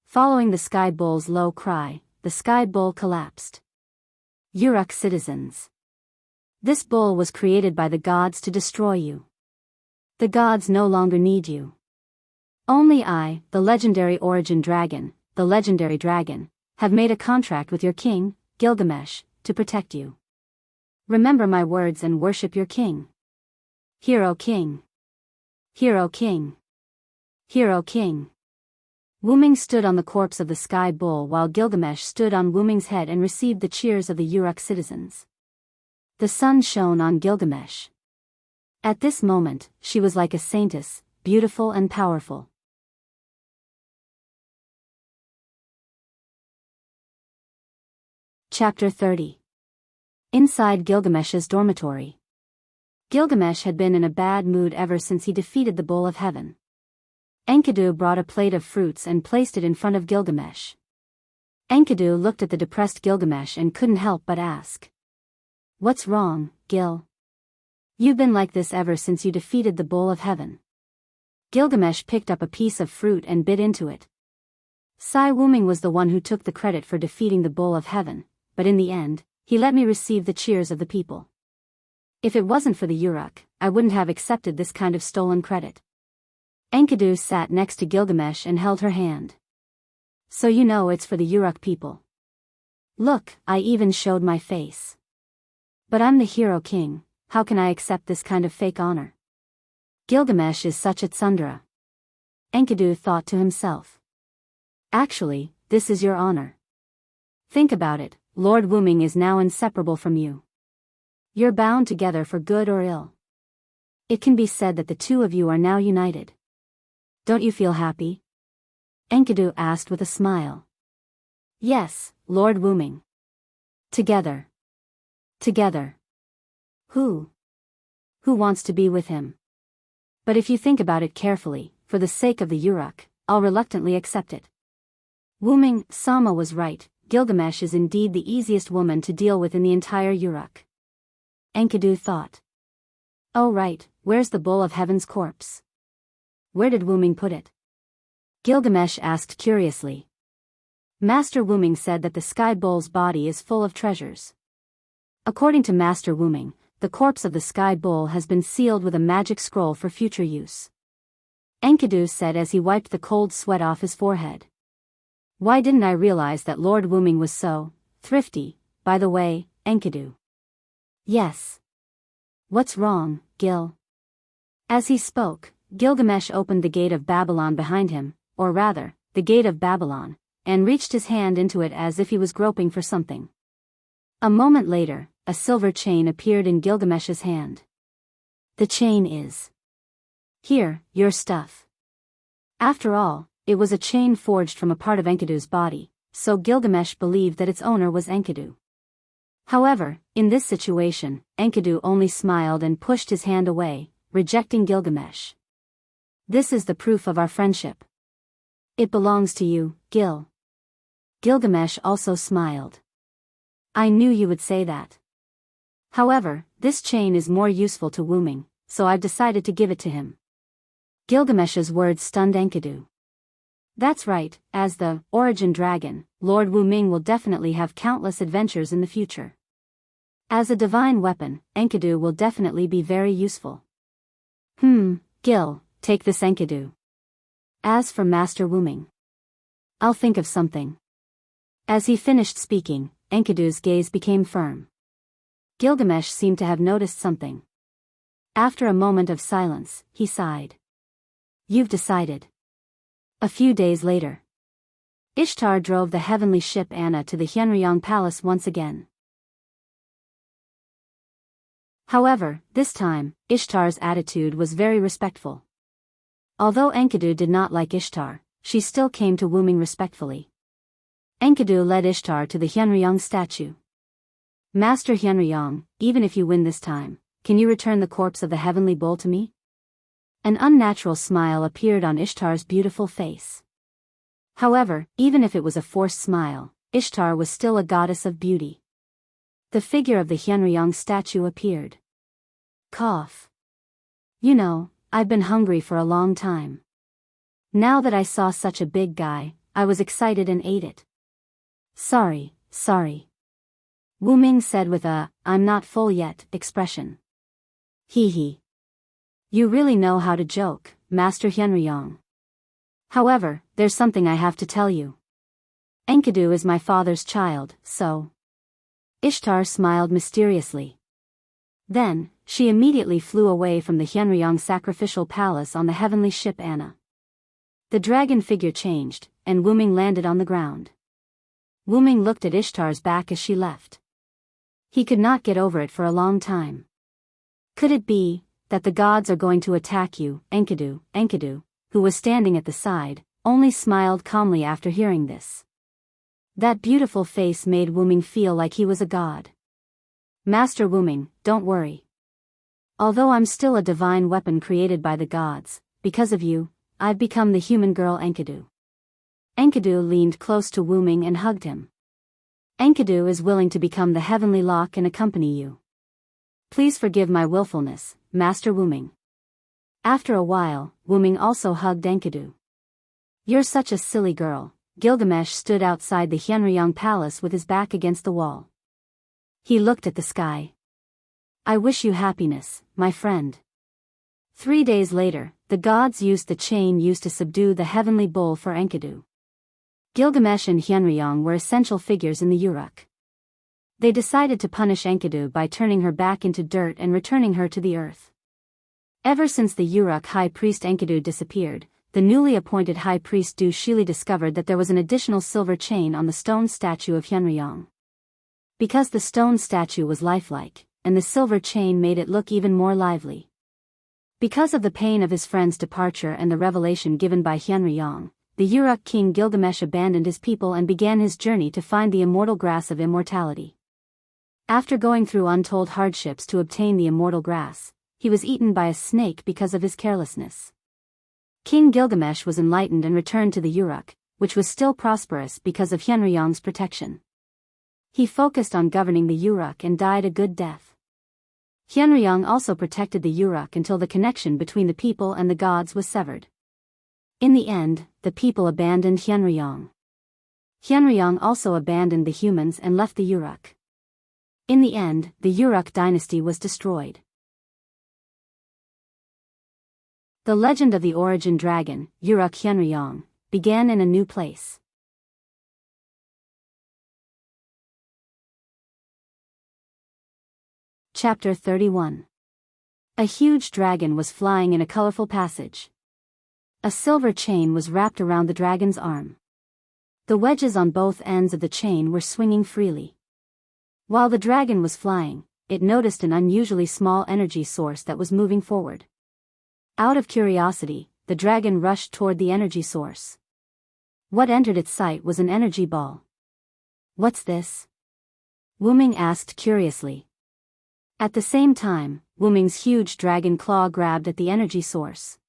Following the sky bull's low cry, the sky bull collapsed. Uruk citizens. This bull was created by the gods to destroy you. The gods no longer need you. Only I, the legendary origin dragon, the legendary dragon, have made a contract with your king, Gilgamesh, to protect you. Remember my words and worship your king. Hero King. Hero King. Hero King. Wuming stood on the corpse of the sky bull while Gilgamesh stood on Wuming's head and received the cheers of the Uruk citizens. The sun shone on Gilgamesh. At this moment, she was like a saintess, beautiful and powerful. Chapter 30. Inside Gilgamesh's dormitory. Gilgamesh had been in a bad mood ever since he defeated the Bull of Heaven. Enkidu brought a plate of fruits and placed it in front of Gilgamesh. Enkidu looked at the depressed Gilgamesh and couldn't help but ask. What's wrong, Gil? You've been like this ever since you defeated the Bull of Heaven. Gilgamesh picked up a piece of fruit and bit into it. Sai Wuming was the one who took the credit for defeating the Bull of Heaven, but in the end, he let me receive the cheers of the people. If it wasn't for the Uruk, I wouldn't have accepted this kind of stolen credit. Enkidu sat next to Gilgamesh and held her hand. So you know it's for the Uruk people. Look, I even showed my face. But I'm the Hero King, how can I accept this kind of fake honor? Gilgamesh is such a tsundere. Enkidu thought to himself. Actually, this is your honor. Think about it, Lord Wuming is now inseparable from you. You're bound together for good or ill. It can be said that the two of you are now united. Don't you feel happy? Enkidu asked with a smile. Yes, Lord Wuming. Together. Together. Who wants to be with him? But if you think about it carefully, for the sake of the Uruk, I'll reluctantly accept it. Wuming, Sama was right, Gilgamesh is indeed the easiest woman to deal with in the entire Uruk. Enkidu thought. Oh right, where's the Bull of Heaven's corpse? Where did Wuming put it? Gilgamesh asked curiously. Master Wuming said that the sky bull's body is full of treasures. According to Master Wuming, the corpse of the sky bull has been sealed with a magic scroll for future use. Enkidu said as he wiped the cold sweat off his forehead. Why didn't I realize that Lord Wuming was so thrifty, by the way, Enkidu? Yes. What's wrong, Gil? As he spoke, Gilgamesh opened the gate of Babylon behind him, or rather, the gate of Babylon, and reached his hand into it as if he was groping for something. A moment later, a silver chain appeared in Gilgamesh's hand. The chain is. Here, your stuff. After all, it was a chain forged from a part of Enkidu's body, so Gilgamesh believed that its owner was Enkidu. However, in this situation, Enkidu only smiled and pushed his hand away, rejecting Gilgamesh. This is the proof of our friendship. It belongs to you, Gil. Gilgamesh also smiled. I knew you would say that. However, this chain is more useful to Wuming, so I've decided to give it to him. Gilgamesh's words stunned Enkidu. That's right, as the origin dragon, Lord Wuming will definitely have countless adventures in the future. As a divine weapon, Enkidu will definitely be very useful. Gil, take this Enkidu. As for Master Wuming, I'll think of something. As he finished speaking, Enkidu's gaze became firm. Gilgamesh seemed to have noticed something. After a moment of silence, he sighed. You've decided. A few days later, Ishtar drove the heavenly ship Anna to the Hyenryong Palace once again. However, this time, Ishtar's attitude was very respectful. Although Enkidu did not like Ishtar, she still came to Wuming respectfully. Enkidu led Ishtar to the Hyenryong statue. Master Hyenryong, even if you win this time, can you return the corpse of the heavenly bull to me? An unnatural smile appeared on Ishtar's beautiful face. However, even if it was a forced smile, Ishtar was still a goddess of beauty. The figure of the Hyenryong statue appeared. Cough. You know, I've been hungry for a long time. Now that I saw such a big guy, I was excited and ate it. Sorry. Wu Ming said with a, I'm not full yet, expression. Hee hee. You really know how to joke, Master Hyunryong. However, there's something I have to tell you. Enkidu is my father's child, so. Ishtar smiled mysteriously. Then, she immediately flew away from the Hyunryong sacrificial palace on the heavenly ship Anna. The dragon figure changed, and Wu Ming landed on the ground. Wu Ming looked at Ishtar's back as she left. He could not get over it for a long time. Could it be that the gods are going to attack you? Enkidu, who was standing at the side, only smiled calmly after hearing this. That beautiful face made Wu Ming feel like he was a god. Master Wu Ming, don't worry. Although I'm still a divine weapon created by the gods, because of you, I've become the human girl Enkidu. Enkidu leaned close to Wu Ming and hugged him. Enkidu is willing to become the heavenly lock and accompany you. Please forgive my willfulness, Master Wu Ming. After a while, Wu Ming also hugged Enkidu. You're such a silly girl. Gilgamesh stood outside the Hyunryong palace with his back against the wall. He looked at the sky. I wish you happiness, my friend. 3 days later, the gods used the chain used to subdue the heavenly bull for Enkidu. Gilgamesh and Hyunryong were essential figures in the Uruk. They decided to punish Enkidu by turning her back into dirt and returning her to the earth. Ever since the Uruk high priest Enkidu disappeared, the newly appointed high priest Du Shili discovered that there was an additional silver chain on the stone statue of Hyunryong. Because the stone statue was lifelike, and the silver chain made it look even more lively. Because of the pain of his friend's departure and the revelation given by Hyunryong, the Uruk king Gilgamesh abandoned his people and began his journey to find the immortal grass of immortality. After going through untold hardships to obtain the immortal grass, he was eaten by a snake because of his carelessness. King Gilgamesh was enlightened and returned to the Uruk, which was still prosperous because of Hyunryong's protection. He focused on governing the Uruk and died a good death. Hyunryong also protected the Uruk until the connection between the people and the gods was severed. In the end, the people abandoned Hyunryong. Hyunryong also abandoned the humans and left the Uruk. In the end, the Uruk dynasty was destroyed. The legend of the origin dragon, Uruk Hyunryong, began in a new place. Chapter 31. A huge dragon was flying in a colorful passage. A silver chain was wrapped around the dragon's arm. The wedges on both ends of the chain were swinging freely. While the dragon was flying, it noticed an unusually small energy source that was moving forward. Out of curiosity, the dragon rushed toward the energy source. What entered its sight was an energy ball. What's this? Wu Ming asked curiously. At the same time, Wu Ming's huge dragon claw grabbed at the energy source.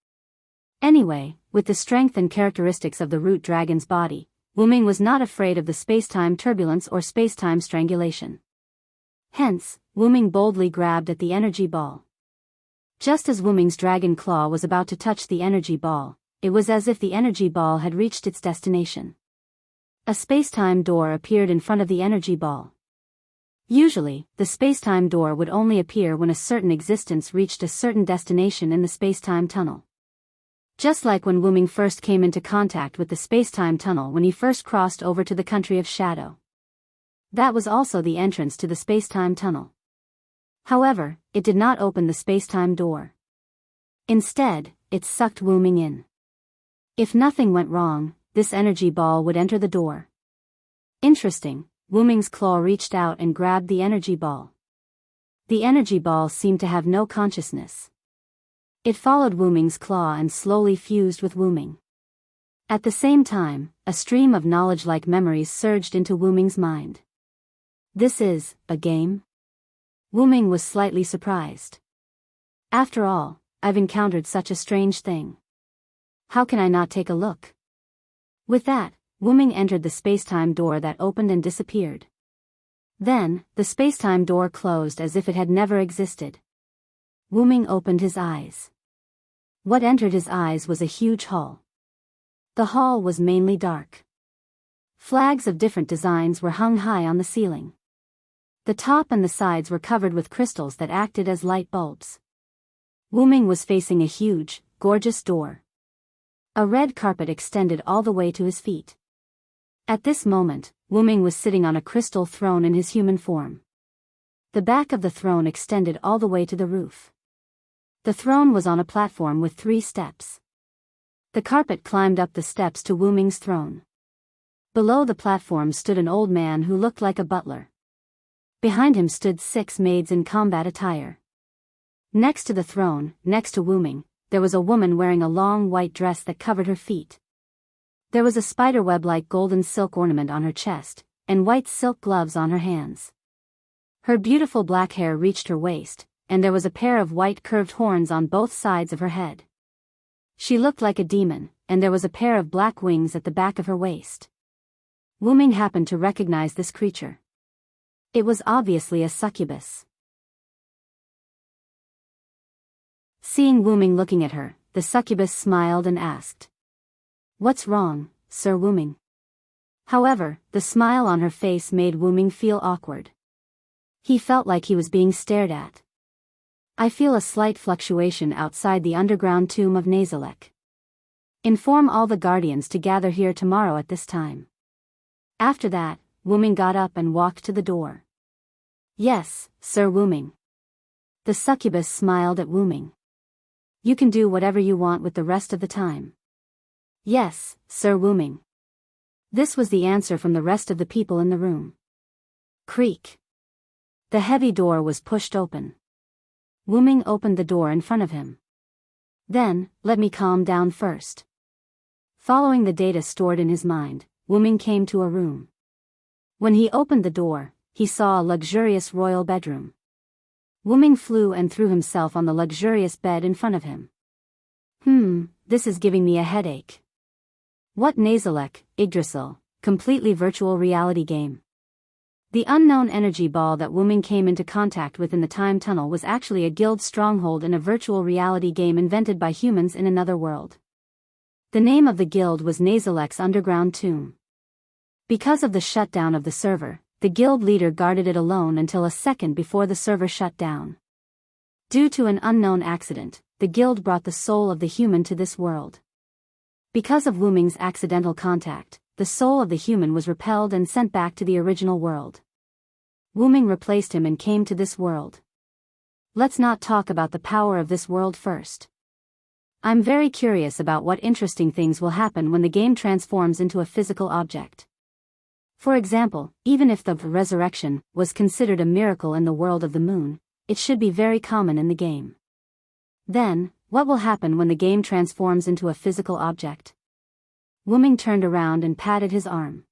Anyway, with the strength and characteristics of the root dragon's body, Wu Ming was not afraid of the space-time turbulence or space-time strangulation. Hence, Wu Ming boldly grabbed at the energy ball. Just as Wu Ming's dragon claw was about to touch the energy ball, it was as if the energy ball had reached its destination. A space-time door appeared in front of the energy ball. Usually, the space-time door would only appear when a certain existence reached a certain destination in the space-time tunnel. Just like when Wu Ming first came into contact with the space-time tunnel when he first crossed over to the country of shadow. That was also the entrance to the space-time tunnel. However, it did not open the space-time door. Instead, it sucked Wu Ming in. If nothing went wrong, this energy ball would enter the door. Interesting, Wu Ming's claw reached out and grabbed the energy ball. The energy ball seemed to have no consciousness. It followed Wu Ming's claw and slowly fused with Wu Ming. At the same time, a stream of knowledge-like memories surged into Wu Ming's mind. This is a game? Wu Ming was slightly surprised. After all, I've encountered such a strange thing. How can I not take a look? With that, Wu Ming entered the space-time door that opened and disappeared. Then, the space-time door closed as if it had never existed. Wu Ming opened his eyes. What entered his eyes was a huge hall. The hall was mainly dark. Flags of different designs were hung high on the ceiling. The top and the sides were covered with crystals that acted as light bulbs. Wu Ming was facing a huge, gorgeous door. A red carpet extended all the way to his feet. At this moment, Wu Ming was sitting on a crystal throne in his human form. The back of the throne extended all the way to the roof. The throne was on a platform with 3 steps. The carpet climbed up the steps to Wu Ming's throne. Below the platform stood an old man who looked like a butler. Behind him stood 6 maids in combat attire. Next to the throne, next to Wu Ming, there was a woman wearing a long white dress that covered her feet. There was a spiderweb-like golden silk ornament on her chest, and white silk gloves on her hands. Her beautiful black hair reached her waist, and there was a pair of white curved horns on both sides of her head. She looked like a demon, and there was a pair of black wings at the back of her waist. Wu Ming happened to recognize this creature. It was obviously a succubus. Seeing Wu Ming looking at her, the succubus smiled and asked, "What's wrong, Sir Wu Ming?" However, the smile on her face made Wu Ming feel awkward. He felt like he was being stared at. "I feel a slight fluctuation outside the underground tomb of Nazalek. Inform all the guardians to gather here tomorrow at this time." After that, Wu Ming got up and walked to the door. "Yes, Sir Wu Ming." The succubus smiled at Wu Ming. "You can do whatever you want with the rest of the time." "Yes, Sir Wu Ming." This was the answer from the rest of the people in the room. Creak. The heavy door was pushed open. Wu Ming opened the door in front of him. "Then, let me calm down first." Following the data stored in his mind, Wu Ming came to a room. When he opened the door, he saw a luxurious royal bedroom. Wu Ming flew and threw himself on the luxurious bed in front of him. This is giving me a headache. What Nazalek, Yggdrasil, completely virtual reality game. The unknown energy ball that Wu Ming came into contact with in the time tunnel was actually a guild stronghold in a virtual reality game invented by humans in another world. The name of the guild was Nazalek's Underground Tomb. Because of the shutdown of the server, the guild leader guarded it alone until a second before the server shut down. Due to an unknown accident, the guild brought the soul of the human to this world. Because of Wu Ming's accidental contact, the soul of the human was repelled and sent back to the original world. Wu Ming replaced him and came to this world. Let's not talk about the power of this world first. I'm very curious about what interesting things will happen when the game transforms into a physical object. For example, even if the resurrection was considered a miracle in the world of the moon, it should be very common in the game. Then, what will happen when the game transforms into a physical object? Wu Ming turned around and patted his arm.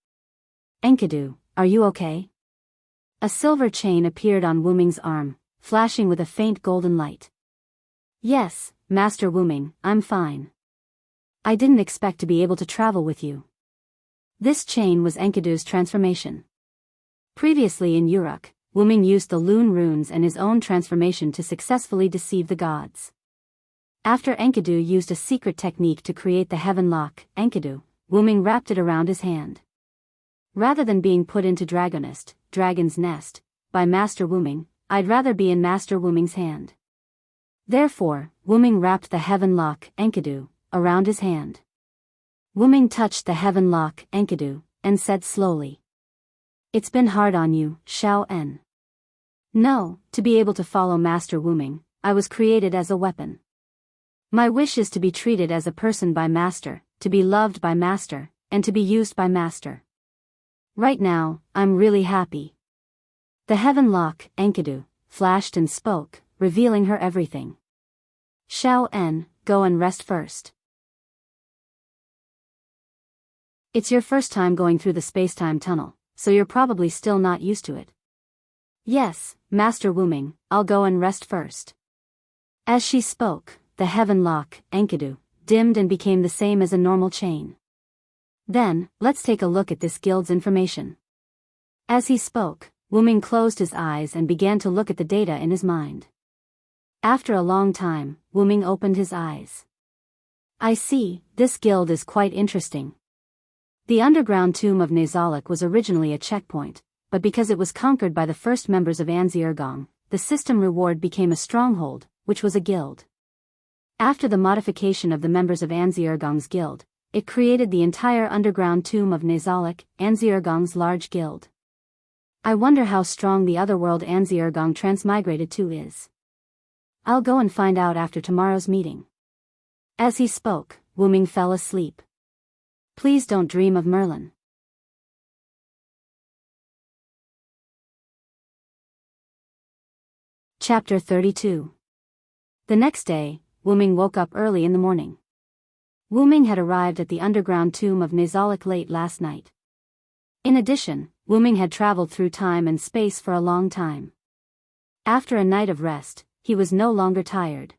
"Enkidu, are you okay?" A silver chain appeared on Wu Ming's arm, flashing with a faint golden light. "Yes, Master Wu Ming, I'm fine. I didn't expect to be able to travel with you." This chain was Enkidu's transformation. Previously in Uruk, Wu Ming used the Lune runes and his own transformation to successfully deceive the gods. After Enkidu used a secret technique to create the heaven lock, Enkidu, Wu Ming wrapped it around his hand. Rather than being put into Dragon's Nest, by Master Wu Ming, I'd rather be in Master Wu Ming's hand. Therefore, Wu Ming wrapped the heaven lock, Enkidu, around his hand. Wu Ming touched the heaven lock, Enkidu, and said slowly, "It's been hard on you, Xiao En. No, to be able to follow Master Wu Ming, I was created as a weapon. My wish is to be treated as a person by Master, to be loved by Master, and to be used by Master. Right now, I'm really happy." The heaven lock, Enkidu, flashed and spoke, revealing her everything. "Xiao En, go and rest first. It's your first time going through the space-time tunnel, so you're probably still not used to it." "Yes, Master Wu Ming, I'll go and rest first." As she spoke, the heaven lock, Enkidu, dimmed and became the same as a normal chain. "Then, let's take a look at this guild's information." As he spoke, Wu Ming closed his eyes and began to look at the data in his mind. After a long time, Wu Ming opened his eyes. I see, this guild is quite interesting. The underground tomb of Nazalik was originally a checkpoint, but because it was conquered by the first members of Anzirgong, the system reward became a stronghold, which was a guild. After the modification of the members of Anzirgong's guild, it created the entire underground tomb of Nazalik, Anzirgong's large guild. I wonder how strong the other world Anzirgong transmigrated to is. I'll go and find out after tomorrow's meeting. As he spoke, Wuming fell asleep. Please don't dream of Merlin. Chapter 32. The next day, Wuming woke up early in the morning. Wuming had arrived at the underground tomb of Nazalik late last night. In addition, Wuming had traveled through time and space for a long time. After a night of rest, he was no longer tired.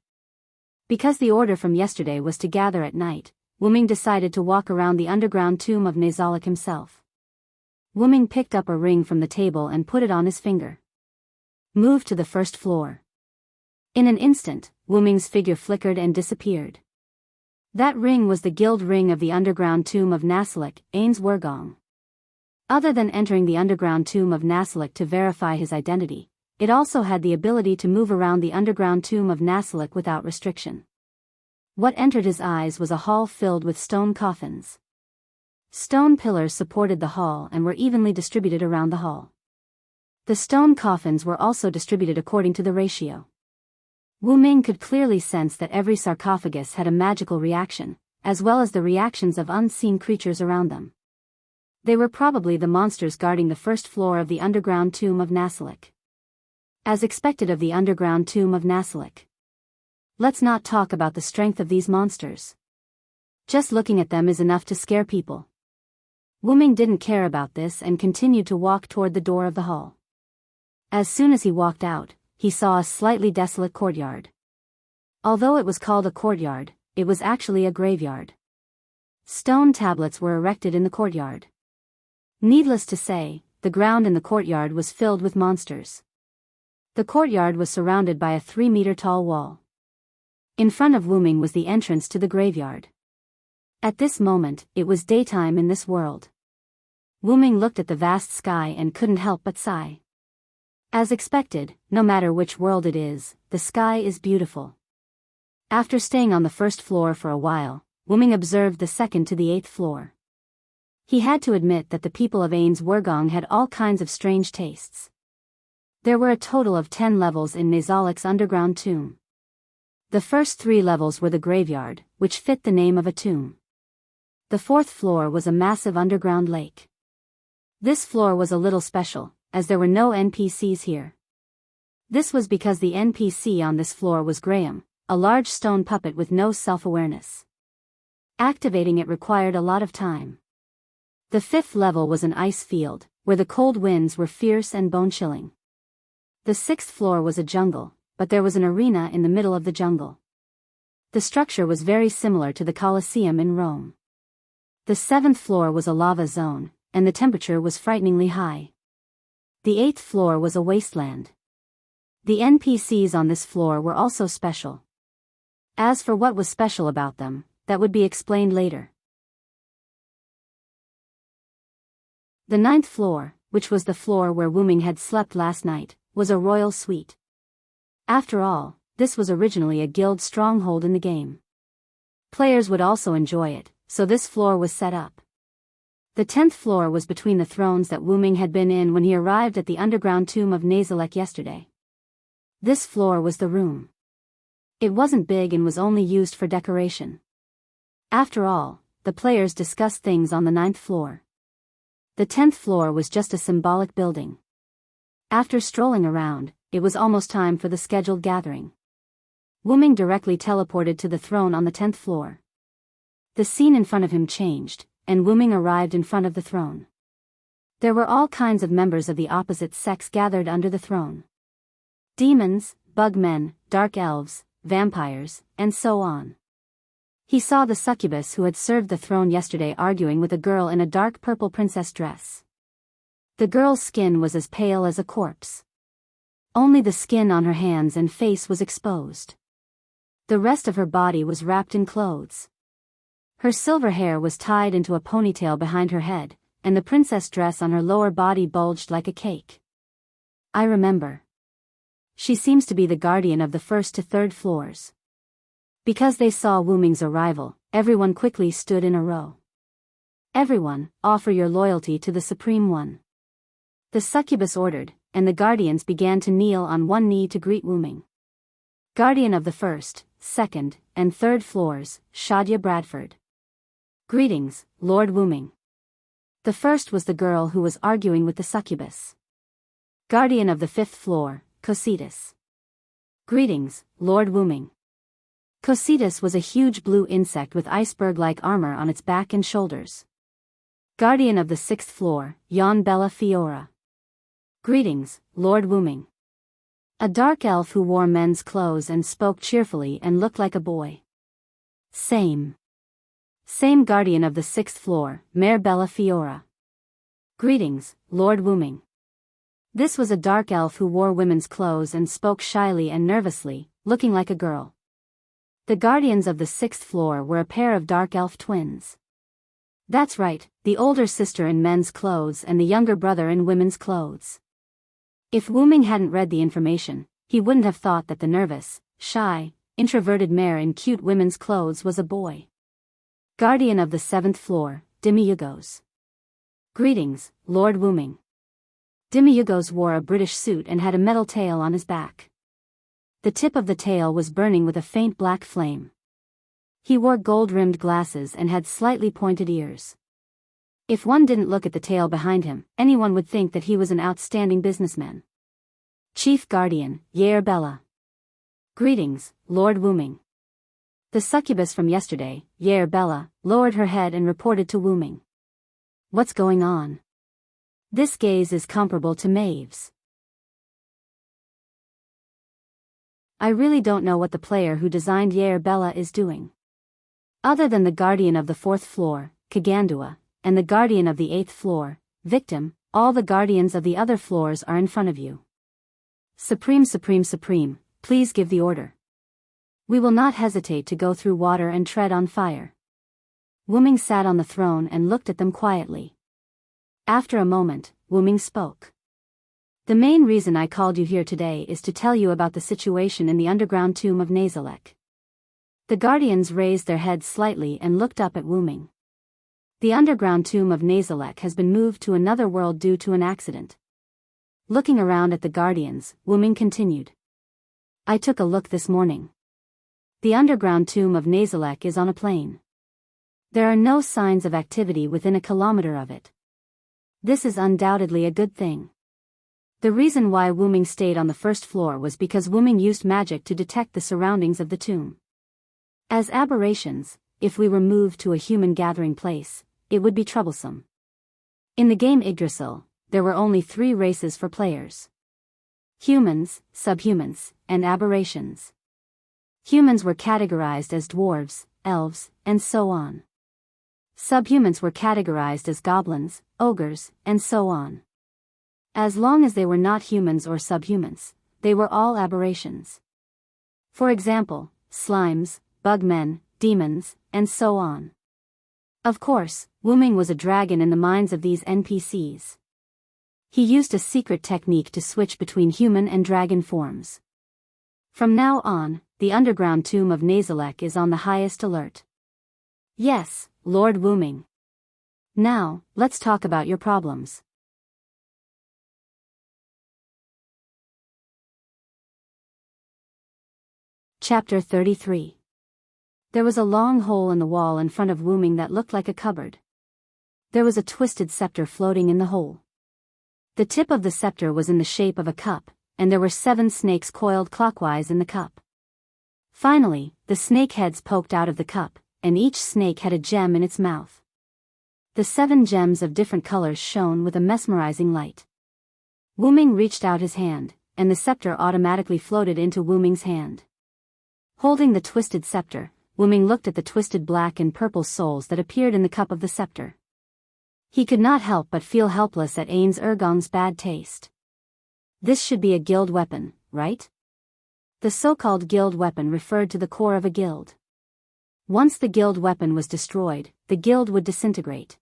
Because the order from yesterday was to gather at night, Wuming decided to walk around the underground tomb of Nazalik himself. Wuming picked up a ring from the table and put it on his finger. Move to the first floor. In an instant, Wuming's figure flickered and disappeared. That ring was the guild ring of the underground tomb of Nazalik, Ainsworgong. Other than entering the underground tomb of Nazalik to verify his identity, it also had the ability to move around the underground tomb of Nazalik without restriction. What entered his eyes was a hall filled with stone coffins. Stone pillars supported the hall and were evenly distributed around the hall. The stone coffins were also distributed according to the ratio. Wuming could clearly sense that every sarcophagus had a magical reaction, as well as the reactions of unseen creatures around them. They were probably the monsters guarding the first floor of the underground tomb of Nazalik. As expected of the underground tomb of Nazalik. Let's not talk about the strength of these monsters. Just looking at them is enough to scare people. Wuming didn't care about this and continued to walk toward the door of the hall. As soon as he walked out, he saw a slightly desolate courtyard. Although it was called a courtyard, it was actually a graveyard. Stone tablets were erected in the courtyard. Needless to say, the ground in the courtyard was filled with monsters. The courtyard was surrounded by a 3-meter-tall wall. In front of Wuming was the entrance to the graveyard. At this moment, it was daytime in this world. Wuming looked at the vast sky and couldn't help but sigh. As expected, no matter which world it is, the sky is beautiful. After staying on the first floor for a while, Wuming observed the second to the 8th floor. He had to admit that the people of Ainsworgong had all kinds of strange tastes. There were a total of 10 levels in Nazalik's underground tomb. The first 3 levels were the graveyard, which fit the name of a tomb. The 4th floor was a massive underground lake. This floor was a little special, as there were no NPCs here. This was because the NPC on this floor was Graham, a large stone puppet with no self-awareness. Activating it required a lot of time. The 5th level was an ice field, where the cold winds were fierce and bone-chilling. The 6th floor was a jungle, but there was an arena in the middle of the jungle. The structure was very similar to the Colosseum in Rome. The 7th floor was a lava zone, and the temperature was frighteningly high. The 8th floor was a wasteland. The NPCs on this floor were also special. As for what was special about them, that would be explained later. The 9th floor, which was the floor where Wuming had slept last night, was a royal suite. After all, this was originally a guild stronghold in the game. Players would also enjoy it, so this floor was set up. The 10th floor was between the thrones that Wuming had been in when he arrived at the underground tomb of Nazalik yesterday. This floor was the room. It wasn't big and was only used for decoration. After all, the players discussed things on the 9th floor. The 10th floor was just a symbolic building. After strolling around, it was almost time for the scheduled gathering. Wuming directly teleported to the throne on the 10th floor. The scene in front of him changed, and Wuming arrived in front of the throne. There were all kinds of members of the opposite sex gathered under the throne. Demons, bugmen, dark elves, vampires, and so on. He saw the succubus who had served the throne yesterday arguing with a girl in a dark purple princess dress. The girl's skin was as pale as a corpse. Only the skin on her hands and face was exposed. The rest of her body was wrapped in clothes. Her silver hair was tied into a ponytail behind her head, and the princess dress on her lower body bulged like a cake. I remember. She seems to be the guardian of the first to third floors. Because they saw Wu Ming's arrival, everyone quickly stood in a row. Everyone, offer your loyalty to the Supreme One. The succubus ordered, and the guardians began to kneel on one knee to greet Wu Ming. Guardian of the first, second, and third floors, Shadya Bradford. Greetings, Lord Wu Ming. The first was the girl who was arguing with the succubus. Guardian of the fifth floor, Cositas. Greetings, Lord Wu Ming. Cositas was a huge blue insect with iceberg-like armor on its back and shoulders. Guardian of the sixth floor, Yon Bella Fiora. Greetings, Lord Wu Ming. A dark elf who wore men's clothes and spoke cheerfully and looked like a boy. Same guardian of the sixth floor, Mare Bella Fiora. Greetings, Lord Wu Ming. This was a dark elf who wore women's clothes and spoke shyly and nervously, looking like a girl. The guardians of the sixth floor were a pair of dark elf twins. That's right, the older sister in men's clothes and the younger brother in women's clothes. If Wu Ming hadn't read the information, he wouldn't have thought that the nervous, shy, introverted mare in cute women's clothes was a boy. Guardian of the seventh floor, Demiurgos. Greetings, Lord Wu Ming. Demiurgos wore a British suit and had a metal tail on his back. The tip of the tail was burning with a faint black flame. He wore gold-rimmed glasses and had slightly pointed ears. If one didn't look at the tail behind him, anyone would think that he was an outstanding businessman. Chief Guardian, Yair Bella. Greetings, Lord Wu Ming. The succubus from yesterday, Yair Bella, lowered her head and reported to Wu Ming. What's going on? This gaze is comparable to Maeve's. I really don't know what the player who designed Yair Bella is doing. Other than the guardian of the fourth floor, Kagandua, and the guardian of the eighth floor, Victim, all the guardians of the other floors are in front of you. Supreme, please give the order. We will not hesitate to go through water and tread on fire. Wu Ming sat on the throne and looked at them quietly. After a moment, Wu Ming spoke. The main reason I called you here today is to tell you about the situation in the underground tomb of Nazalek. The guardians raised their heads slightly and looked up at Wu Ming. The underground tomb of Nazalek has been moved to another world due to an accident. Looking around at the guardians, Wu Ming continued. I took a look this morning. The underground tomb of Nazalek is on a plain. There are no signs of activity within a kilometer of it. This is undoubtedly a good thing. The reason why Wu Ming stayed on the first floor was because Wu Ming used magic to detect the surroundings of the tomb. As aberrations, if we were moved to a human gathering place, it would be troublesome. In the game Yggdrasil, there were only 3 races for players. Humans, subhumans, and aberrations. Humans were categorized as dwarves, elves, and so on. Subhumans were categorized as goblins, ogres, and so on. As long as they were not humans or subhumans, they were all aberrations. For example, slimes, bugmen, demons, and so on. Of course, Wu Ming was a dragon in the minds of these NPCs. He used a secret technique to switch between human and dragon forms. From now on, the underground tomb of Nazalek is on the highest alert. Yes, Lord Wu Ming. Now, let's talk about your problems. Chapter 33. There was a long hole in the wall in front of Wu Ming that looked like a cupboard. There was a twisted scepter floating in the hole. The tip of the scepter was in the shape of a cup, and there were 7 snakes coiled clockwise in the cup. Finally, the snake heads poked out of the cup, and each snake had a gem in its mouth. The 7 gems of different colors shone with a mesmerizing light. Wu Ming reached out his hand, and the scepter automatically floated into Wu Ming's hand. Holding the twisted scepter, Wu Ming looked at the twisted black and purple souls that appeared in the cup of the scepter. He could not help but feel helpless at Ain's Ergong's bad taste. This should be a guild weapon, right? The so-called guild weapon referred to the core of a guild. Once the guild weapon was destroyed, the guild would disintegrate.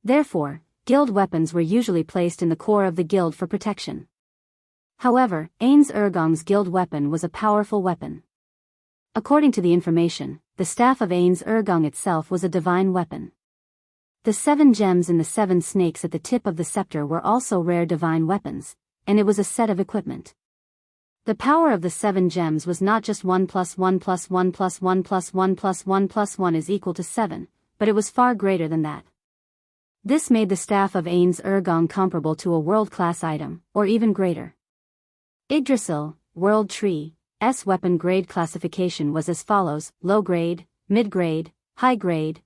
Therefore, guild weapons were usually placed in the core of the guild for protection. However, Ains Urgong's guild weapon was a powerful weapon. According to the information, the staff of Ains Urgong itself was a divine weapon. The 7 gems and the 7 snakes at the tip of the scepter were also rare divine weapons, and it was a set of equipment. The power of the 7 gems was not just 1 plus 1 plus 1 plus 1 plus 1 plus 1 plus 1 is equal to 7, but it was far greater than that. This made the staff of Ains Urgong comparable to a world-class item, or even greater. Yggdrasil, World Tree, S weapon grade classification was as follows: low grade, mid grade, high grade,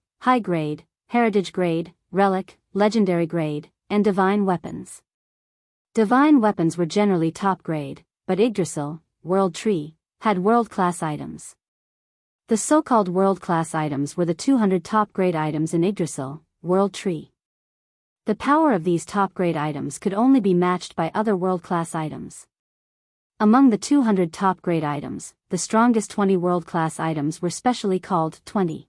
heritage grade, relic, legendary grade, and divine weapons. Divine weapons were generally top grade, but Yggdrasil, World Tree, had world-class items. The so-called world-class items were the 200 top-grade items in Yggdrasil, World Tree. The power of these top-grade items could only be matched by other world-class items. Among the 200 top-grade items, the strongest 20 world-class items were specially called 20.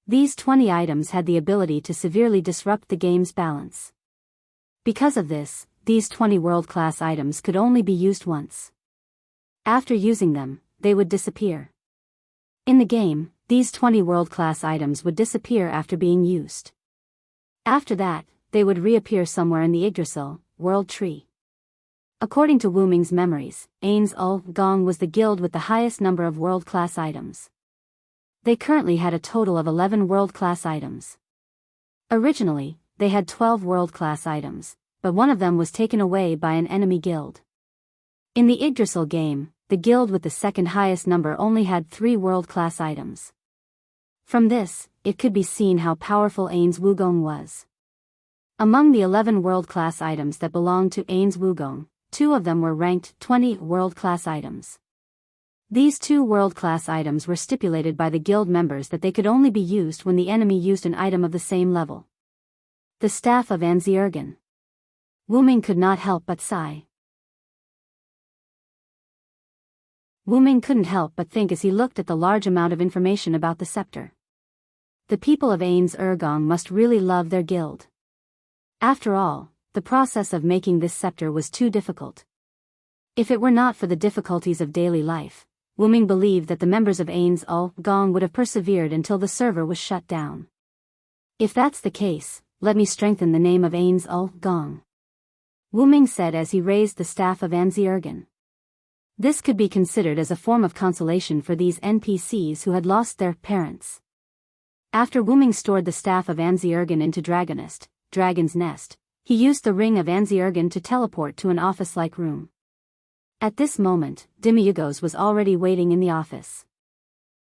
These 20 items had the ability to severely disrupt the game's balance. Because of this, these 20 world-class items could only be used once. After using them, they would disappear. In the game, these 20 world-class items would disappear after being used. After that, they would reappear somewhere in the Yggdrasil, World Tree. According to Wu Ming's memories, Ains Urgong was the guild with the highest number of world-class items. They currently had a total of 11 world-class items. Originally, they had 12 world-class items, but one of them was taken away by an enemy guild. In the Yggdrasil game, the guild with the second highest number only had 3 world-class items. From this, it could be seen how powerful Ains Urgong was. Among the 11 world-class items that belonged to Ains Urgong, 2 of them were ranked 20 world-class items. These 2 world-class items were stipulated by the guild members that they could only be used when the enemy used an item of the same level. The Staff of Anziergen. Wu Ming could not help but sigh. Wu Ming couldn't help but think as he looked at the large amount of information about the scepter. The people of Ains Urgong must really love their guild. After all, the process of making this scepter was too difficult. If it were not for the difficulties of daily life, Wu Ming believed that the members of Ains Urgong would have persevered until the server was shut down. If that's the case, let me strengthen the name of Ains Urgong, Wu Ming said as he raised the Staff of Anziergen. This could be considered as a form of consolation for these NPCs who had lost their parents. After Wu Ming stored the Staff of Anziergen into Dragon's Nest, he used the Ring of Anziergen to teleport to an office-like room. At this moment, Demiyugos was already waiting in the office.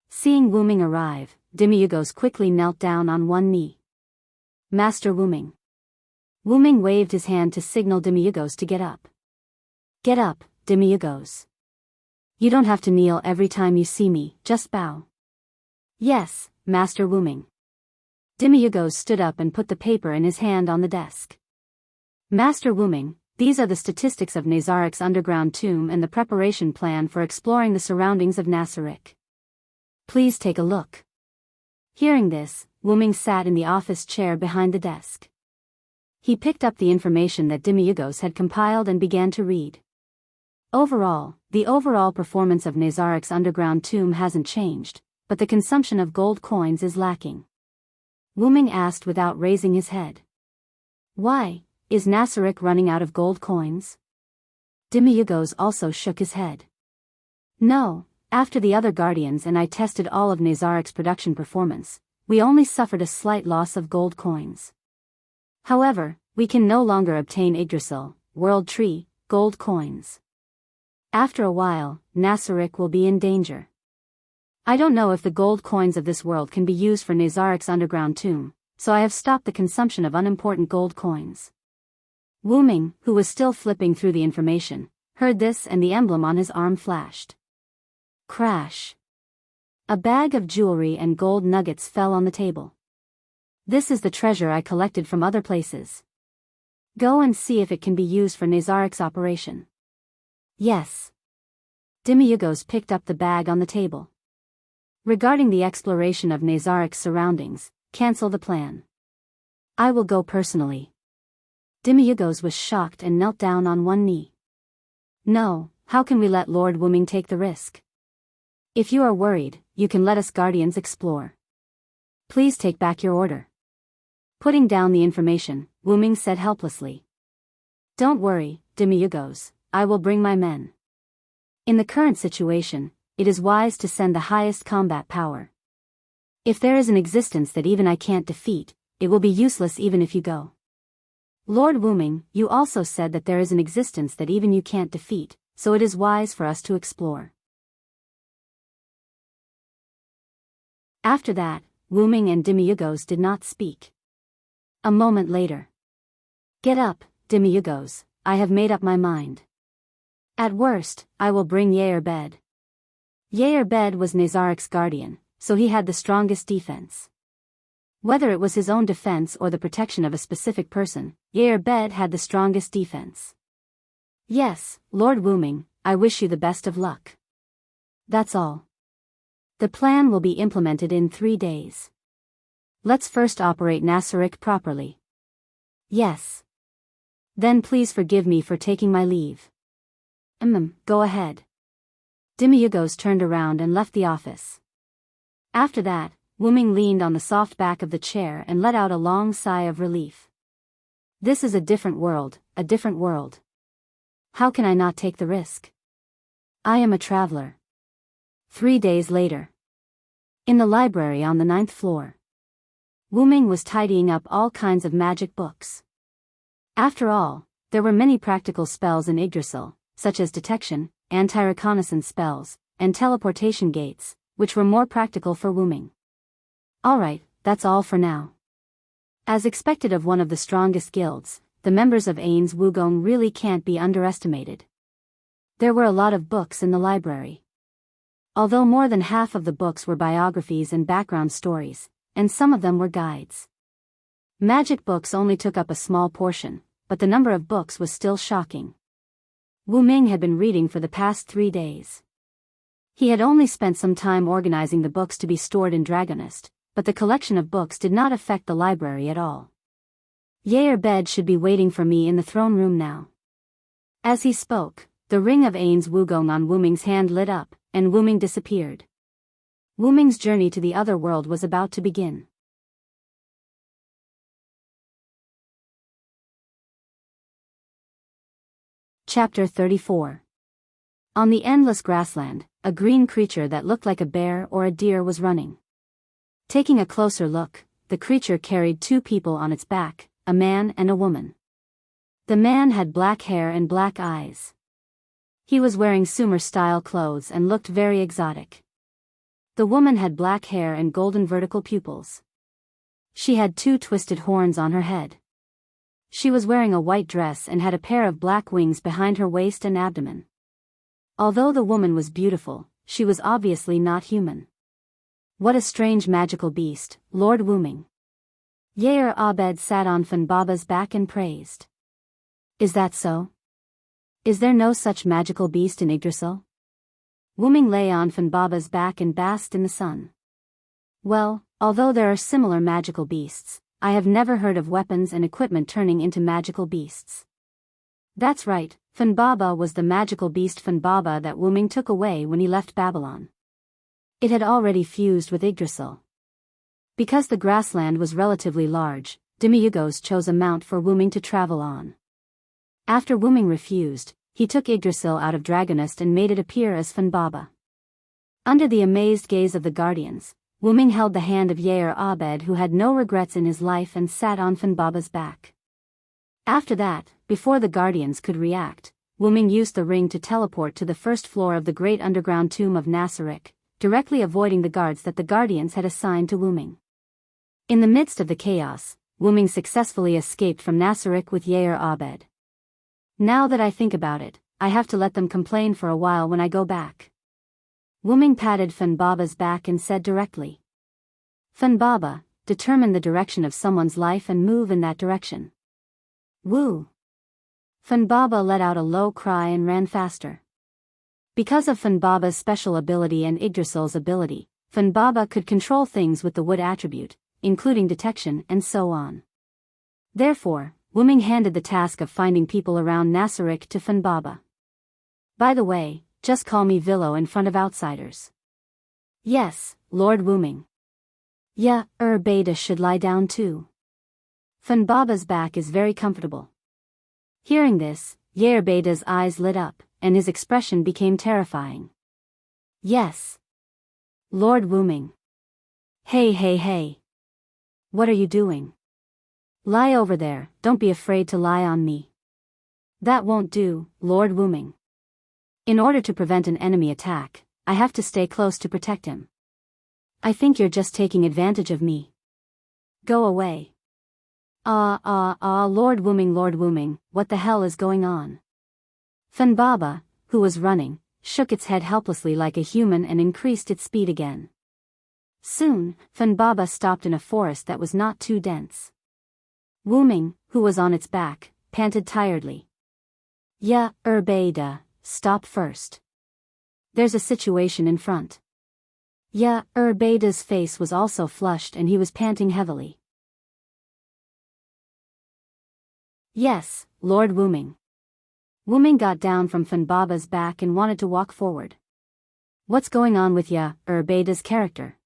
Seeing Wu Ming arrive, Demiyugos quickly knelt down on one knee. Master Wu Ming. Wu Ming waved his hand to signal Demiyugos to get up. Get up, Demiyugos. You don't have to kneel every time you see me, just bow. Yes, Master Wu Ming. Demiyugos stood up and put the paper in his hand on the desk. Master Wu Ming, these are the statistics of Nazarik's underground tomb and the preparation plan for exploring the surroundings of Nasarik. Please take a look. Hearing this, Wu Ming sat in the office chair behind the desk. He picked up the information that Demiyugos had compiled and began to read. Overall, the overall performance of Nazarik's underground tomb hasn't changed, but the consumption of gold coins is lacking. Wu Ming asked without raising his head. Why, is Nasarik running out of gold coins? Demiyugos also shook his head. No, after the other guardians and I tested all of Nazarik's production performance, we only suffered a slight loss of gold coins. However, we can no longer obtain Yggdrasil, World Tree, gold coins. After a while, Nasarik will be in danger. I don't know if the gold coins of this world can be used for Nazarik's underground tomb, so I have stopped the consumption of unimportant gold coins. Wu Ming, who was still flipping through the information, heard this and the emblem on his arm flashed. Crash. A bag of jewelry and gold nuggets fell on the table. This is the treasure I collected from other places. Go and see if it can be used for Nazarik's operation. Yes. Demiyugos picked up the bag on the table. Regarding the exploration of Nazarik's surroundings, cancel the plan. I will go personally. Demiurgos was shocked and knelt down on one knee. No, how can we let Lord Wuming take the risk? If you are worried, you can let us guardians explore. Please take back your order. Putting down the information, Wuming said helplessly. Don't worry, Demiurgos, I will bring my men. In the current situation, it is wise to send the highest combat power. If there is an existence that even I can't defeat, it will be useless even if you go. Lord Wuming, you also said that there is an existence that even you can't defeat, so it is wise for us to explore. After that, Wuming and Demiurgos did not speak. A moment later. Get up, Demiurgos, I have made up my mind. At worst, I will bring Yair-bed. Yair-bed was Nazarik's guardian, so he had the strongest defense. Whether it was his own defense or the protection of a specific person, Yair-bed had the strongest defense. Yes, Lord Wuming, I wish you the best of luck. That's all. The plan will be implemented in 3 days. Let's first operate Nasarik properly. Yes. Then please forgive me for taking my leave. Go ahead. Demiurgos turned around and left the office. After that, Wuming leaned on the soft back of the chair and let out a long sigh of relief. This is a different world, a different world. How can I not take the risk? I am a traveler. 3 days later. In the library on the 9th floor. Wuming was tidying up all kinds of magic books. After all, there were many practical spells in Yggdrasil, such as detection, anti-reconnaissance spells, and teleportation gates, which were more practical for Wuming. Alright, that's all for now. As expected of one of the strongest guilds, the members of Ains Wugong really can't be underestimated. There were a lot of books in the library. Although more than half of the books were biographies and background stories, and some of them were guides. Magic books only took up a small portion, but the number of books was still shocking. Wuming had been reading for the past 3 days. He had only spent some time organizing the books to be stored in Dragonist, but the collection of books did not affect the library at all. Yair-bed should be waiting for me in the throne room now. As he spoke, the ring of Ains Wugong on Wuming's hand lit up, and Wuming disappeared. Wuming's journey to the other world was about to begin. Chapter 34. On the endless grassland, a green creature that looked like a bear or a deer was running. Taking a closer look, the creature carried 2 people on its back, a man and a woman. The man had black hair and black eyes. He was wearing Sumer-style clothes and looked very exotic. The woman had black hair and golden vertical pupils. She had 2 twisted horns on her head. She was wearing a white dress and had a pair of black wings behind her waist and abdomen. Although the woman was beautiful, she was obviously not human. What a strange magical beast, Lord Wuming. Yair-bed sat on Funbaba's back and praised. Is that so? Is there no such magical beast in Yggdrasil? Wuming lay on Funbaba's back and basked in the sun. Well, although there are similar magical beasts, I have never heard of weapons and equipment turning into magical beasts. That's right, Funbaba was the magical beast Funbaba that Wuming took away when he left Babylon. It had already fused with Yggdrasil. Because the grassland was relatively large, Demiurgos chose a mount for Wuming to travel on. After Wuming refused, he took Yggdrasil out of Dragonist and made it appear as Funbaba. Under the amazed gaze of the guardians, Wuming held the hand of Yair-bed, who had no regrets in his life, and sat on Funbaba's back. After that, before the guardians could react, Wuming used the ring to teleport to the first floor of the great underground tomb of Nasarik, directly avoiding the guards that the guardians had assigned to Wuming. In the midst of the chaos, Wuming successfully escaped from Nasarik with Yair-bed. Now that I think about it, I have to let them complain for a while when I go back. Wuming patted Funbaba's back and said directly. Funbaba, determine the direction of someone's life and move in that direction. Woo! Funbaba let out a low cry and ran faster. Because of Funbaba's special ability and Yggdrasil's ability, Funbaba could control things with the wood attribute, including detection and so on. Therefore, Wuming handed the task of finding people around Nasarick to Funbaba. By the way, just call me Villo in front of outsiders. Yes, Lord Wuming. Yeah, Beta should lie down too. Funbaba's back is very comfortable. Hearing this, Beta's eyes lit up, and his expression became terrifying. Yes. Lord Wuming. Hey. What are you doing? Lie over there, don't be afraid to lie on me. That won't do, Lord Wuming. In order to prevent an enemy attack, I have to stay close to protect him. I think you're just taking advantage of me. Go away. Lord Wuming, what the hell is going on? Funbaba, who was running, shook its head helplessly like a human and increased its speed again. Soon, Funbaba stopped in a forest that was not too dense. Wuming, who was on its back, panted tiredly. Yeah, Beta, stop first. There's a situation in front. Yeah, Beta's face was also flushed and he was panting heavily. Yes, Lord Wuming. Wuming got down from Funbaba's back and wanted to walk forward. What's going on with Beta's character?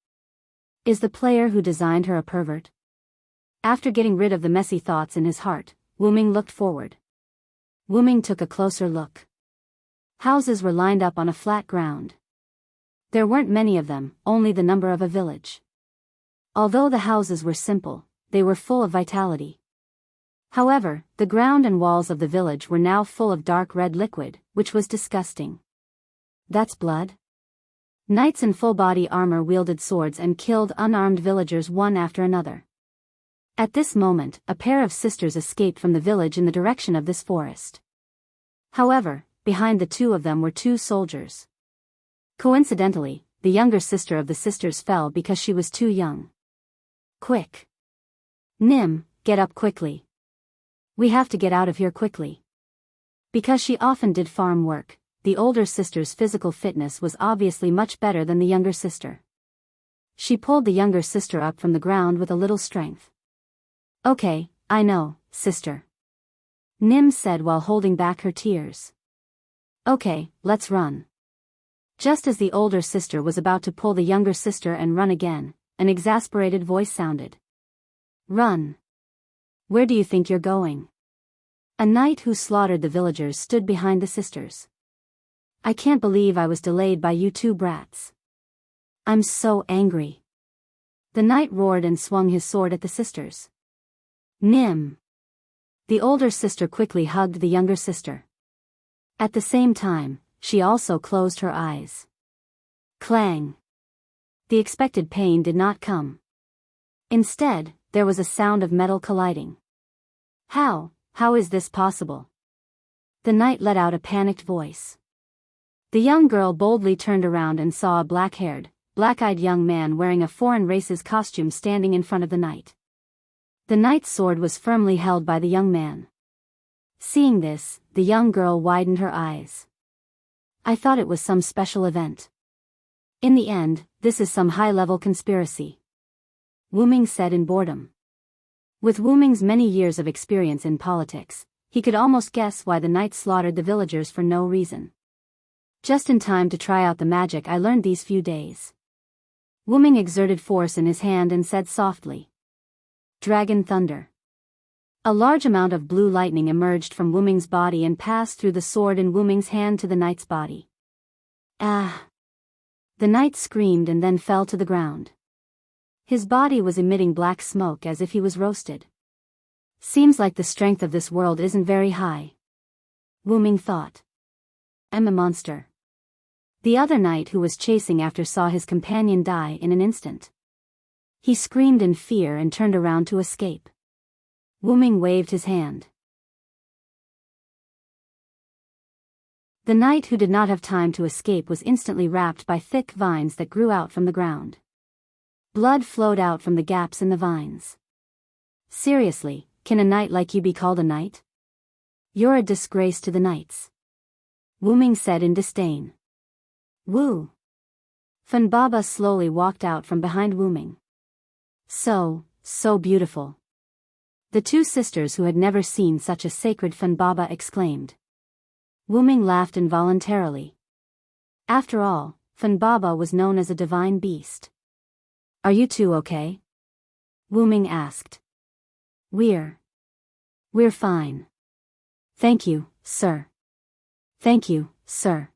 Is the player who designed her a pervert? After getting rid of the messy thoughts in his heart, Wuming looked forward. Wuming took a closer look. Houses were lined up on a flat ground. There weren't many of them, only the number of a village. Although the houses were simple, they were full of vitality. However, the ground and walls of the village were now full of dark red liquid, which was disgusting. That's blood? Knights in full-body armor wielded swords and killed unarmed villagers one after another. At this moment, a pair of sisters escaped from the village in the direction of this forest. However, behind the two of them were two soldiers. Coincidentally, the younger sister of the sisters fell because she was too young. Quick! Nim, get up quickly. We have to get out of here quickly. Because she often did farm work, the older sister's physical fitness was obviously much better than the younger sister. She pulled the younger sister up from the ground with a little strength. Okay, I know, sister. Nim said while holding back her tears. Okay, let's run. Just as the older sister was about to pull the younger sister and run again, an exasperated voice sounded. Run. Where do you think you're going? A knight who slaughtered the villagers stood behind the sisters. I can't believe I was delayed by you two brats. I'm so angry. The knight roared and swung his sword at the sisters. Nim. The older sister quickly hugged the younger sister. At the same time, she also closed her eyes. Clang. The expected pain did not come. Instead, there was a sound of metal colliding. How is this possible? The knight let out a panicked voice. The young girl boldly turned around and saw a black-haired, black-eyed young man wearing a foreign race's costume standing in front of the knight. The knight's sword was firmly held by the young man. Seeing this, the young girl widened her eyes. I thought it was some special event. In the end, this is some high-level conspiracy. Wuming said in boredom. With Wuming's many years of experience in politics, he could almost guess why the knight slaughtered the villagers for no reason. Just in time to try out the magic I learned these few days. Wuming exerted force in his hand and said softly. Dragon Thunder. A large amount of blue lightning emerged from Wuming's body and passed through the sword in Wuming's hand to the knight's body. Ah! The knight screamed and then fell to the ground. His body was emitting black smoke as if he was roasted. Seems like the strength of this world isn't very high. Wuming thought. I'm a monster. The other knight who was chasing after saw his companion die in an instant. He screamed in fear and turned around to escape. Wuming waved his hand. The knight who did not have time to escape was instantly wrapped by thick vines that grew out from the ground. Blood flowed out from the gaps in the vines. Seriously, can a knight like you be called a knight? You're a disgrace to the knights. Wuming said in disdain. Woo! Funbaba slowly walked out from behind Wuming. So beautiful. The two sisters, who had never seen such a sacred Funbaba, exclaimed. Wuming laughed involuntarily. After all, Funbaba was known as a divine beast. Are you two okay? Wuming asked. We're fine. Thank you, sir. Thank you, sir.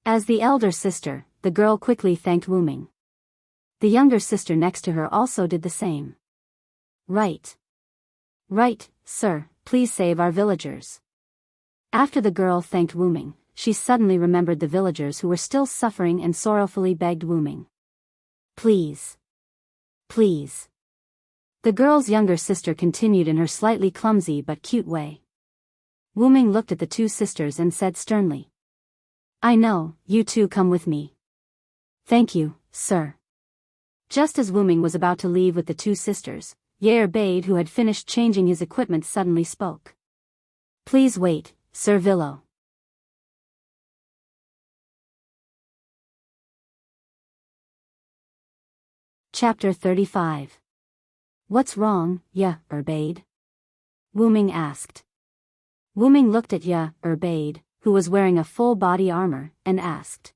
As the elder sister, the girl quickly thanked Wuming. The younger sister next to her also did the same. Right, sir, please save our villagers. After the girl thanked Wuming, she suddenly remembered the villagers who were still suffering and sorrowfully begged Wuming. Please. The girl's younger sister continued in her slightly clumsy but cute way. Wuming looked at the two sisters and said sternly. I know, you two come with me. Thank you, sir. Just as Wuming was about to leave with the two sisters, Yerbade, who had finished changing his equipment, suddenly spoke. Please wait, Sir Villo. Chapter 35. What's wrong, Yerbade? Wuming asked. Wuming looked at Yerbade, who was wearing a full body armor, and asked.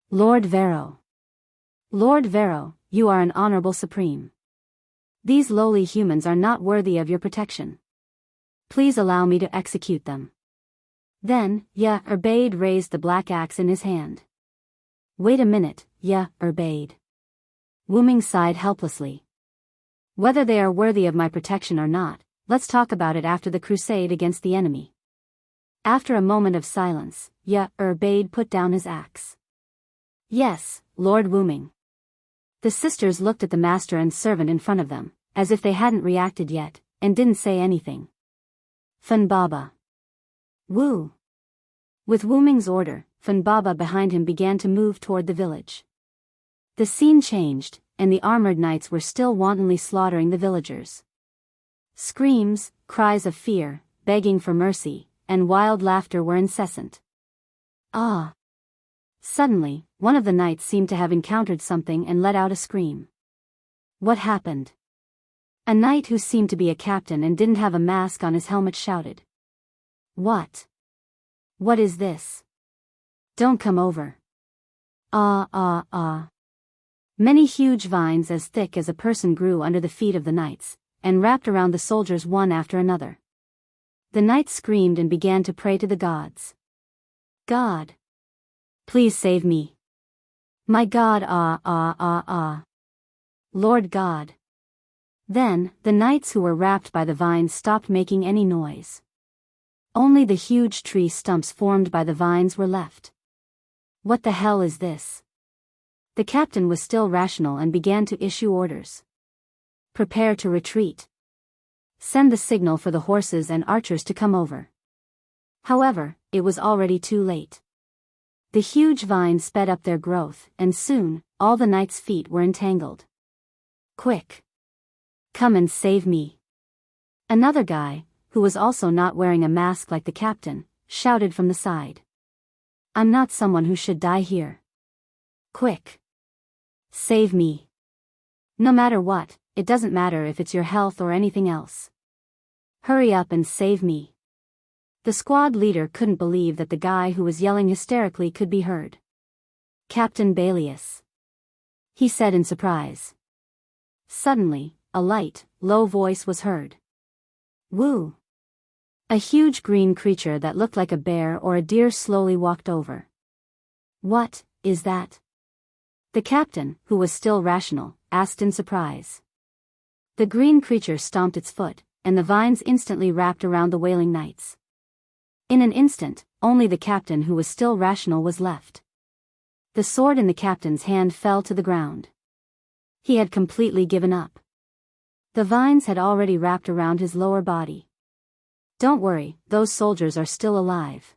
Lord Vero. Lord Vero, you are an honorable supreme. These lowly humans are not worthy of your protection. Please allow me to execute them. Then, Yerbade raised the black axe in his hand. Wait a minute, Yerbade. Wuming sighed helplessly. Whether they are worthy of my protection or not, let's talk about it after the crusade against the enemy. After a moment of silence, Yerbade put down his axe. Yes, Lord Wuming. The sisters looked at the master and servant in front of them, as if they hadn't reacted yet, and didn't say anything. Funbaba. Woo. With Wuming's order, Funbaba behind him began to move toward the village. The scene changed, and the armored knights were still wantonly slaughtering the villagers. Screams, cries of fear, begging for mercy, and wild laughter were incessant. Ah! Suddenly, one of the knights seemed to have encountered something and let out a scream. What happened? A knight who seemed to be a captain and didn't have a mask on his helmet shouted. What? What is this? Don't come over. Ah. Many huge vines as thick as a person grew under the feet of the knights, and wrapped around the soldiers one after another. The knights screamed and began to pray to the gods. God! Please save me. My God, Lord God. Then, the knights who were wrapped by the vines stopped making any noise. Only the huge tree stumps formed by the vines were left. What the hell is this? The captain was still rational and began to issue orders. Prepare to retreat. Send the signal for the horses and archers to come over. However, it was already too late. The huge vines sped up their growth, and soon, all the knights' feet were entangled. Quick! Come and save me. Another guy, who was also not wearing a mask like the captain, shouted from the side. I'm not someone who should die here. Quick! Save me. No matter what, it doesn't matter if it's your health or anything else. Hurry up and save me. The squad leader couldn't believe that the guy who was yelling hysterically could be heard. Captain Balius. He said in surprise. Suddenly, a light, low voice was heard. Woo! A huge green creature that looked like a bear or a deer slowly walked over. What is that? The captain, who was still rational, asked in surprise. The green creature stomped its foot, and the vines instantly wrapped around the wailing knights. In an instant, only the captain who was still rational was left. The sword in the captain's hand fell to the ground. He had completely given up. The vines had already wrapped around his lower body. Don't worry, those soldiers are still alive.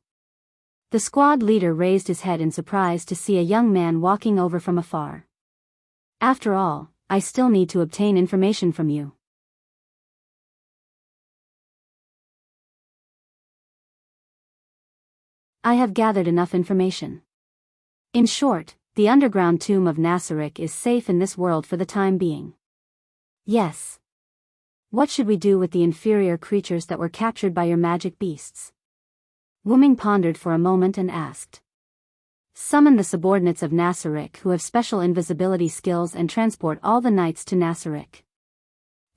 The squad leader raised his head in surprise to see a young man walking over from afar. After all, I still need to obtain information from you. I have gathered enough information. In short, the underground tomb of Nasarek is safe in this world for the time being. Yes. What should we do with the inferior creatures that were captured by your magic beasts? Wu Ming pondered for a moment and asked. Summon the subordinates of Nasarek who have special invisibility skills and transport all the knights to Nasarek.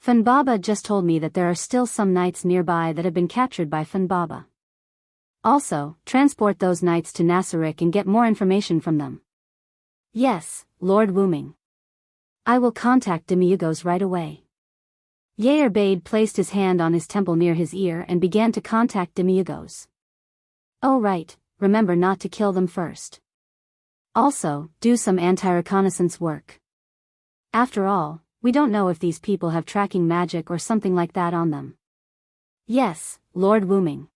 Fan Baba just told me that there are still some knights nearby that have been captured by Fan Baba. Also, transport those knights to Nasarek and get more information from them. Yes, Lord Wu Ming. I will contact Demiurgos right away. Yair Bade placed his hand on his temple near his ear and began to contact Demiurgos. Oh right, remember not to kill them first. Also, do some anti-reconnaissance work. After all, we don't know if these people have tracking magic or something like that on them. Yes, Lord Wu Ming.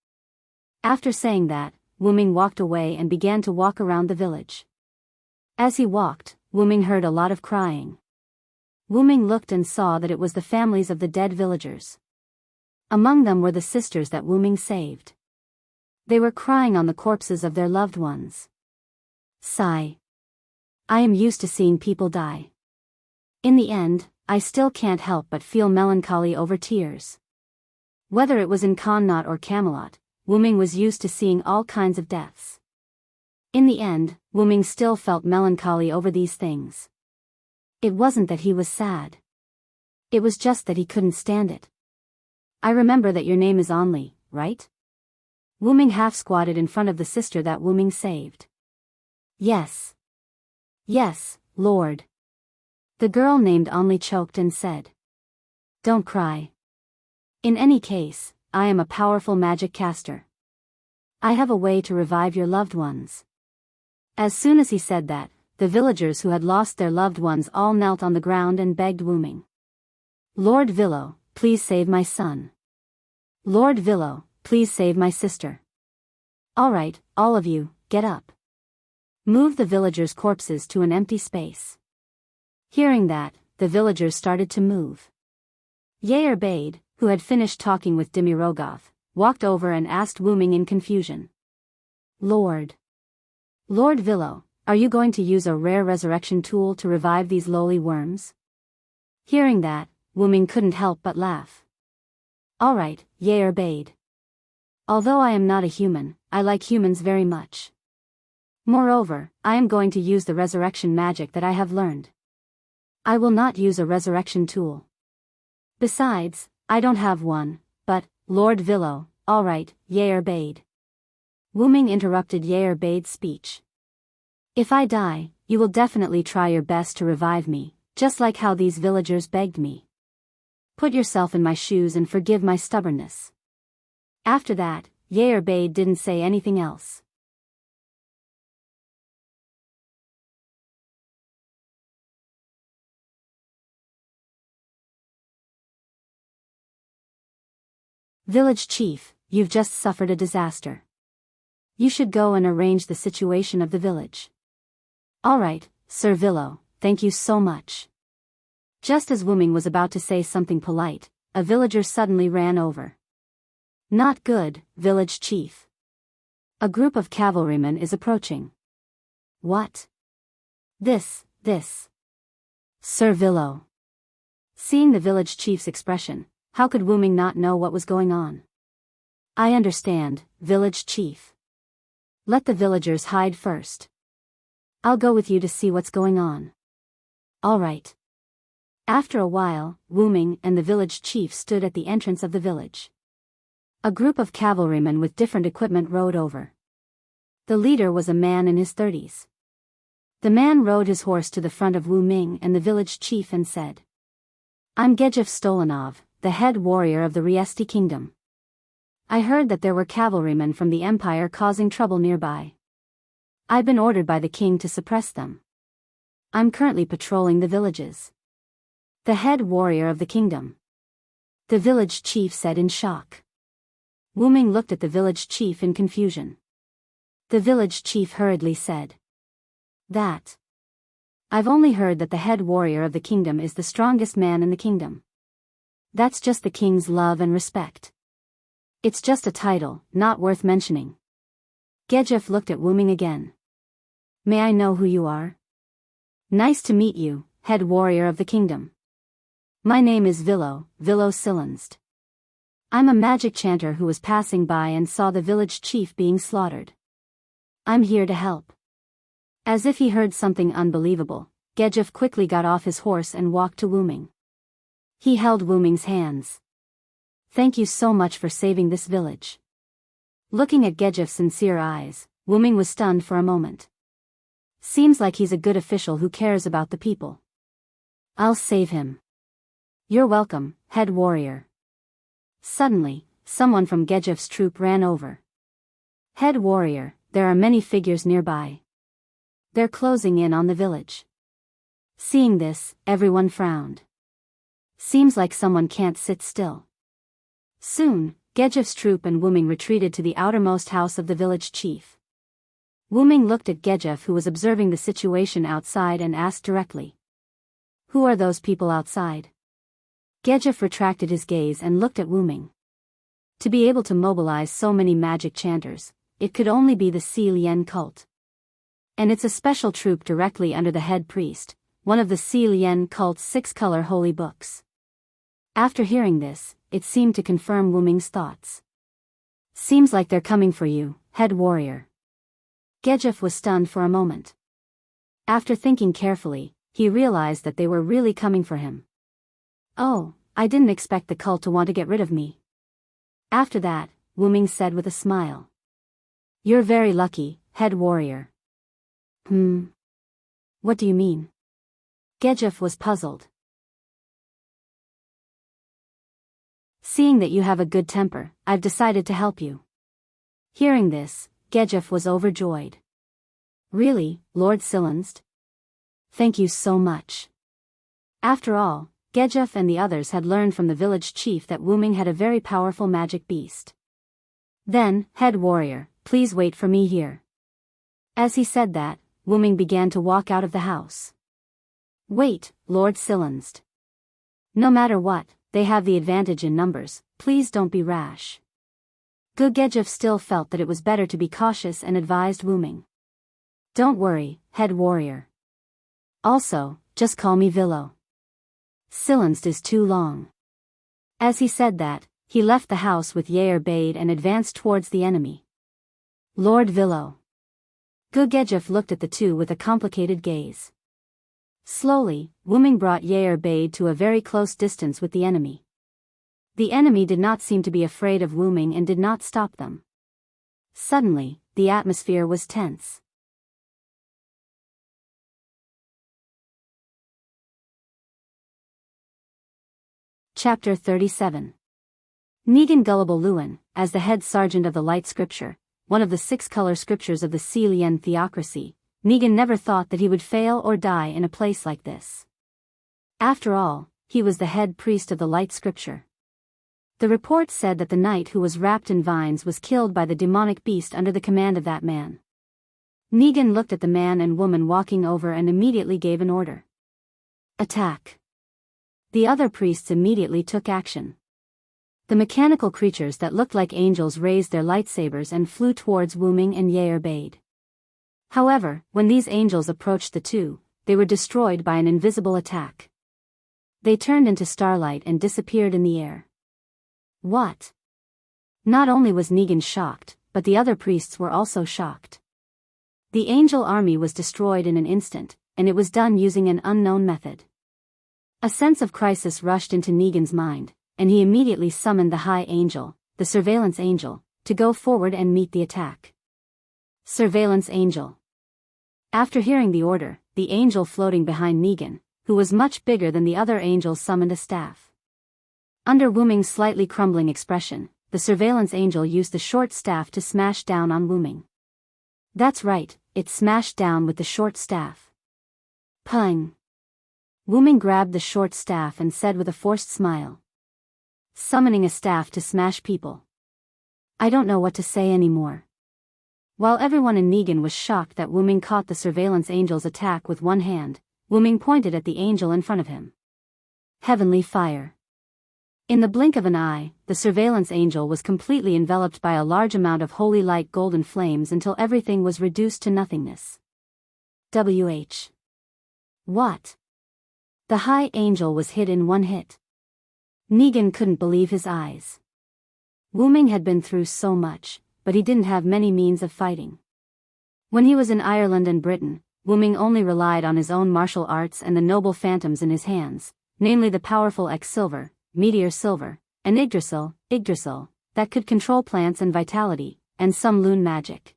After saying that, Wu Ming walked away and began to walk around the village. As he walked, Wu Ming heard a lot of crying. Wu Ming looked and saw that it was the families of the dead villagers. Among them were the sisters that Wu Ming saved. They were crying on the corpses of their loved ones. Sigh. I am used to seeing people die. In the end, I still can't help but feel melancholy over tears. Whether it was in Connaught or Camelot, Wu Ming was used to seeing all kinds of deaths. In the end, Wu Ming still felt melancholy over these things. It wasn't that he was sad. It was just that he couldn't stand it. I remember that your name is Only, right? Wu Ming half squatted in front of the sister that Wu Ming saved. Yes. Yes, Lord. The girl named Only choked and said. Don't cry. In any case, I am a powerful magic caster. I have a way to revive your loved ones. As soon as he said that, the villagers who had lost their loved ones all knelt on the ground and begged Wu Ming. Lord Villo, please save my son. Lord Villo, please save my sister. All right, all of you, get up. Move the villagers' corpses to an empty space. Hearing that, the villagers started to move. Yair Bade, who had finished talking with Demirogoth, walked over and asked Wu Ming in confusion. Lord Villo, are you going to use a rare resurrection tool to revive these lowly worms? Hearing that, Wu Ming couldn't help but laugh. All right, Yair Bade. Although I am not a human, I like humans very much. Moreover, I am going to use the resurrection magic that I have learned. I will not use a resurrection tool. Besides, I don't have one, but, Lord Villo, all right, Yair Bade. Wu Ming interrupted Yair Bade's speech. If I die, you will definitely try your best to revive me, just like how these villagers begged me. Put yourself in my shoes and forgive my stubbornness. After that, Yair Bade didn't say anything else. Village Chief, you've just suffered a disaster. You should go and arrange the situation of the village. All right, Sir Villo, thank you so much. Just as Wu Ming was about to say something polite, a villager suddenly ran over. Not good, Village Chief. A group of cavalrymen is approaching. What? This. Sir Villo. Seeing the village chief's expression, how could Wu Ming not know what was going on? I understand, Village Chief. Let the villagers hide first. I'll go with you to see what's going on. All right. After a while, Wu Ming and the village chief stood at the entrance of the village. A group of cavalrymen with different equipment rode over. The leader was a man in his 30s. The man rode his horse to the front of Wu Ming and the village chief and said, I'm Gejef Stolanov, the head warrior of the Riesti Kingdom. I heard that there were cavalrymen from the Empire causing trouble nearby. I've been ordered by the king to suppress them. I'm currently patrolling the villages. The head warrior of the kingdom. The village chief said in shock. Wu Ming looked at the village chief in confusion. The village chief hurriedly said. That. I've only heard that the head warrior of the kingdom is the strongest man in the kingdom. That's just the king's love and respect. It's just a title, not worth mentioning. Gejef looked at Wu Ming again. May I know who you are? Nice to meet you, head warrior of the kingdom. My name is Vilo Silenst. I'm a magic chanter who was passing by and saw the village chief being slaughtered. I'm here to help. As if he heard something unbelievable, Gejef quickly got off his horse and walked to Wuming. He held Wuming's hands. Thank you so much for saving this village. Looking at Gejef's sincere eyes, Wuming was stunned for a moment. Seems like he's a good official who cares about the people. I'll save him. You're welcome, head warrior. Suddenly, someone from Gejef's troop ran over. Head warrior, there are many figures nearby. They're closing in on the village. Seeing this, everyone frowned. Seems like someone can't sit still. Soon, Gejef's troop and Wuming retreated to the outermost house of the village chief. Wuming looked at Gejef, who was observing the situation outside, and asked directly. Who are those people outside? Gejef retracted his gaze and looked at Wuming. To be able to mobilize so many magic chanters, it could only be the Si Lien cult. And it's a special troop directly under the head priest, one of the Si Lien cult's 6-color holy books. After hearing this, it seemed to confirm Wuming's thoughts. Seems like they're coming for you, head warrior. Gejef was stunned for a moment. After thinking carefully, he realized that they were really coming for him. Oh, I didn't expect the cult to want to get rid of me. After that, Wuming said with a smile. You're very lucky, head warrior. What do you mean? Gejef was puzzled. Seeing that you have a good temper, I've decided to help you. Hearing this, Gejef was overjoyed. Really, Lord Silenst? Thank you so much. After all, Gejef and the others had learned from the village chief that Wuming had a very powerful magic beast. Then, head warrior, please wait for me here. As he said that, Wuming began to walk out of the house. Wait, Lord Silenst. No matter what, they have the advantage in numbers, please don't be rash. Gejef still felt that it was better to be cautious and advised Wuming. Don't worry, head warrior. Also, just call me Vilo. Silenst is too long. As he said that, he left the house with Yair Bade and advanced towards the enemy. Lord Vilo. Gejef looked at the two with a complicated gaze. Slowly, Wuming brought Yair Bade to a very close distance with the enemy. The enemy did not seem to be afraid of Wuming and did not stop them. Suddenly, the atmosphere was tense. Chapter 37. Negan Gullible Lewin, as the head sergeant of the Light Scripture, one of the 6-color scriptures of the Si Lien theocracy, Negan never thought that he would fail or die in a place like this. After all, he was the head priest of the Light Scripture. The report said that the knight who was wrapped in vines was killed by the demonic beast under the command of that man. Negan looked at the man and woman walking over and immediately gave an order. Attack. The other priests immediately took action. The mechanical creatures that looked like angels raised their lightsabers and flew towards Wuming and Yair Bade. However, when these angels approached the two, they were destroyed by an invisible attack. They turned into starlight and disappeared in the air. What? Not only was Negan shocked, but the other priests were also shocked. The angel army was destroyed in an instant, and it was done using an unknown method. A sense of crisis rushed into Negan's mind, and he immediately summoned the High Angel, the Surveillance Angel, to go forward and meet the attack. Surveillance Angel. After hearing the order, the angel floating behind Negan, who was much bigger than the other angels, summoned a staff. Under Wuming's slightly crumbling expression, the Surveillance Angel used the short staff to smash down on Wuming. That's right, it smashed down with the short staff. Pung! Wuming grabbed the short staff and said with a forced smile. Summoning a staff to smash people. I don't know what to say anymore. While everyone in Negan was shocked that Wuming caught the Surveillance Angel's attack with one hand, Wuming pointed at the angel in front of him. Heavenly fire. In the blink of an eye, the Surveillance Angel was completely enveloped by a large amount of holy light golden flames until everything was reduced to nothingness. What? The High Angel was hit in one hit. Negan couldn't believe his eyes. Wu Ming had been through so much, but he didn't have many means of fighting. When he was in Ireland and Britain, Wu Ming only relied on his own martial arts and the noble phantoms in his hands, namely the powerful X-Silver, Meteor Silver, and Yggdrasil, that could control plants and vitality, and some loon magic.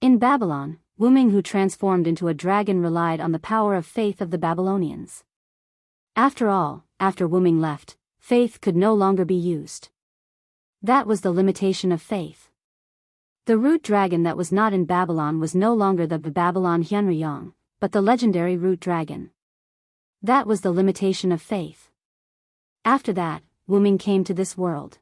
In Babylon, Wu Ming, who transformed into a dragon, relied on the power of faith of the Babylonians. After all, after Wu Ming left, faith could no longer be used. That was the limitation of faith. The root dragon that was not in Babylon was no longer the Babylon Hyunryong, but the legendary root dragon. That was the limitation of faith. After that, Wu Ming came to this world.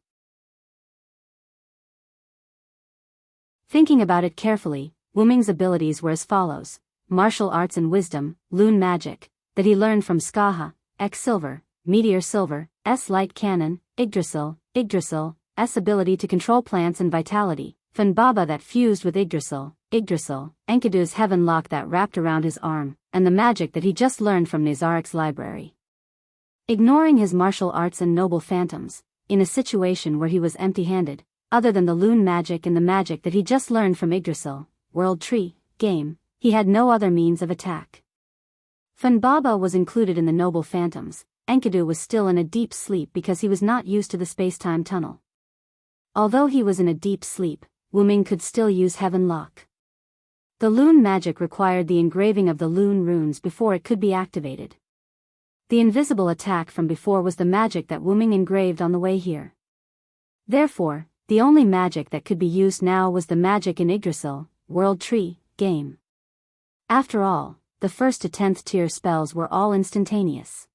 Thinking about it carefully, Wu Ming's abilities were as follows: martial arts and wisdom, loon magic, that he learned from Skaha, X-Silver, Meteor Silver, S light cannon, Yggdrasil, S ability to control plants and vitality, Fan Baba that fused with Yggdrasil, Enkidu's heaven lock that wrapped around his arm, and the magic that he just learned from Nazarik's library. Ignoring his martial arts and noble phantoms, in a situation where he was empty-handed, other than the loon magic and the magic that he just learned from Yggdrasil, World Tree, game, he had no other means of attack. Fan Baba was included in the noble phantoms. Enkidu was still in a deep sleep because he was not used to the space-time tunnel. Although he was in a deep sleep, Wu Ming could still use Heaven Lock. The loon magic required the engraving of the loon runes before it could be activated. The invisible attack from before was the magic that Wu Ming engraved on the way here. Therefore, the only magic that could be used now was the magic in Yggdrasil, World Tree, game. After all, the 1st to 10th tier spells were all instantaneous.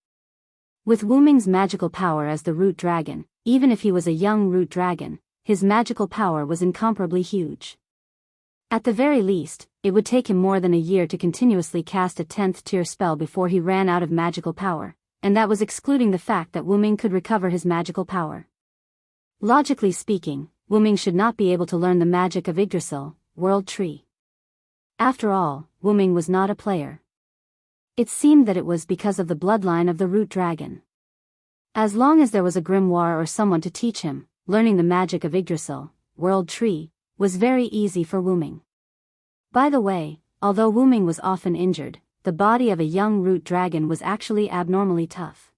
With Wu Ming's magical power as the root dragon, even if he was a young root dragon, his magical power was incomparably huge. At the very least, it would take him more than a year to continuously cast a 10th tier spell before he ran out of magical power, and that was excluding the fact that Wu Ming could recover his magical power. Logically speaking, Wu Ming should not be able to learn the magic of Yggdrasil, World Tree. After all, Wu Ming was not a player. It seemed that it was because of the bloodline of the root dragon. As long as there was a grimoire or someone to teach him, learning the magic of Yggdrasil, World Tree, was very easy for Wu Ming. By the way, although Wu Ming was often injured, the body of a young root dragon was actually abnormally tough.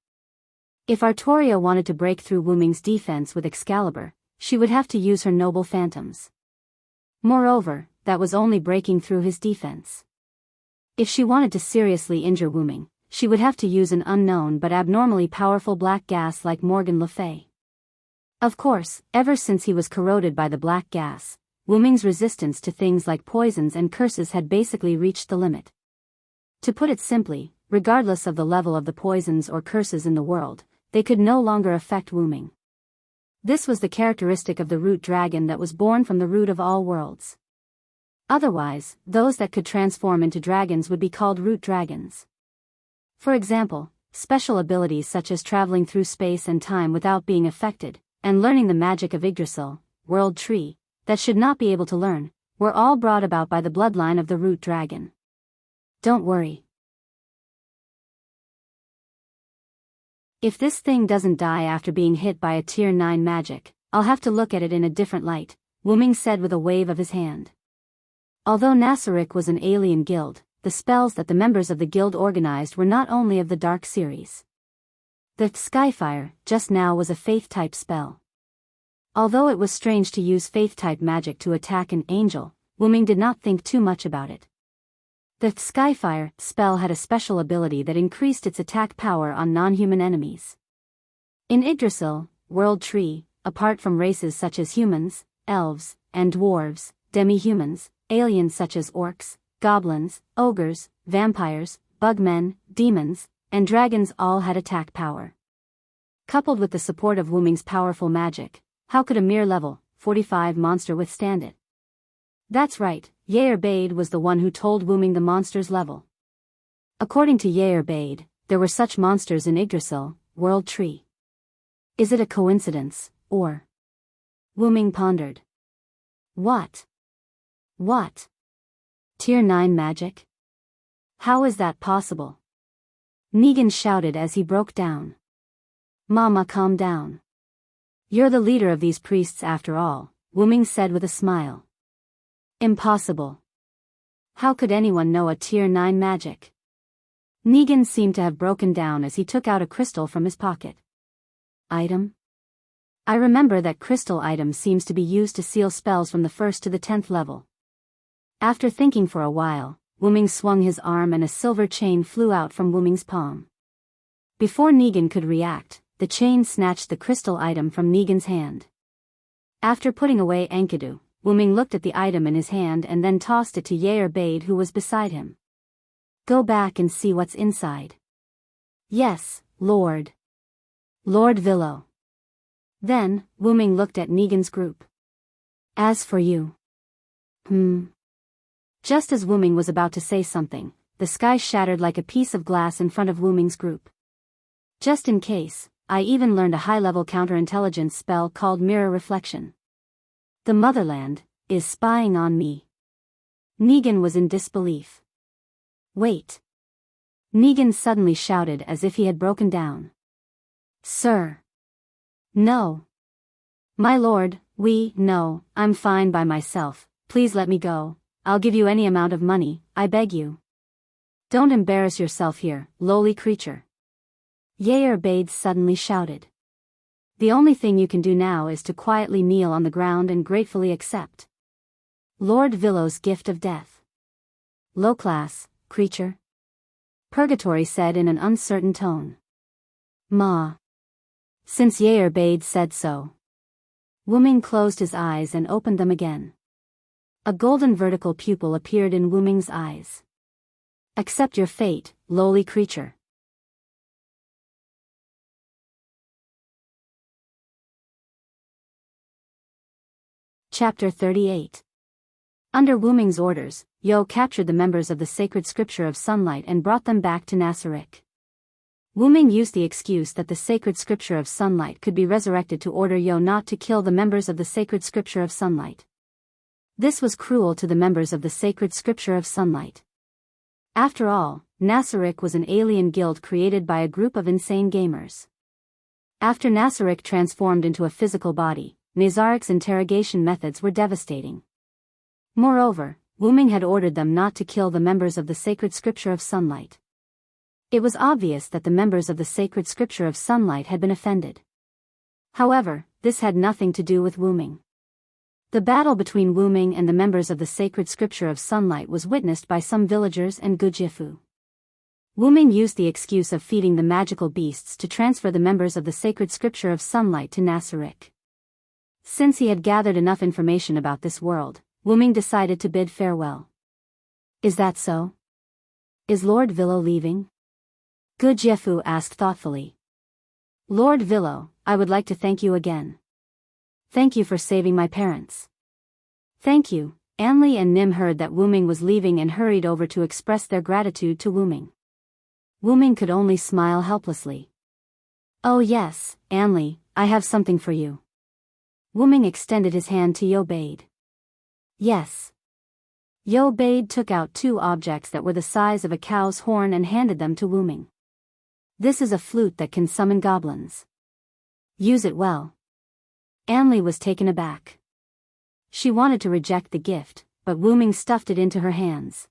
If Artoria wanted to break through Wu Ming's defense with Excalibur, she would have to use her noble phantoms. Moreover, that was only breaking through his defense. If she wanted to seriously injure Wu Ming, she would have to use an unknown but abnormally powerful black gas like Morgan Le Fay. Of course, ever since he was corroded by the black gas, Wu Ming's resistance to things like poisons and curses had basically reached the limit. To put it simply, regardless of the level of the poisons or curses in the world, they could no longer affect Wu Ming. This was the characteristic of the root dragon that was born from the root of all worlds. Otherwise, those that could transform into dragons would be called root dragons. For example, special abilities such as traveling through space and time without being affected, and learning the magic of Yggdrasil, World Tree, that should not be able to learn, were all brought about by the bloodline of the root dragon. Don't worry. If this thing doesn't die after being hit by a tier 9 magic, I'll have to look at it in a different light, Wu Ming said with a wave of his hand. Although Nasarik was an alien guild, the spells that the members of the guild organized were not only of the Dark series. The Skyfire, just now, was a faith-type spell. Although it was strange to use faith-type magic to attack an angel, Wu Ming did not think too much about it. The Skyfire spell had a special ability that increased its attack power on non-human enemies. In Yggdrasil, World Tree, apart from races such as humans, elves, and dwarves, demi-humans, aliens such as orcs, goblins, ogres, vampires, bugmen, demons, and dragons all had attack power. Coupled with the support of Wu Ming's powerful magic, how could a mere level 45 monster withstand it? That's right, Yair Bade was the one who told Wu Ming the monster's level. According to Yair Bade, there were such monsters in Yggdrasil, World Tree. Is it a coincidence, or? Wu Ming pondered. What? Tier 9 magic? How is that possible? Negan shouted as he broke down. Mama, calm down. You're the leader of these priests after all, Wu-Ming said with a smile. Impossible. How could anyone know a Tier 9 magic? Negan seemed to have broken down as he took out a crystal from his pocket. Item? I remember that crystal item seems to be used to seal spells from the 1st to the 10th level. After thinking for a while, Wu-Ming swung his arm and a silver chain flew out from Wu-Ming's palm. Before Negan could react, the chain snatched the crystal item from Negan's hand. After putting away Enkidu, Wu-Ming looked at the item in his hand and then tossed it to Yair-Bade, who was beside him. Go back and see what's inside. Yes, Lord. Lord Villo. Then, Wu-Ming looked at Negan's group. As for you. Just as Wu-Ming was about to say something, the sky shattered like a piece of glass in front of Wu-Ming's group. Just in case, I even learned a high-level counterintelligence spell called Mirror Reflection. The Motherland is spying on me. Negan was in disbelief. Wait. Negan suddenly shouted as if he had broken down. Sir. No. My lord, no, I'm fine by myself, please let me go, I'll give you any amount of money, I beg you. Don't embarrass yourself here, lowly creature. Yair-Bade suddenly shouted. The only thing you can do now is to quietly kneel on the ground and gratefully accept Lord Villo's gift of death. Low class, creature. Purgatory said in an uncertain tone. Ma. Since Yair-Bade said so. Wu-Ming closed his eyes and opened them again. A golden vertical pupil appeared in Wu-Ming's eyes. Accept your fate, lowly creature. Chapter 38. Under Wu-Ming's orders, Yo captured the members of the Sacred Scripture of Sunlight and brought them back to Nasarek. Wu-Ming used the excuse that the Sacred Scripture of Sunlight could be resurrected to order Yo not to kill the members of the Sacred Scripture of Sunlight. This was cruel to the members of the Sacred Scripture of Sunlight. After all, Nasarek was an alien guild created by a group of insane gamers. After Nasarek transformed into a physical body, Nazarek's interrogation methods were devastating. Moreover, Wu-Ming had ordered them not to kill the members of the Sacred Scripture of Sunlight. It was obvious that the members of the Sacred Scripture of Sunlight had been offended. However, this had nothing to do with Wu-Ming. The battle between Wu-Ming and the members of the Sacred Scripture of Sunlight was witnessed by some villagers and Gujifu. Wu-Ming used the excuse of feeding the magical beasts to transfer the members of the Sacred Scripture of Sunlight to Nasarek. Since he had gathered enough information about this world, Wu-Ming decided to bid farewell. Is that so? Is Lord Villo leaving? Gujifu asked thoughtfully. Lord Villo, I would like to thank you again. Thank you for saving my parents. Thank you. Anli and Nim heard that Wu-Ming was leaving and hurried over to express their gratitude to Wu-Ming. Wu-Ming could only smile helplessly. Oh yes, Anli, I have something for you. Wu-Ming extended his hand to Yair-Bade. Yes. Yair-Bade took out two objects that were the size of a cow's horn and handed them to Wu-Ming. This is a flute that can summon goblins. Use it well. Anli was taken aback. She wanted to reject the gift, but Wu-Ming stuffed it into her hands.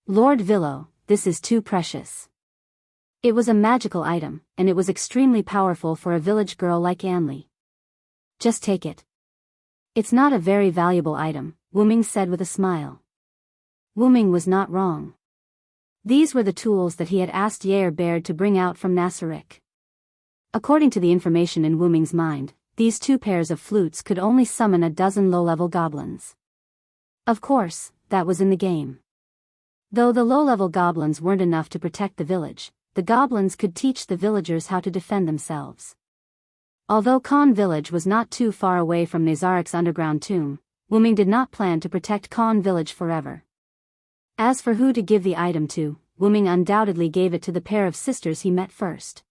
Lord Villo, this is too precious. It was a magical item, and it was extremely powerful for a village girl like Anli. Just take it. It's not a very valuable item, Wu-Ming said with a smile. Wu-Ming was not wrong. These were the tools that he had asked Yair-Bade to bring out from Nasarek. According to the information in Wu-Ming's mind, these two pairs of flutes could only summon a dozen low-level goblins. Of course, that was in the game. Though the low-level goblins weren't enough to protect the village, the goblins could teach the villagers how to defend themselves. Although Khan village was not too far away from Nazarek's underground tomb, Wu-Ming did not plan to protect Khan village forever. As for who to give the item to, Wu-Ming undoubtedly gave it to the pair of sisters he met first.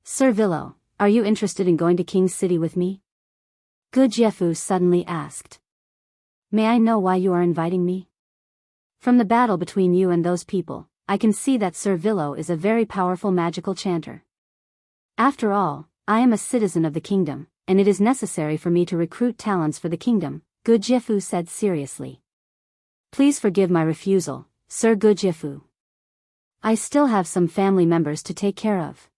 Sir Villo, are you interested in going to King's City with me? Gujifu suddenly asked. May I know why you are inviting me? From the battle between you and those people, I can see that Sir Villo is a very powerful magical chanter. After all, I am a citizen of the kingdom, and it is necessary for me to recruit talents for the kingdom, Gujiefu said seriously. Please forgive my refusal, Sir Gujiefu. I still have some family members to take care of.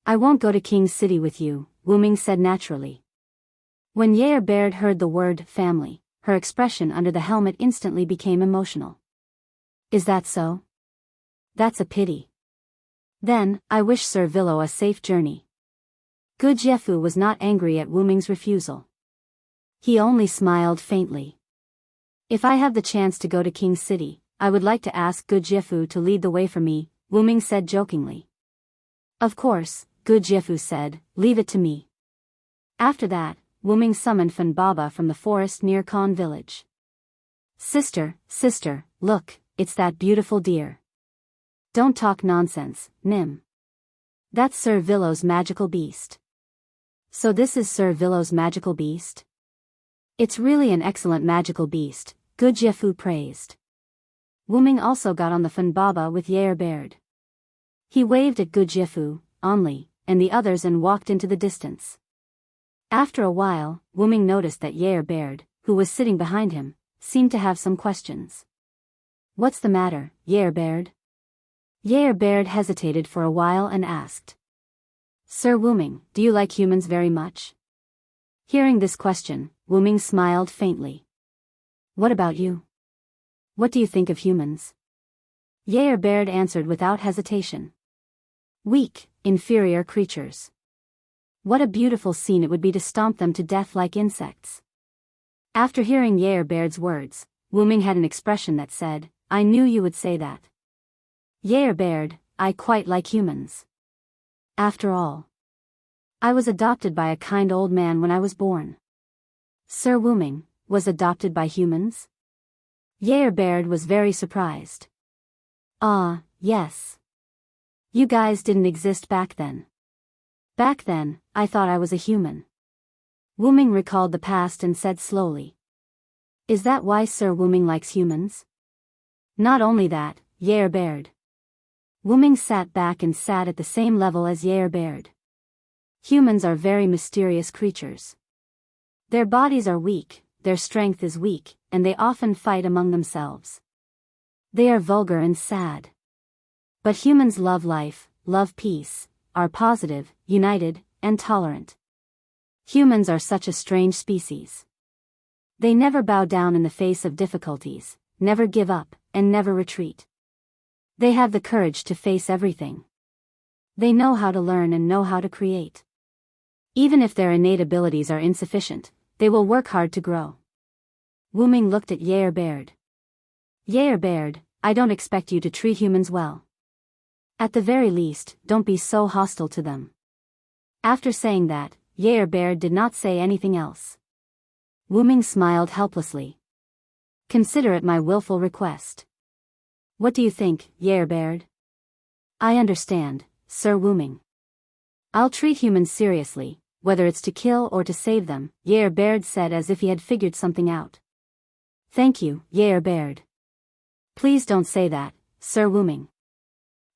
I won't go to King's City with you, Wu Ming said naturally. When Yair Baird heard the word family, her expression under the helmet instantly became emotional. Is that so? That's a pity. Then, I wish Sir Villo a safe journey. Gujiefu was not angry at Wu Ming's refusal. He only smiled faintly. If I have the chance to go to King's City, I would like to ask Gujiefu to lead the way for me, Wu Ming said jokingly. Of course, Gujiefu said, leave it to me. After that, Wu Ming summoned Fan Baba from the forest near Khan village. Sister, look, it's that beautiful deer. Don't talk nonsense, Nim. That's Sir Villo's magical beast. So this is Sir Villo's magical beast? It's really an excellent magical beast, Gujiefu praised. Wu Ming also got on the Fan Baba with Yair Baird. He waved at Gujiefu, Only, and the others and walked into the distance. After a while, Wu Ming noticed that Yair Baird, who was sitting behind him, seemed to have some questions. What's the matter, Yair Baird? Yair Baird hesitated for a while and asked. Sir Wu Ming, do you like humans very much? Hearing this question, Wu Ming smiled faintly. What about you? What do you think of humans? Yair Baird answered without hesitation. Weak, inferior creatures. What a beautiful scene it would be to stomp them to death like insects. After hearing Yair Baird's words, Wu Ming had an expression that said, I knew you would say that. Yair Baird, I quite like humans. After all, I was adopted by a kind old man when I was born. Sir Wu Ming was adopted by humans? Yair Baird was very surprised. Ah, yes. You guys didn't exist back then. Back then, I thought I was a human. Wu Ming recalled the past and said slowly. Is that why Sir Wu Ming likes humans? Not only that, Yair Baird. Wu Ming sat back and sat at the same level as Yair Baird. Humans are very mysterious creatures. Their bodies are weak, their strength is weak, and they often fight among themselves. They are vulgar and sad. But humans love life, love peace, are positive, united, and tolerant. Humans are such a strange species. They never bow down in the face of difficulties, never give up, and never retreat. They have the courage to face everything. They know how to learn and know how to create. Even if their innate abilities are insufficient, they will work hard to grow. Wu Ming looked at Yair Baird. Yair Baird, I don't expect you to treat humans well. At the very least, don't be so hostile to them. After saying that, Yair Baird did not say anything else. Wu Ming smiled helplessly. Consider it my willful request. What do you think, Yair Baird? I understand, Sir Wu Ming. I'll treat humans seriously, whether it's to kill or to save them, Yair Baird said as if he had figured something out. Thank you, Yair Baird. Please don't say that, Sir Wu Ming.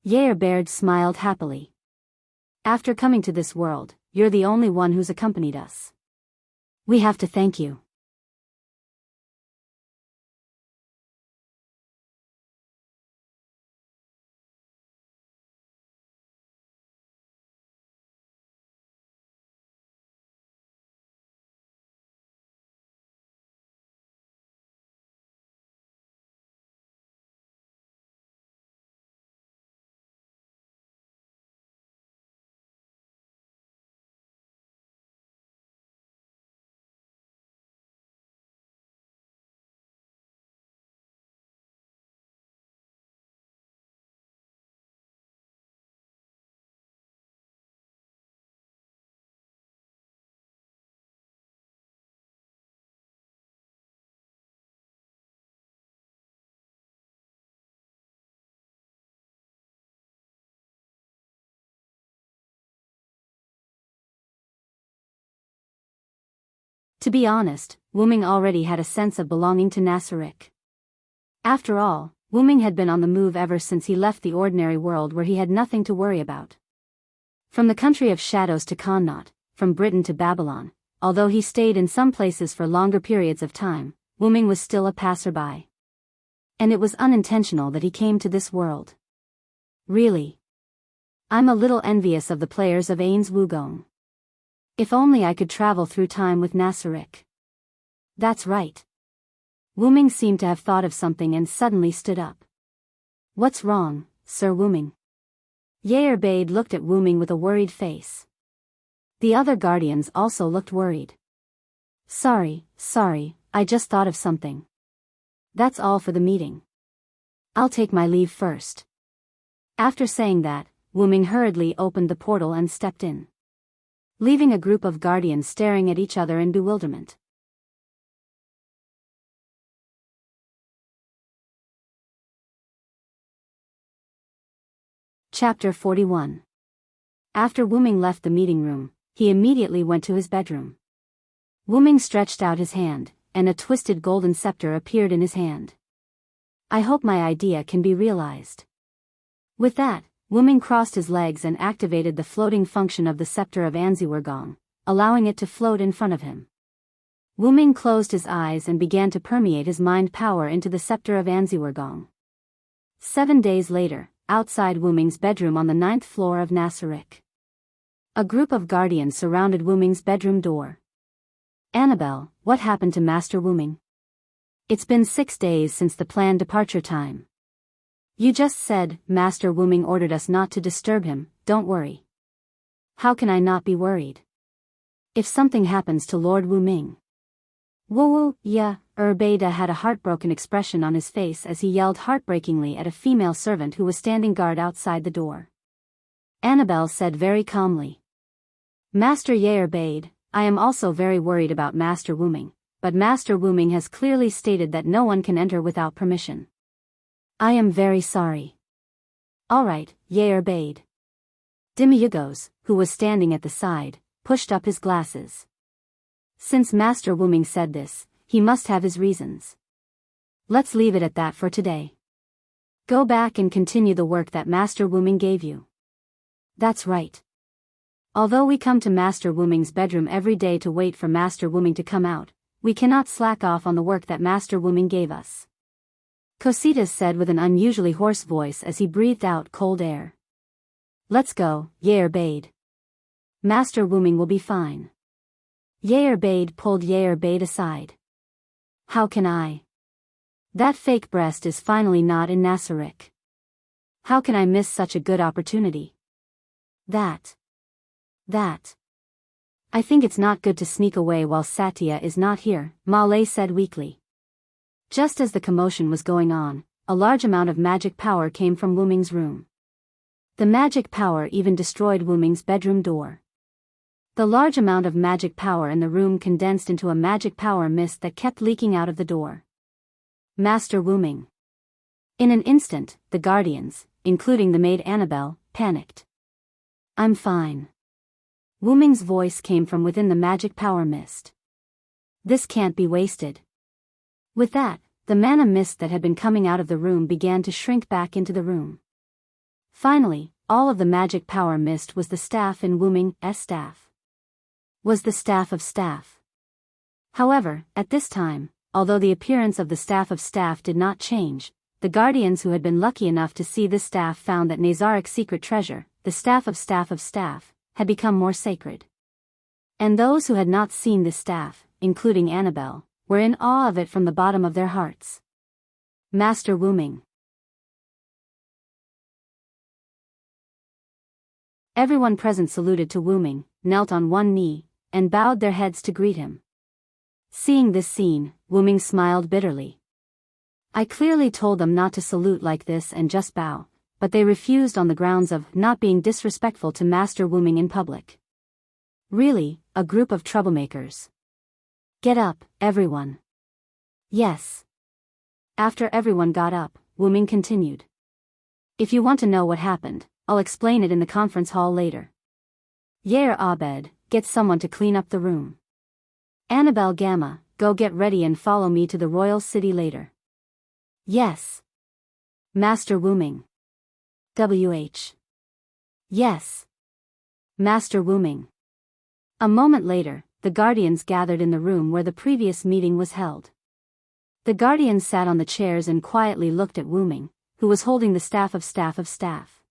Yair Baird smiled happily. After coming to this world, you're the only one who's accompanied us. We have to thank you. To be honest, Wu Ming already had a sense of belonging to Nasarick. After all, Wu-Ming had been on the move ever since he left the ordinary world where he had nothing to worry about. From the country of shadows to Connaught, from Britain to Babylon, although he stayed in some places for longer periods of time, Wu-Ming was still a passerby. And it was unintentional that he came to this world. Really. I'm a little envious of the players of Ain's Wugong. If only I could travel through time with Nasarick. That's right. Wu-Ming seemed to have thought of something and suddenly stood up. What's wrong, Sir Wu-Ming? Yair Bade looked at Wu-Ming with a worried face. The other guardians also looked worried. Sorry, I just thought of something. That's all for the meeting. I'll take my leave first. After saying that, Wu-Ming hurriedly opened the portal and stepped in, leaving a group of guardians staring at each other in bewilderment. Chapter 41. After Wu-Ming left the meeting room, he immediately went to his bedroom. Wu-Ming stretched out his hand, and a twisted golden scepter appeared in his hand. I hope my idea can be realized. With that, Wu-Ming crossed his legs and activated the floating function of the scepter of Anziwergong, allowing it to float in front of him. Wu-Ming closed his eyes and began to permeate his mind power into the scepter of Anziwergong. 7 days later, outside Wu-Ming's bedroom on the 9th floor of Nasarick, a group of guardians surrounded Wu-Ming's bedroom door. Annabelle, what happened to Master Wu-Ming? It's been 6 days since the planned departure time. You just said, Master Wu-Ming ordered us not to disturb him, don't worry. How can I not be worried? If something happens to Lord Wu-Ming. Woo, yeah, Beda had a heartbroken expression on his face as he yelled heartbreakingly at a female servant who was standing guard outside the door. Annabelle said very calmly. Master Yair Bade, I am also very worried about Master Wu-Ming, but Master Wu-Ming has clearly stated that no one can enter without permission. I am very sorry. Alright, Yair Bade. Dimyugos, who was standing at the side, pushed up his glasses. Since Master Wu-Ming said this, he must have his reasons. Let's leave it at that for today. Go back and continue the work that Master Wu-Ming gave you. That's right. Although we come to Master Wu-Ming's bedroom every day to wait for Master Wu-Ming to come out, we cannot slack off on the work that Master Wu-Ming gave us. Cositas said with an unusually hoarse voice as he breathed out cold air. Let's go, Yair Bade. Master Wu-Ming will be fine. Yair Bade pulled Yair Bade aside. How can I? That fake breast is finally not in Nasarick. How can I miss such a good opportunity? That. I think it's not good to sneak away while Satya is not here, Malay said weakly. Just as the commotion was going on, a large amount of magic power came from Wu-Ming's room. The magic power even destroyed Wu-Ming's bedroom door. The large amount of magic power in the room condensed into a magic power mist that kept leaking out of the door. Master Wu-Ming. In an instant, the guardians, including the maid Annabelle, panicked. I'm fine. Wu-Ming's voice came from within the magic power mist. This can't be wasted. With that, the mana mist that had been coming out of the room began to shrink back into the room. Finally, all of the magic power mist was the staff in Wu-Ming's staff. Was the staff of staff. However, at this time, although the appearance of the staff of staff did not change, the guardians who had been lucky enough to see this staff found that Nazarik's secret treasure, the staff, had become more sacred. And those who had not seen this staff, including Annabelle, were in awe of it from the bottom of their hearts. Master Wu-Ming. Everyone present saluted to Wu-Ming, knelt on one knee, and bowed their heads to greet him. Seeing this scene, Wu-Ming smiled bitterly. I clearly told them not to salute like this and just bow, but they refused on the grounds of not being disrespectful to Master Wu-Ming in public. Really, a group of troublemakers. Get up, everyone. Yes. After everyone got up, Wu-Ming continued. If you want to know what happened, I'll explain it in the conference hall later. Yair Abed, get someone to clean up the room. Annabelle Gamma, go get ready and follow me to the royal city later. Yes. Master Wuming. WH. Yes. Master Wuming. A moment later, the guardians gathered in the room where the previous meeting was held. The guardians sat on the chairs and quietly looked at Wuming, who was holding the staff of staff.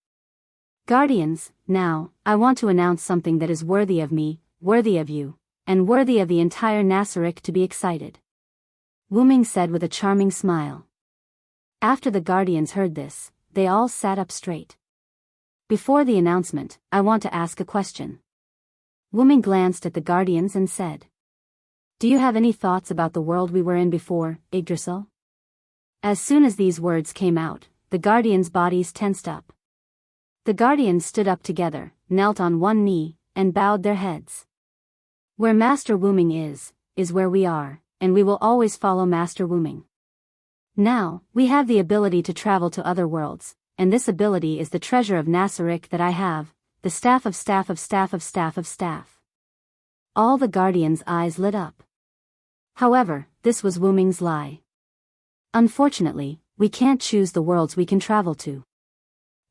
Guardians, now, I want to announce something that is worthy of me, worthy of you, and worthy of the entire Nasaric to be excited. Wuming said with a charming smile. After the guardians heard this, they all sat up straight. Before the announcement, I want to ask a question. Wuming glanced at the guardians and said. Do you have any thoughts about the world we were in before, Yggdrasil? As soon as these words came out, the guardians' bodies tensed up. The guardians stood up together, knelt on one knee, and bowed their heads. Where Master Wuming is where we are, and we will always follow Master Wuming. Now, we have the ability to travel to other worlds, and this ability is the treasure of Nasaric that I have, the staff of staff of staff of staff of staff. All the guardians' eyes lit up. However, this was Wuming's lie. Unfortunately, we can't choose the worlds we can travel to.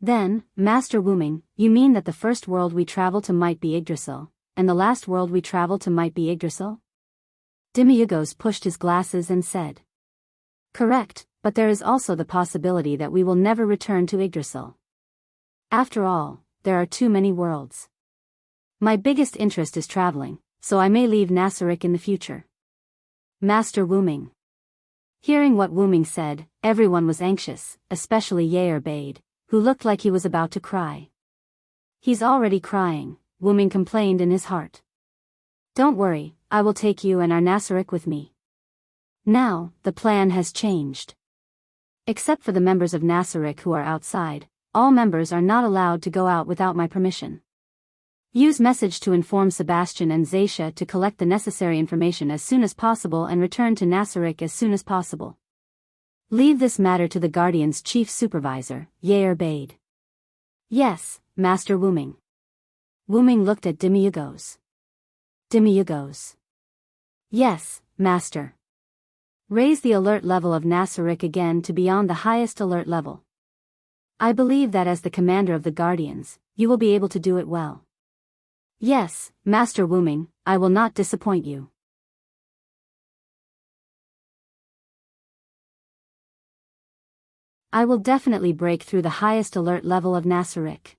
Then, Master Wuming, you mean that the first world we travel to might be Yggdrasil, and the last world we travel to might be Yggdrasil? Demiurgos pushed his glasses and said. Correct, but there is also the possibility that we will never return to Yggdrasil. After all, there are too many worlds. My biggest interest is traveling, so I may leave Nasaric in the future. Master Wuming. Hearing what Wuming said, everyone was anxious, especially Bade, who looked like he was about to cry. He's already crying, Wuming complained in his heart. Don't worry, I will take you and our Nasaric with me. Now, the plan has changed. Except for the members of Nasaric who are outside, all members are not allowed to go out without my permission. Use message to inform Sebastian and Zaisha to collect the necessary information as soon as possible and return to Nasaric as soon as possible. Leave this matter to the Guardian's chief supervisor, Bade. Yes, Master Wuming. Wuming looked at Demiurgos. Demiurgos. Yes, Master. Raise the alert level of Nasaric again to beyond the highest alert level. I believe that as the commander of the Guardians, you will be able to do it well. Yes, Master Wuming, I will not disappoint you. I will definitely break through the highest alert level of Nasaric.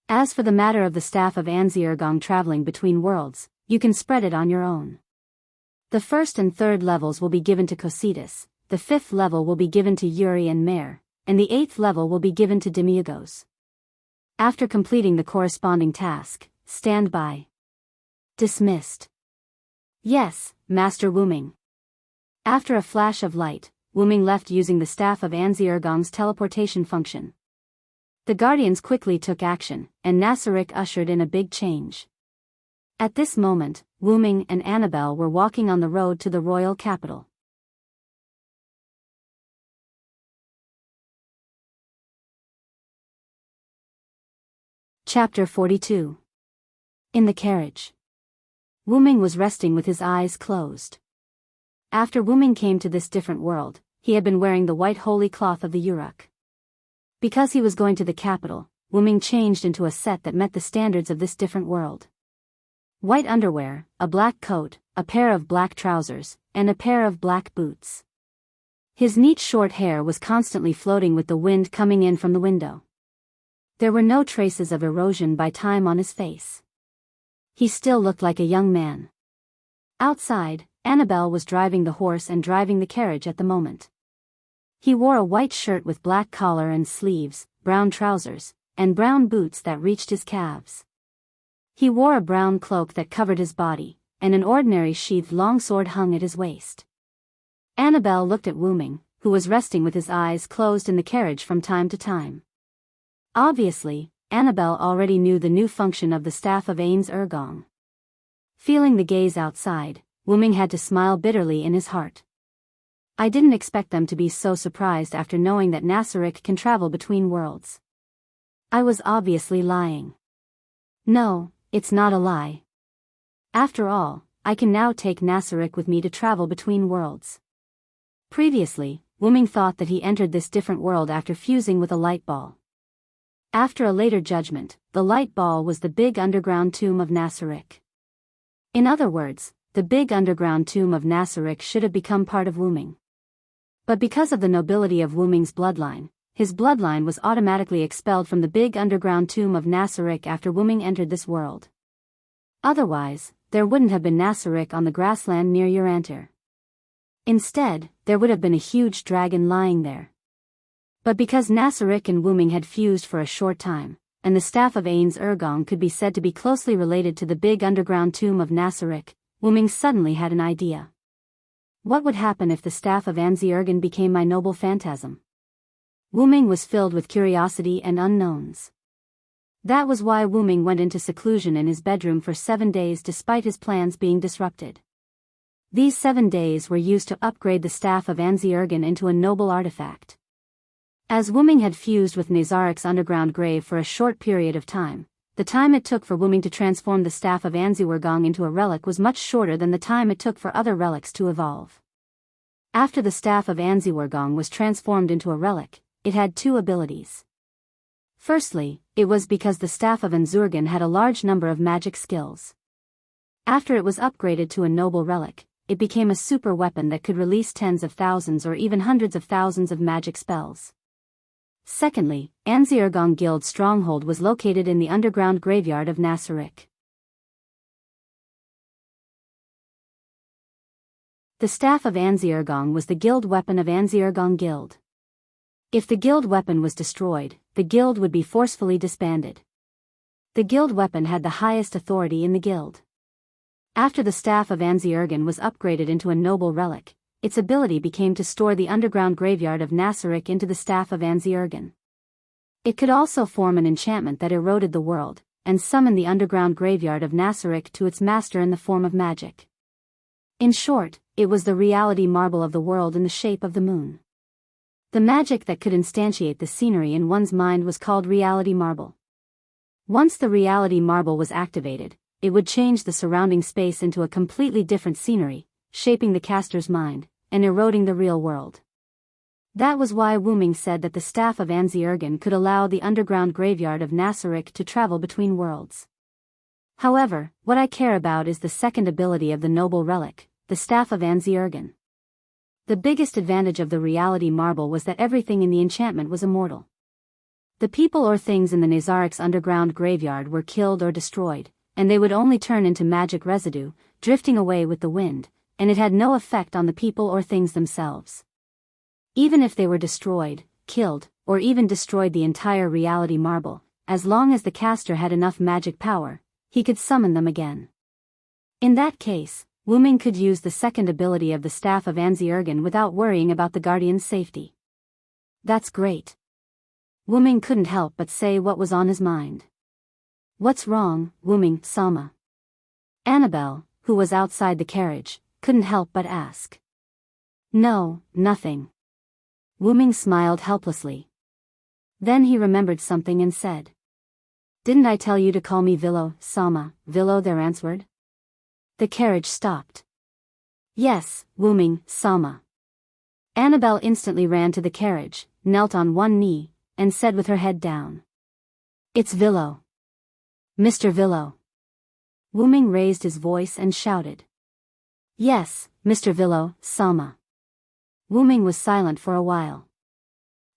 As for the matter of the staff of Anzirgong traveling between worlds, you can spread it on your own. The first and third levels will be given to Cositas, the fifth level will be given to Yuri and Mare, and the eighth level will be given to Demiurgos. After completing the corresponding task, stand by. Dismissed. Yes, Master Wuming. After a flash of light, Wuming left using the staff of Anzirgong's teleportation function. The Guardians quickly took action, and Nasaric ushered in a big change. At this moment, Wuming and Annabelle were walking on the road to the royal capital. Chapter 42. In the carriage. Wuming was resting with his eyes closed. After Wuming came to this different world, he had been wearing the white holy cloth of the Uruk. Because he was going to the capital, Wuming changed into a set that met the standards of this different world. White underwear, a black coat, a pair of black trousers, and a pair of black boots. His neat short hair was constantly floating with the wind coming in from the window. There were no traces of erosion by time on his face. He still looked like a young man. Outside, Annabelle was driving the horse and driving the carriage at the moment. He wore a white shirt with black collar and sleeves, brown trousers, and brown boots that reached his calves. He wore a brown cloak that covered his body, and an ordinary sheathed longsword hung at his waist. Annabelle looked at Wuming, who was resting with his eyes closed in the carriage from time to time. Obviously, Annabelle already knew the new function of the staff of Anzirgong. Feeling the gaze outside, Wuming had to smile bitterly in his heart. I didn't expect them to be so surprised after knowing that Nasaric can travel between worlds. I was obviously lying. No, it's not a lie. After all, I can now take Nasaric with me to travel between worlds. Previously, Wuming thought that he entered this different world after fusing with a light ball. After a later judgment, the light ball was the big underground tomb of Nasarick. In other words, the big underground tomb of Nasarick should have become part of Wuming. But because of the nobility of Wuming's bloodline, his bloodline was automatically expelled from the big underground tomb of Nasarick after Wuming entered this world. Otherwise, there wouldn't have been Nasarick on the grassland near Urantir. Instead, there would have been a huge dragon lying there. But because Nasarick and Wuming had fused for a short time, and the staff of Ains Ergong could be said to be closely related to the big underground tomb of Nasarick, Wuming suddenly had an idea. What would happen if the staff of Anzi-Ergen became my noble phantasm? Wuming was filled with curiosity and unknowns. That was why Wuming went into seclusion in his bedroom for 7 days despite his plans being disrupted. These 7 days were used to upgrade the staff of Anzi-Ergen into a noble artifact. As Wuming had fused with Nazarik's underground grave for a short period of time, the time it took for Wuming to transform the staff of Anzi-Ergong into a relic was much shorter than the time it took for other relics to evolve. After the staff of Anzi-Ergong was transformed into a relic, it had 2 abilities. Firstly, it was because the staff of Anzurgen had a large number of magic skills. After it was upgraded to a noble relic, it became a super weapon that could release tens of thousands or even hundreds of thousands of magic spells. Secondly, Anzi-Ergong Guild's stronghold was located in the underground graveyard of Nasarick. The staff of Anzi-Ergong was the guild weapon of Anzi-Ergong Guild. If the guild weapon was destroyed, the guild would be forcefully disbanded. The guild weapon had the highest authority in the guild. After the staff of Anzi-Ergen was upgraded into a noble relic, its ability became to store the underground graveyard of Nasarick into the staff of Anzi-Ergen. It could also form an enchantment that eroded the world, and summon the underground graveyard of Nasarick to its master in the form of magic. In short, it was the reality marble of the world in the shape of the moon. The magic that could instantiate the scenery in one's mind was called reality marble. Once the reality marble was activated, it would change the surrounding space into a completely different scenery, shaping the caster's mind, and eroding the real world. That was why Wuming said that the staff of Anzi-Ergen could allow the underground graveyard of Nasarick to travel between worlds. However, what I care about is the second ability of the noble relic, the staff of Anzi-Ergen. The biggest advantage of the reality marble was that everything in the enchantment was immortal. The people or things in the Nazarik's underground graveyard were killed or destroyed, and they would only turn into magic residue, drifting away with the wind, and it had no effect on the people or things themselves. Even if they were destroyed, killed, or even destroyed the entire reality marble, as long as the caster had enough magic power, he could summon them again. In that case, Wuming could use the second ability of the staff of Anzi-Ergen without worrying about the guardian's safety. That's great. Wuming couldn't help but say what was on his mind. What's wrong, Wuming, Sama? Annabelle, who was outside the carriage, couldn't help but ask. No, nothing. Wuming smiled helplessly. Then he remembered something and said. Didn't I tell you to call me Vilo, Sama? Vilo there answered. The carriage stopped. Yes, Wuming, Sama. Annabelle instantly ran to the carriage, knelt on one knee, and said with her head down. It's Vilo. Mr. Vilo. Wuming raised his voice and shouted. Yes, Mr. Vilo, Sama. Wuming was silent for a while.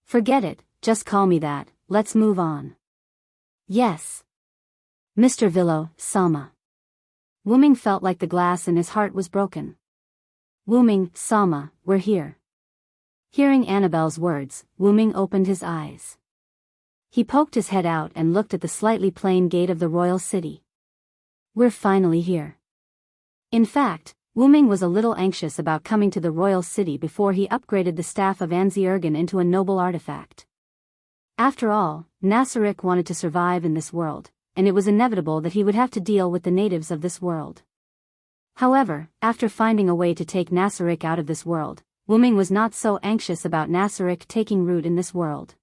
Forget it, just call me that, let's move on. Yes. Mr. Vilo, Sama. Wuming felt like the glass in his heart was broken. Wuming, Sama, we're here. Hearing Annabelle's words, Wuming opened his eyes. He poked his head out and looked at the slightly plain gate of the royal city. We're finally here. In fact, Wuming was a little anxious about coming to the royal city before he upgraded the staff of Anzi-Ergen into a noble artifact. After all, Nasarick wanted to survive in this world, and it was inevitable that he would have to deal with the natives of this world. However, after finding a way to take Nasarick out of this world, Wuming was not so anxious about Nasarick taking root in this world.